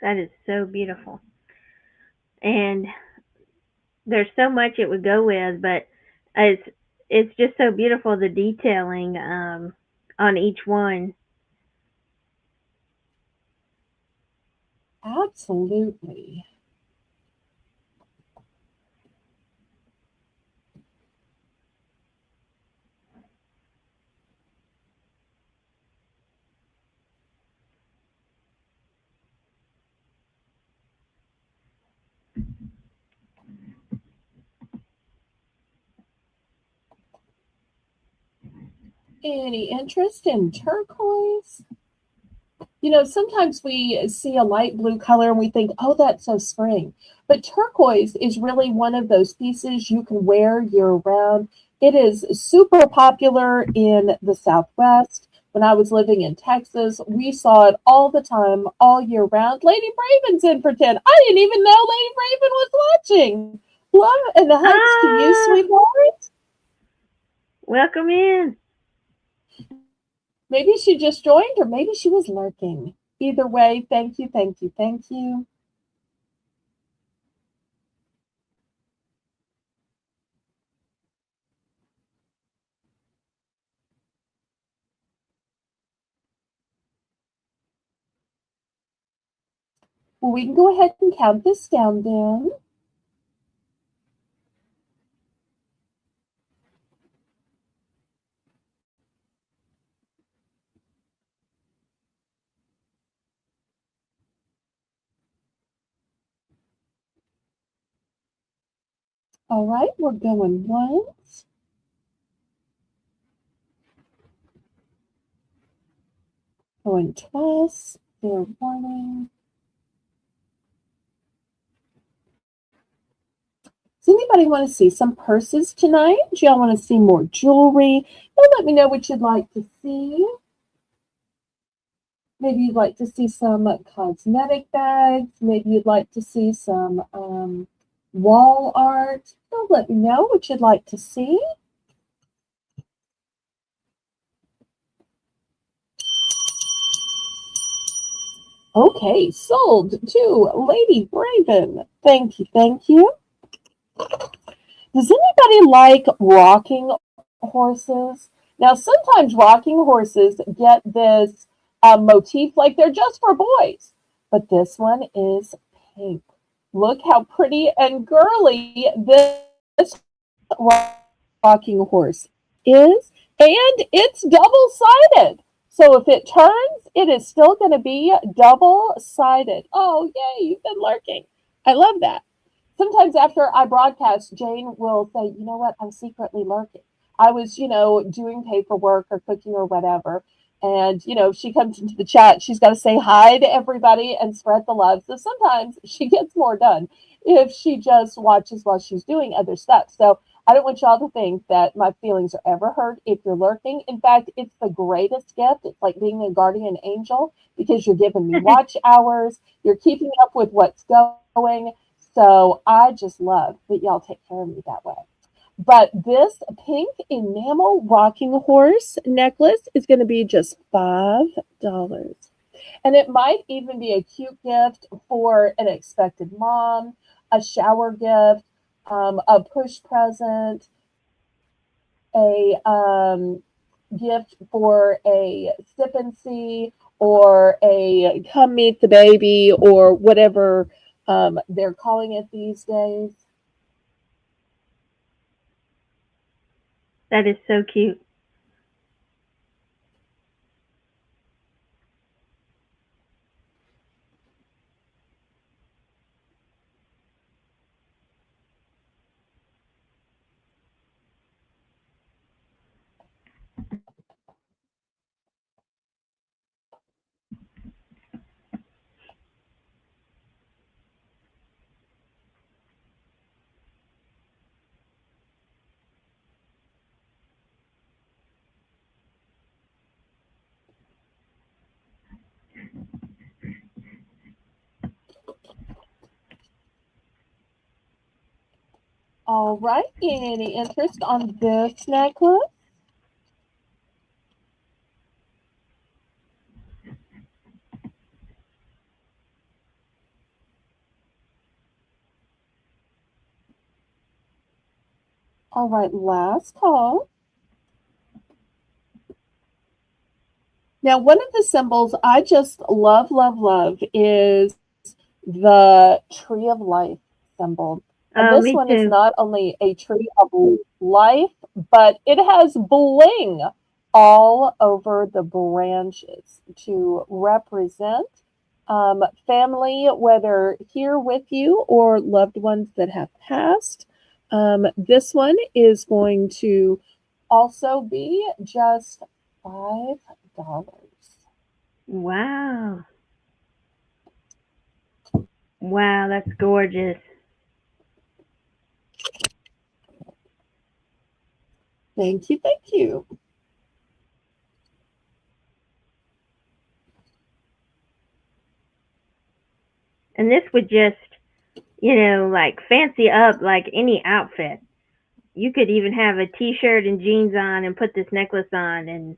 That is so beautiful. And there's so much it would go with, but it's it's just so beautiful the detailing on each one. Absolutely. Any interest in turquoise? You know, sometimes we see a light blue color and we think, oh, that's so spring. But turquoise is really one of those pieces you can wear year round. It is super popular in the Southwest. When I was living in Texas, we saw it all the time, all year round. Lady Braven's in for 10. I didn't even know Lady Braven was watching. Love and hugs to you, Ah, sweetheart. welcome in. Maybe she just joined or maybe she was lurking. Either way, thank you, thank you, thank you. Well, we can go ahead and count this down then. All right, we're going once, going twice. Fair warning. Does anybody want to see some purses tonight? Do y'all want to see more jewelry? Well, let me know what you'd like to see. Maybe you'd like to see some cosmetic bags. Maybe you'd like to see some wall art. So let me know what you'd like to see. Okay, sold to Lady Braven. Thank you, thank you. Does anybody like rocking horses? Now, sometimes rocking horses get this motif like they're just for boys, but this one is pink. Look how pretty and girly this rocking horse is, and it's double sided. So if it turns, it is still going to be double sided. Oh, yay, you've been lurking. I love that. Sometimes after I broadcast, Jane will say, you know what, I'm secretly lurking. I was, doing paperwork or cooking or whatever. And, she comes into the chat, she's got to say hi to everybody and spread the love. So sometimes she gets more done if she just watches while she's doing other stuff. So I don't want y'all to think that my feelings are ever hurt if you're lurking. In fact, it's the greatest gift. It's like being a guardian angel because you're giving me watch hours, you're keeping up with what's going. So I just love that y'all take care of me that way. But this pink enamel rocking horse necklace is going to be just $5. And it might even be a cute gift for an expected mom, a shower gift, a push present, a gift for a sip and see, or a come meet the baby, or whatever they're calling it these days. That is so cute. All right. Any interest on this necklace? All right. Last call. Now, one of the symbols I just love, love, love is the tree of life symbol. And Oh, this me one is too. not only a tree of life, but it has bling all over the branches to represent family, whether here with you or loved ones that have passed. This one is going to also be just $5. Wow. Wow, that's gorgeous. Thank you, thank you. And this would just, like fancy up like any outfit. You could even have a t-shirt and jeans on and put this necklace on and,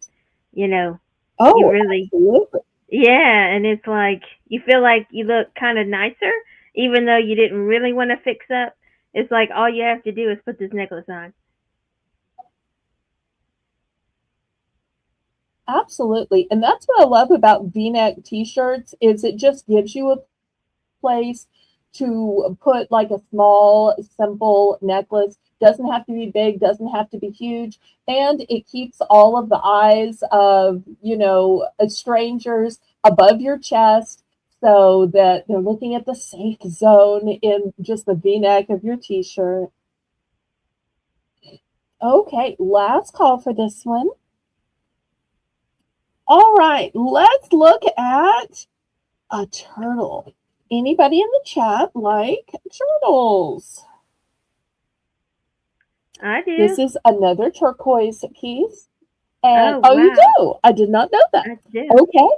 you know, you Oh, really, absolutely. yeah, and it's like you feel like you look kind of nicer even though you didn't really want to fix up. It's like all you have to do is put this necklace on. Absolutely. And that's what I love about V-neck t-shirts is it just gives you a place to put like a small, simple necklace. Doesn't have to be big, doesn't have to be huge. And it keeps all of the eyes of, strangers above your chest so that they're looking at the safe zone in just the V-neck of your t-shirt. Okay, last call for this one. All right, let's look at a turtle. Anybody in the chat like turtles? I This do. is another turquoise piece. And Oh, oh, you wow. do? I did not know that. I do. Okay.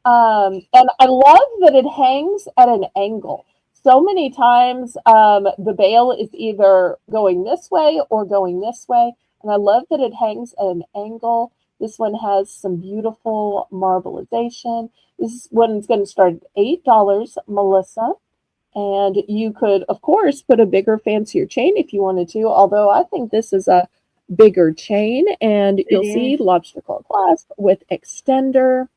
And I love that it hangs at an angle. So many times the veil is either going this way or going this way. And I love that it hangs at an angle. This one has some beautiful marbleization. This one's going to start at $8, Melissa. And you could, of course, put a bigger, fancier chain if you wanted to, although I think this is a bigger chain. And It you'll is. see lobster claw clasp with extender.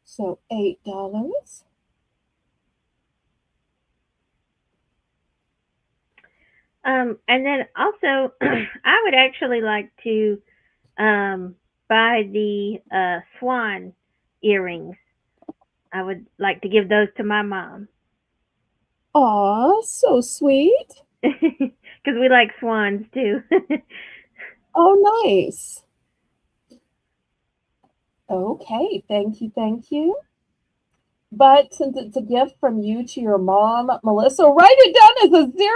So $8. And then also, I would actually like to um, buy the swan earrings. I would like to give those to my mom Aw, so sweet. because we like swans too. Oh, nice. Okay, thank you, thank you. But since it's a gift from you to your mom, Melissa, write it down as a 0,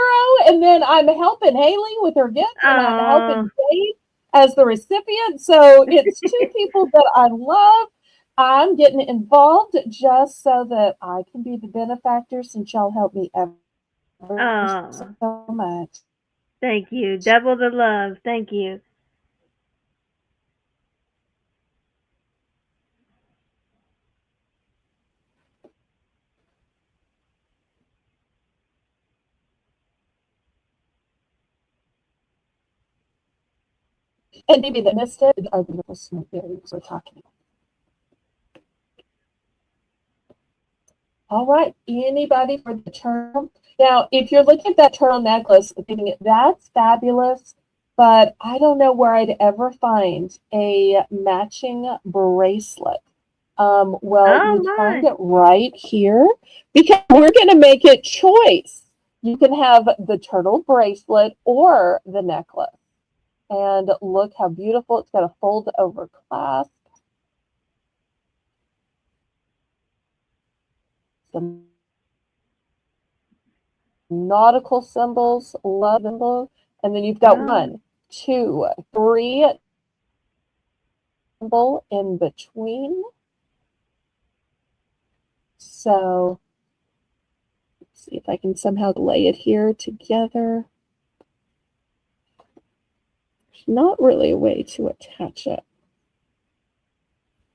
and then I'm helping Haley with her gift, and I'm Oh, helping Jade as the recipient. So it's two people that I love. I'm getting involved just so that I can be the benefactor since y'all help me ever oh, so much. thank you. Double the love. Thank you. And maybe that missed it are the little smoke areas we're talking about. All right, anybody for the turtle? Now, if you're looking at that turtle necklace, thinking that's fabulous, but I don't know where I'd ever find a matching bracelet. Well, Oh you'd find my. it right here because we're going to make it choice. You can have the turtle bracelet or the necklace. And look how beautiful. It's got a fold over clasp. Some nautical symbols, love symbol, and then you've got Oh, 1, 2, 3 symbol in between. So let's see if I can somehow lay it here together. There's not really a way to attach it.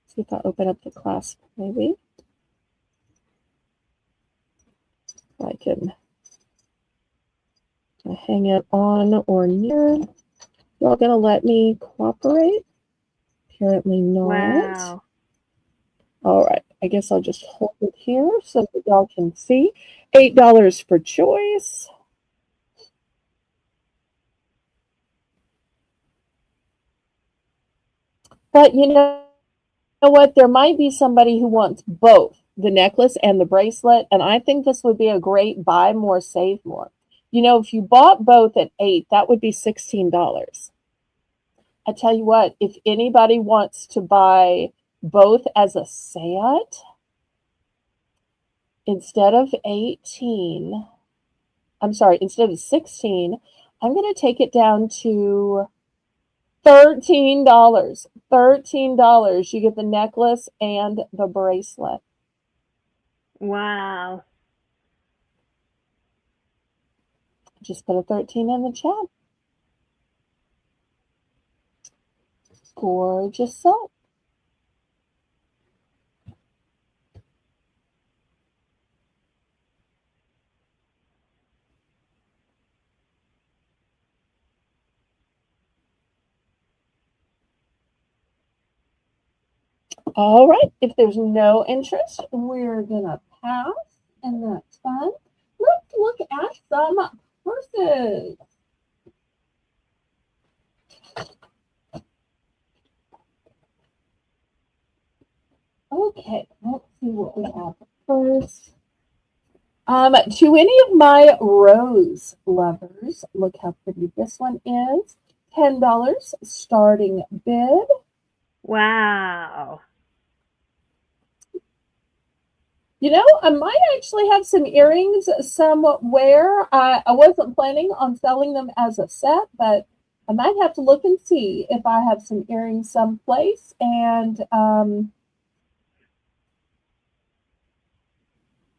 See if I open up the clasp, maybe. I can hang it on or near. Y'all gonna let me cooperate? Apparently not. Wow. All right, I guess I'll just hold it here so that y'all can see. $8 for choice. But you know what? There might be somebody who wants both the necklace and the bracelet, and I think this would be a great buy more, save more. You know, if you bought both at $8, that would be $16. I tell you what, if anybody wants to buy both as a set, instead of 18, I'm sorry, instead of 16, I'm going to take it down to $13. $13. You get the necklace and the bracelet. Wow. Just put a 13 in the chat. Gorgeous silk. All right, if there's no interest, we're going to pass, and that's fine. Let's look at some purses. Okay, let's see what we have first. To any of my rose lovers, look how pretty this one is. $10 starting bid. Wow. You know, I might actually have some earrings somewhere. I wasn't planning on selling them as a set, but I might have to look and see if I have some earrings someplace and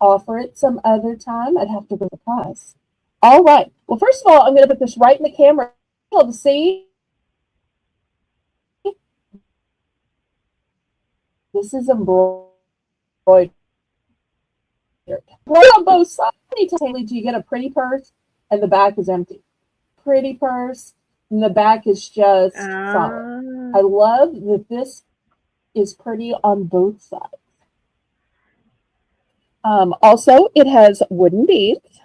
offer it some other time. I'd have to look at the price. All right. Well, first of all, I'm going to put this right in the camera to see. This is embroidered. Right on both sides. Do you get a pretty purse and the back is empty? Pretty purse and the back is just solid. I love that this is pretty on both sides. Also, it has wooden beads.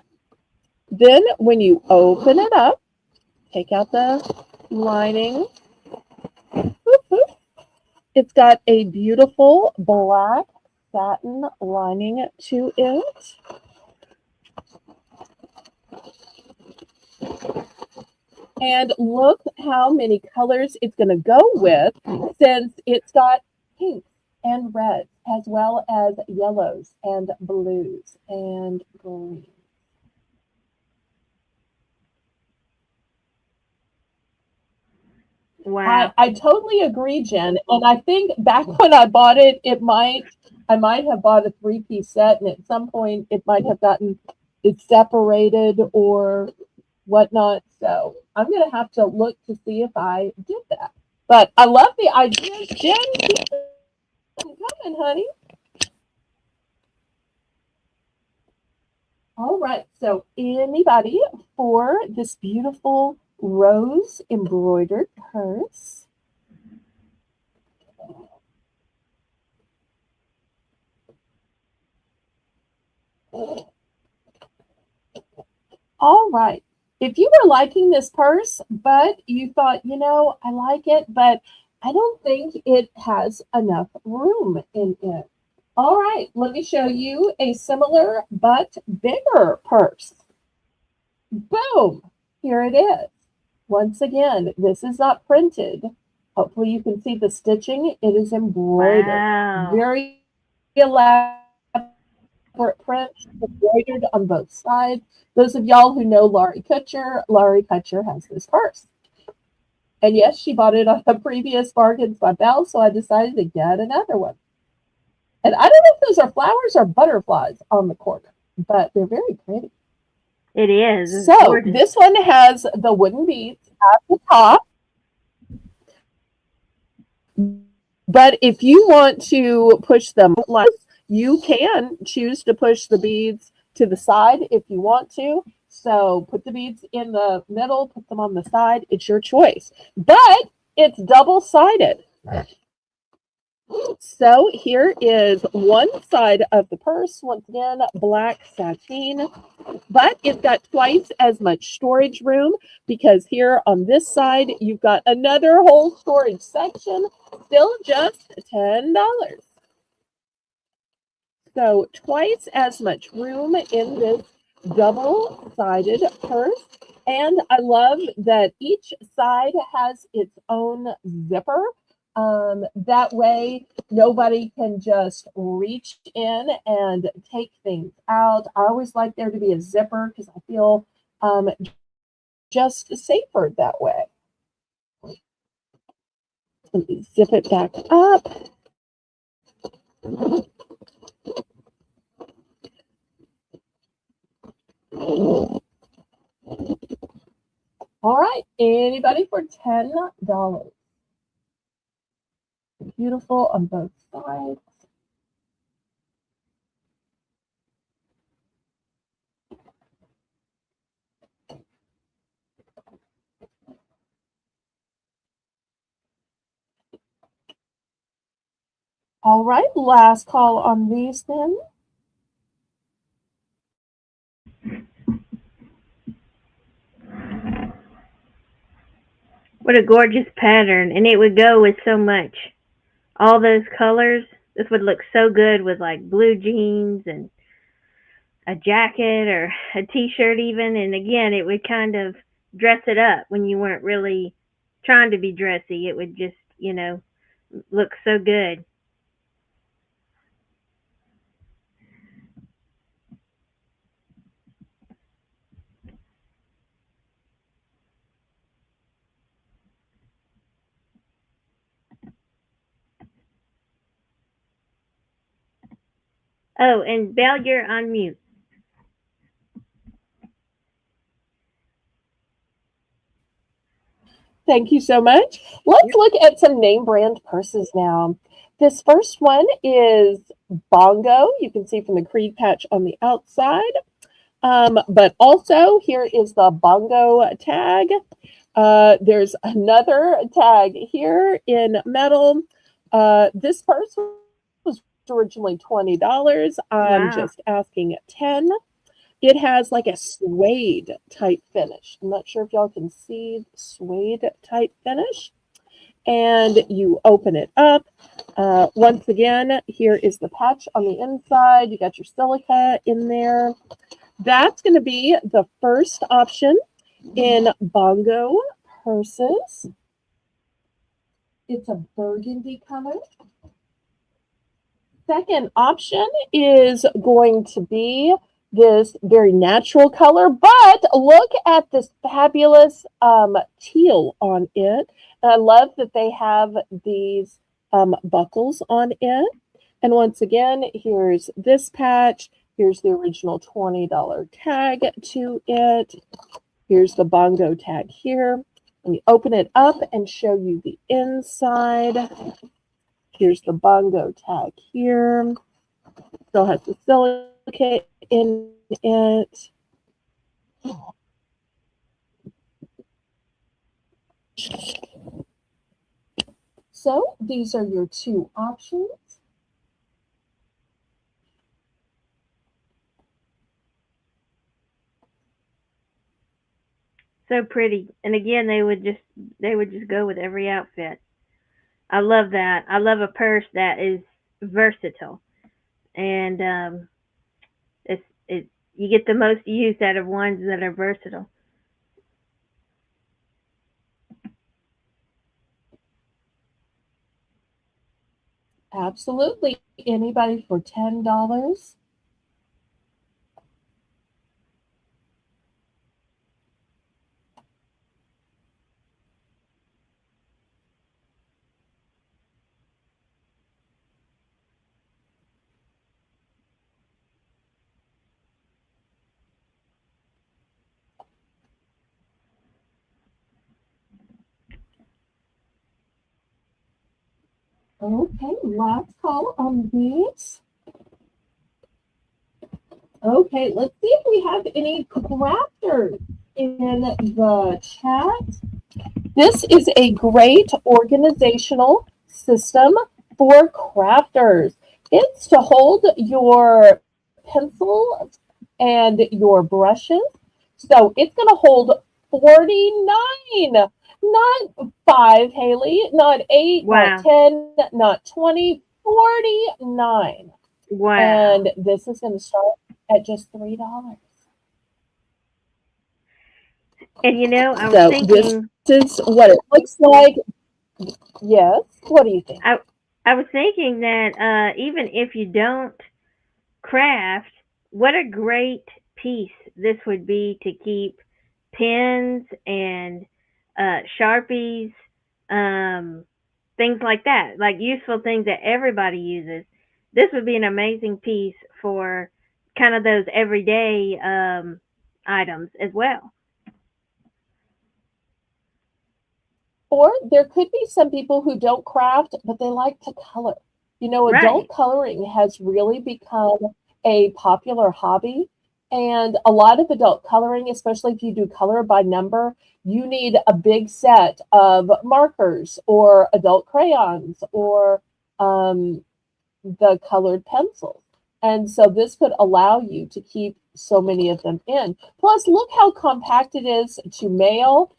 Then when you open it up, take out the lining. It's got a beautiful black satin lining to it. And look how many colors it's going to go with, since it's got pinks and reds, as well as yellows and blues and greens. Wow. I totally agree, Jen. And I think back when I bought it, I might have bought a 3-piece set, and at some point it might have gotten it separated or whatnot. So I'm going to have to look to see if I did that. But I love the idea. Jen, keep coming, honey. All right. So anybody for this beautiful rose embroidered purse? All right. If you were liking this purse, but you thought, you know, I like it, but I don't think it has enough room in it. All right, let me show you a similar but bigger purse. Boom, here it is. Once again, this is not printed. Hopefully you can see the stitching. It is embroidered. Wow. Very elaborate print, embroidered on both sides. Those of y'all who know Laurie Kutcher has this purse. And yes, she bought it on a previous Bargains by Belle, so I decided to get another one. And I don't know if those are flowers or butterflies on the corner, but they're very pretty. It is. It's So gorgeous. this one has the wooden beads at the top. But if you want to push them less, you can choose to push the beads to the side if you want to. So put the beads in the middle, put them on the side. It's your choice. But it's double-sided. So here is one side of the purse. Once again, black sateen. But it's got twice as much storage room because here on this side, you've got another whole storage section, still just $10. So twice as much room in this double-sided purse. And I love that each side has its own zipper. That way, nobody can just reach in and take things out. I always like there to be a zipper because I feel just safer that way. Let me zip it back up. All right, anybody for $10? Beautiful on both sides. All right, last call on these then. What a gorgeous pattern, and it would go with so much. All those colors. This would look so good with like blue jeans and a jacket or a t-shirt even. And again, it would kind of dress it up when you weren't really trying to be dressy. It would just, look so good. Oh, and Belle, you're on mute. Thank you so much. Let's look at some name brand purses now. This first one is Bongo. You can see from the creed patch on the outside. But also, here is the Bongo tag. There's another tag here in metal. This purse was originally $20. I'm Wow. just asking $10. It has like a suede type finish. I'm not sure if y'all can see suede type finish. And you open it up. Once again, here is the patch on the inside. You got your silica in there. That's going to be the first option in Bongo purses. It's a burgundy color. Second option is going to be this very natural color, but look at this fabulous teal on it. And I love that they have these buckles on it. And once again, here's this patch. Here's the original $20 tag to it. Here's the Bongo tag here. Let me open it up and show you the inside. Here's the Bongo tag here. Still has the silicate in it. So these are your two options. So pretty. And again, they would just go with every outfit. I love that. I love a purse that is versatile. And it's you get the most use out of ones that are versatile. Absolutely. Anybody for $10? Okay, last call on these. Okay, let's see if we have any crafters in the chat. This is a great organizational system for crafters. It's to hold your pencils and your brushes. So it's going to hold 49, not 5, Haley, not 8, not Wow. 10, not 20, 49. Wow. And this is going to start at just $3. And I was So this thinking, is what it looks like. Yes. What do you think? I I was thinking that even if you don't craft, what a great piece this would be to keep pens and sharpies, um, things like that, like useful things that everybody uses. This would be an amazing piece for kind of those everyday items as well. Or there could be some people who don't craft, but they like to color. Adult Right, coloring has really become a popular hobby. And a lot of adult coloring, especially if you do color by number, you need a big set of markers or adult crayons or um, the colored pencils. And so this could allow you to keep so many of them in. Plus, look how compact it is to mail.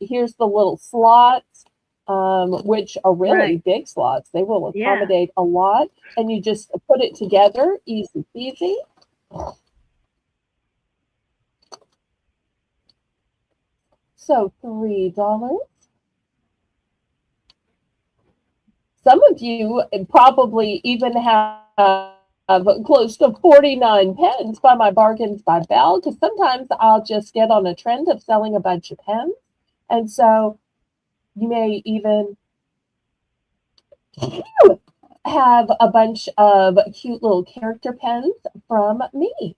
Here's the little slots, which are really right. big slots. They will Yeah. accommodate a lot. And you just put it together, easy peasy. So $3. Some of you probably even have close to 49 pens by my Bargains by Belle, because sometimes I'll just get on a trend of selling a bunch of pens. And so you may even have a bunch of cute little character pens from me.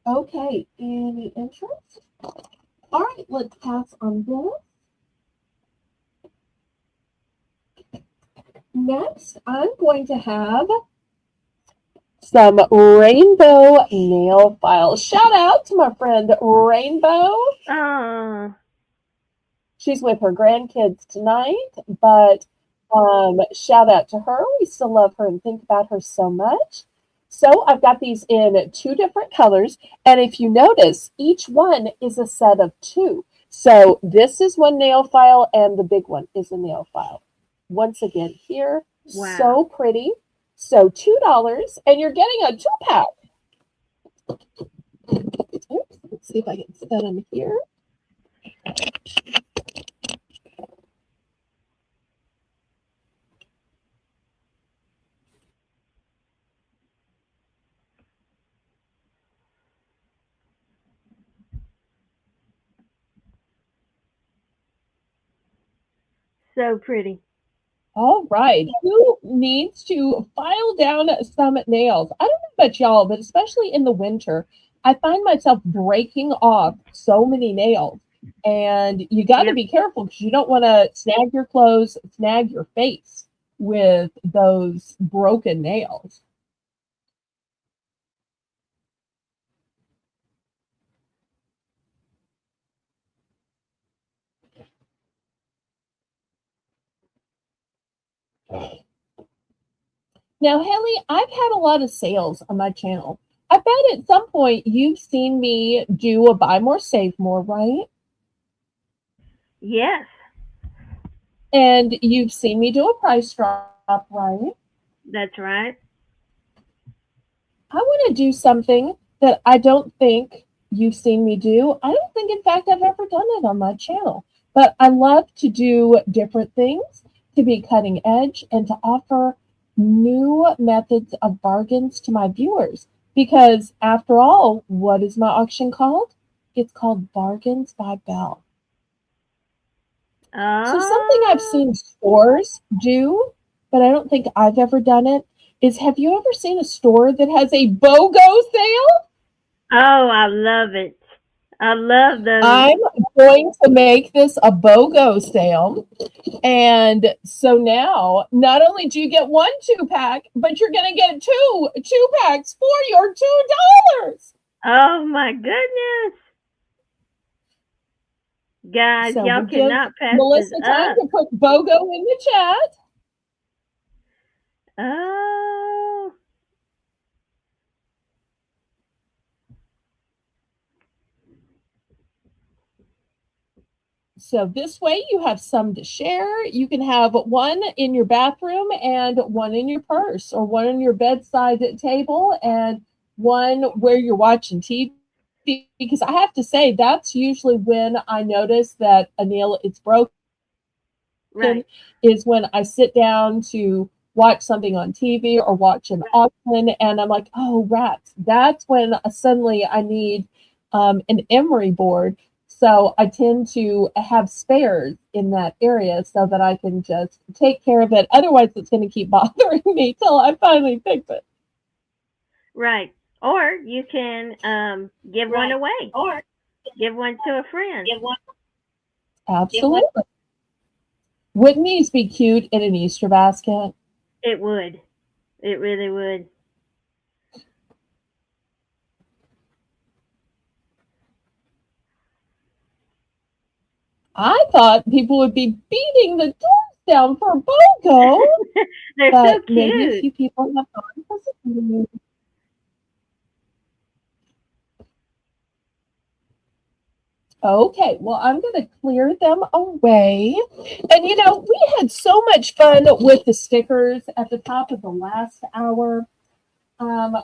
Okay, any interest? All right, let's pass on this. Next, I'm going to have some rainbow nail files. Shout out to my friend Rainbow. Oh, She's with her grandkids tonight, but shout out to her. We still love her and think about her so much. So I've got these in two different colors. And if you notice, each one is a set of two. So this is one nail file and the big one is a nail file. Once again, here, wow. so pretty. So $2 and you're getting a 2-pack. Oops, let's see if I can set them here. So pretty. All right. Who needs to file down some nails? I don't know about y'all, but especially in the winter, I find myself breaking off so many nails. And you got to Yep. be careful because you don't want to snag your clothes, snag your face with those broken nails. Now, Haley, I've had a lot of sales on my channel. I bet at some point you've seen me do a buy more, save more, right? Yes, And you've seen me do a price drop, right? that's right. I want to do something that I don't think you've seen me do. I don't think, in fact, I've ever done it on my channel. But I love to do different things, to be cutting edge, and to offer new methods of bargains to my viewers. Because after all, what is my auction called? It's called Bargains by Belle. So something I've Oh, seen stores do, but I don't think I've ever done it, is have you ever seen a store that has a BOGO sale? oh, I love it. I love those. I'm going to make this a BOGO sale. And so now, not only do you get one 2-pack, but you're going to get two packs for your $2. Oh my goodness. Guys, So y'all we'll give cannot pass this Melissa time up. to put BOGO in the chat. Oh, So this way you have some to share. You can have one in your bathroom and one in your purse, or one on your bedside table and one where you're watching TV. Because I have to say, that's usually when I notice that Anil is broken, right. is when I sit down to watch something on TV or watch an auction, and I'm like, oh, rats. That's when suddenly I need an emery board. So I tend to have spares in that area so that I can just take care of it. Otherwise, it's going to keep bothering me till I finally fix it. Right. Or you can give one Right. away. Or Give one to a friend. give one. Absolutely. Wouldn't these be cute in an Easter basket? It would. It really would. I thought people would be beating the doors down for BOGO, They're so but maybe a cute. few people have gone hesitating. Okay, well, I'm going to clear them away. And we had so much fun with the stickers at the top of the last hour.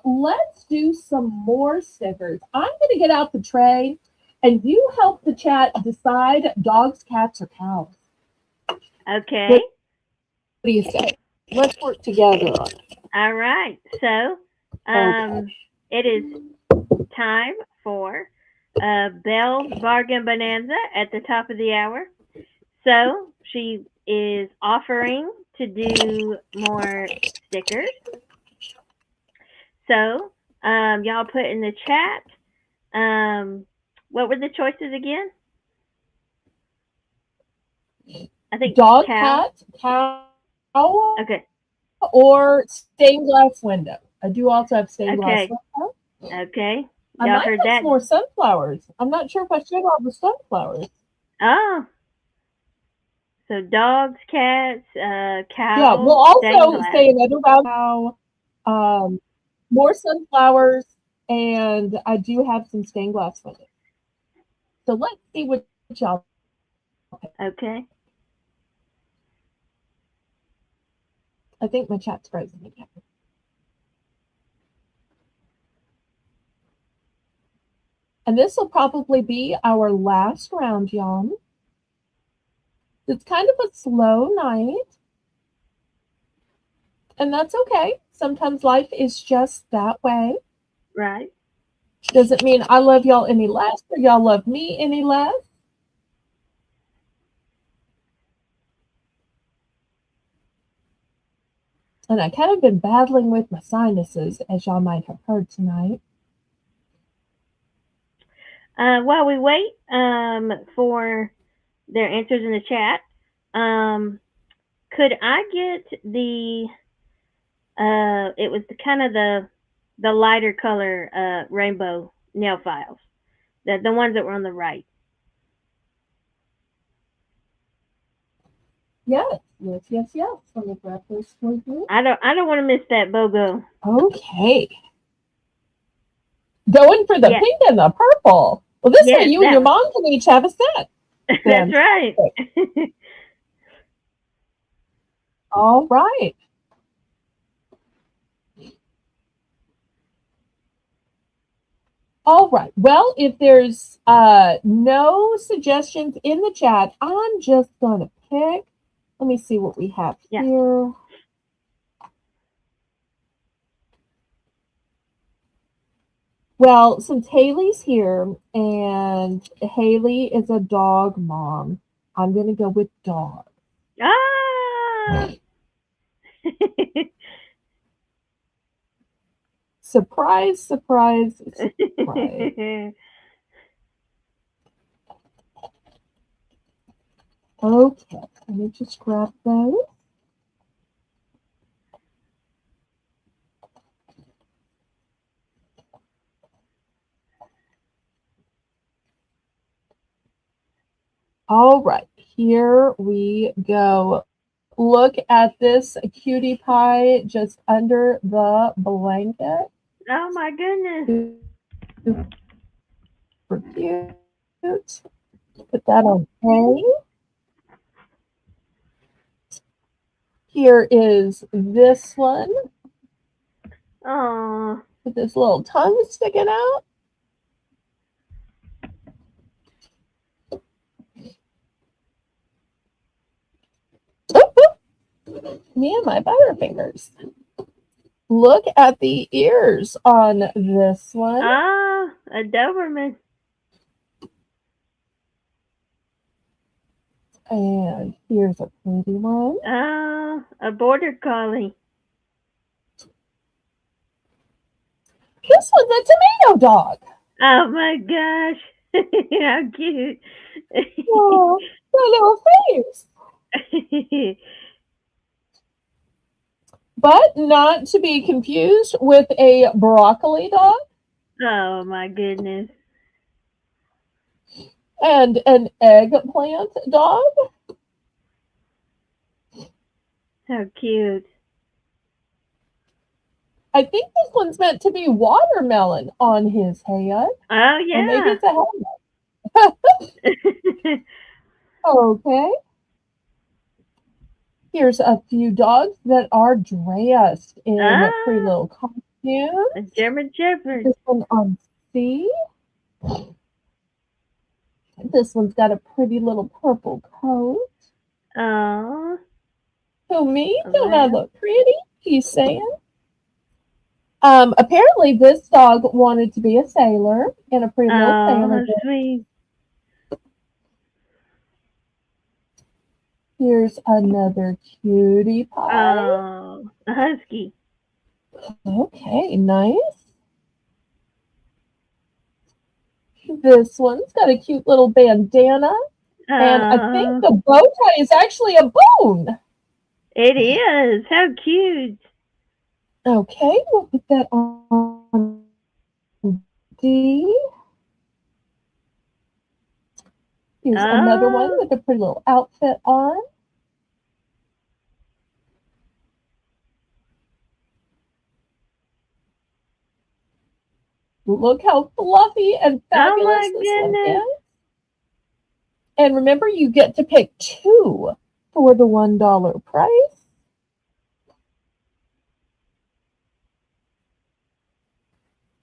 Let's do some more stickers. I'm going to get out the tray, and you help the chat decide dogs, cats, or cows. Okay. What do you say? Let's work together on it. All right. So, Okay. it is time for Belle's Bargain Bonanza at the top of the hour. So, she is offering to do more stickers. So, y'all put in the chat. What were the choices again? I think Dog, cow. cat, cow, Okay. or stained glass window. I do also have stained glass Okay. window. Okay. I Y'all might heard have that? some more sunflowers. I'm not sure if I should all the sunflowers. Oh, so dogs, cats, Yeah, we'll cows, stained also glass. say another round now. More sunflowers, and I do have some stained glass windows. So let's see what y'all pick. Okay. I think my chat's frozen again. And this will probably be our last round, y'all. It's kind of a slow night, and that's okay. Sometimes life is just that way. Right. Doesn't mean I love y'all any less or y'all love me any less. And I kind of been battling with my sinuses, as y'all might have heard tonight. While we wait for their answers in the chat, could I get the it was kind of the lighter color rainbow nail files, the ones that were on the right. Yes, yes, yes, yes. Let me grab this for you. I don't want to miss that BOGO. Okay. Going for the Yeah. pink and the purple. Well, this way Yes, you and that your one. mom can each have a set. That's right. All right. All right. Well, if there's no suggestions in the chat, I'm just going to pick. Let me see what we have Yeah. here. Well, since Haley's here and Haley is a dog mom, I'm going to go with dog. Ah! Surprise, surprise, surprise. Okay, let me just grab those. All right, here we go. Look at this cutie pie just under the blanket. Oh my goodness. Super cute. Put that on A. Here is this one Oh. with this little tongue sticking out. Me and my butterfingers. Look at the ears on this one. Ah, a Doberman. And here's a pretty one. Ah, a Border Collie. This one's a tomato dog. Oh my gosh. How cute. Oh, the little face. But not to be confused with a broccoli dog Oh my goodness. and an eggplant dog. How cute. I think this one's meant to be watermelon on his head. Oh Or maybe yeah. it's a helmet. Okay. Here's a few dogs that are dressed in pretty little costumes. A German Shepherd. This one on C. This one's got a pretty little purple coat. Oh. Who, me? Oh, Don't I wow. look pretty? He's saying. Apparently this dog wanted to be a sailor in a pretty little Oh, sailor how dress. sweet. Here's another cutie pie. Oh, a husky. Okay, nice. This one's got a cute little bandana. And I think the bow tie is actually a bone. It is. How cute. Okay, we'll put that on D. Here's another one with a pretty little outfit on. Look how fluffy and fabulous this one is. And remember, you get to pick two for the $1 price.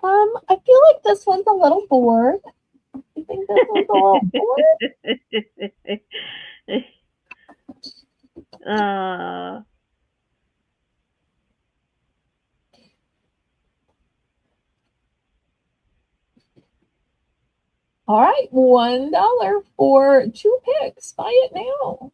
I feel like this one's a little bored. You think this one's a little bored? All right, $1 for two picks. Buy it now.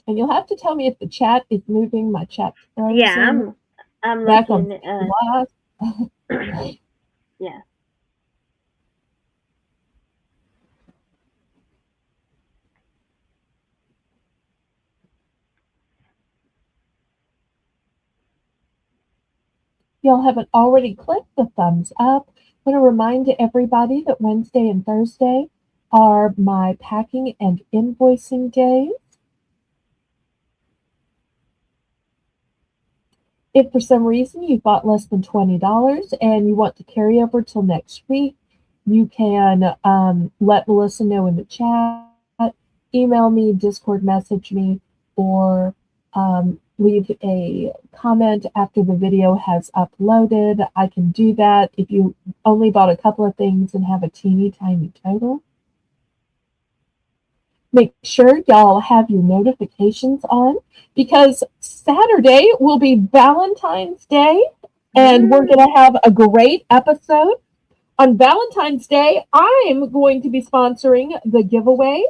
And you'll have to tell me if the chat is moving. My chat's frozen. Yeah, I'm back looking. on Yeah. Y'all haven't already clicked the thumbs up. I want to remind everybody that Wednesday and Thursday are my packing and invoicing days. If for some reason you bought less than $20 and you want to carry over till next week, you can let Melissa know in the chat, email me, Discord message me, or leave a comment after the video has uploaded. I can do that if you only bought a couple of things and have a teeny tiny total. Make sure y'all have your notifications on because Saturday will be Valentine's Day and we're going to have a great episode. On Valentine's Day, I'm going to be sponsoring the giveaway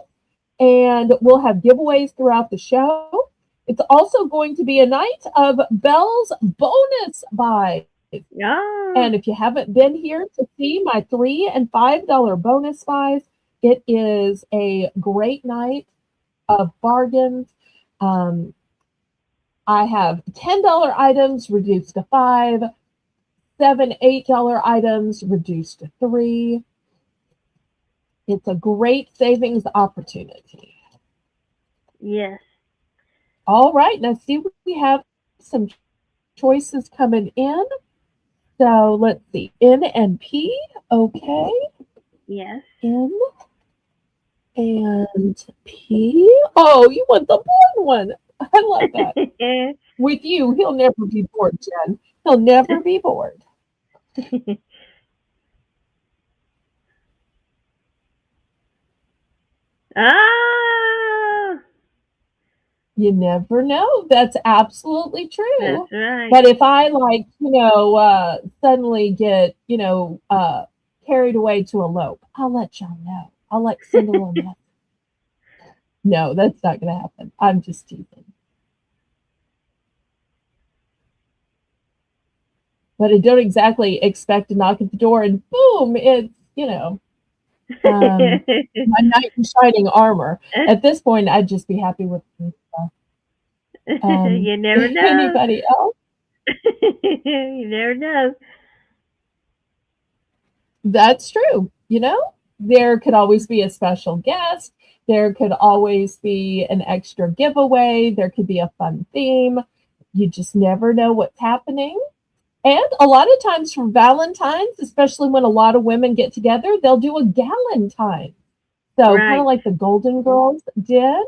and we'll have giveaways throughout the show. It's also going to be a night of Belle's bonus buys. And Oh, if you haven't been here to see my $3 and $5 bonus buys, it is a great night of bargains. Um, I have $10 items reduced to 5, $7, $8 items reduced to 3. It's a great savings opportunity. yes. All right, now see, we have some choices coming in. So let's see, N and P. Okay, Yes. N and P. Oh, you want the board one. I love that. With you, he'll never be bored, Jen. He'll never be bored. Oh, You never know. That's absolutely that's true. right. But if I like, suddenly get, carried away to elope, I'll let y'all know. I'll like send a little message. No, that's not going to happen. I'm just teasing. But I don't exactly expect to knock at the door and boom, it's, my knight in shining armor. At this point, I'd just be happy with myself. You never know. Anybody else? You never know. That's true. There could always be a special guest. There could always be an extra giveaway. There could be a fun theme. You just never know what's happening. And a lot of times for Valentine's, especially when a lot of women get together, they'll do a galentine. So kind of Right. like the Golden Girls did.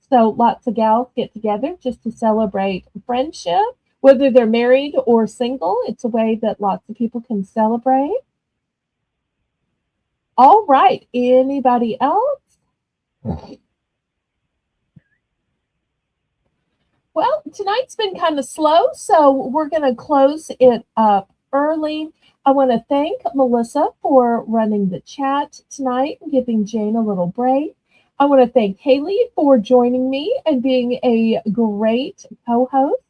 So lots of gals get together just to celebrate friendship, whether they're married or single. It's a way that lots of people can celebrate. All right. Anybody else? Well, tonight's been kind of slow, so we're going to close it up early. I want to thank Melissa for running the chat tonight and giving Jane a little break. I want to thank Haley for joining me and being a great co host.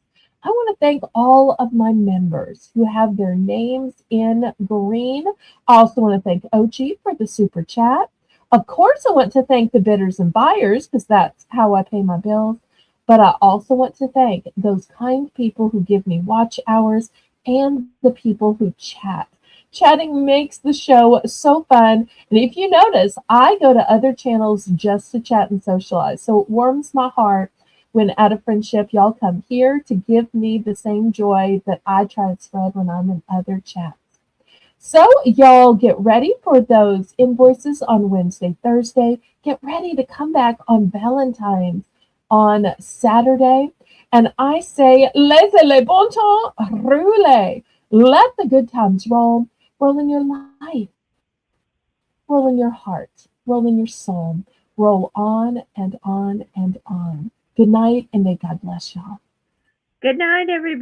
I want to thank all of my members who have their names in green. I also want to thank Ochi for the super chat. Of course, I want to thank the bidders and buyers because that's how I pay my bills. But I also want to thank those kind people who give me watch hours and the people who chat. Chatting makes the show so fun. And if you notice, I go to other channels just to chat and socialize. So it warms my heart when out of friendship, y'all come here to give me the same joy that I try to spread when I'm in other chats. So y'all get ready for those invoices on Wednesday, Thursday. Get ready to come back on Valentine's on Saturday. And I say, laissez le bon temps rouler. Let the good times roll. Roll in your life. Roll in your heart. Roll in your soul. Roll on and on and on. Good night, and may God bless y'all. Good night, everybody.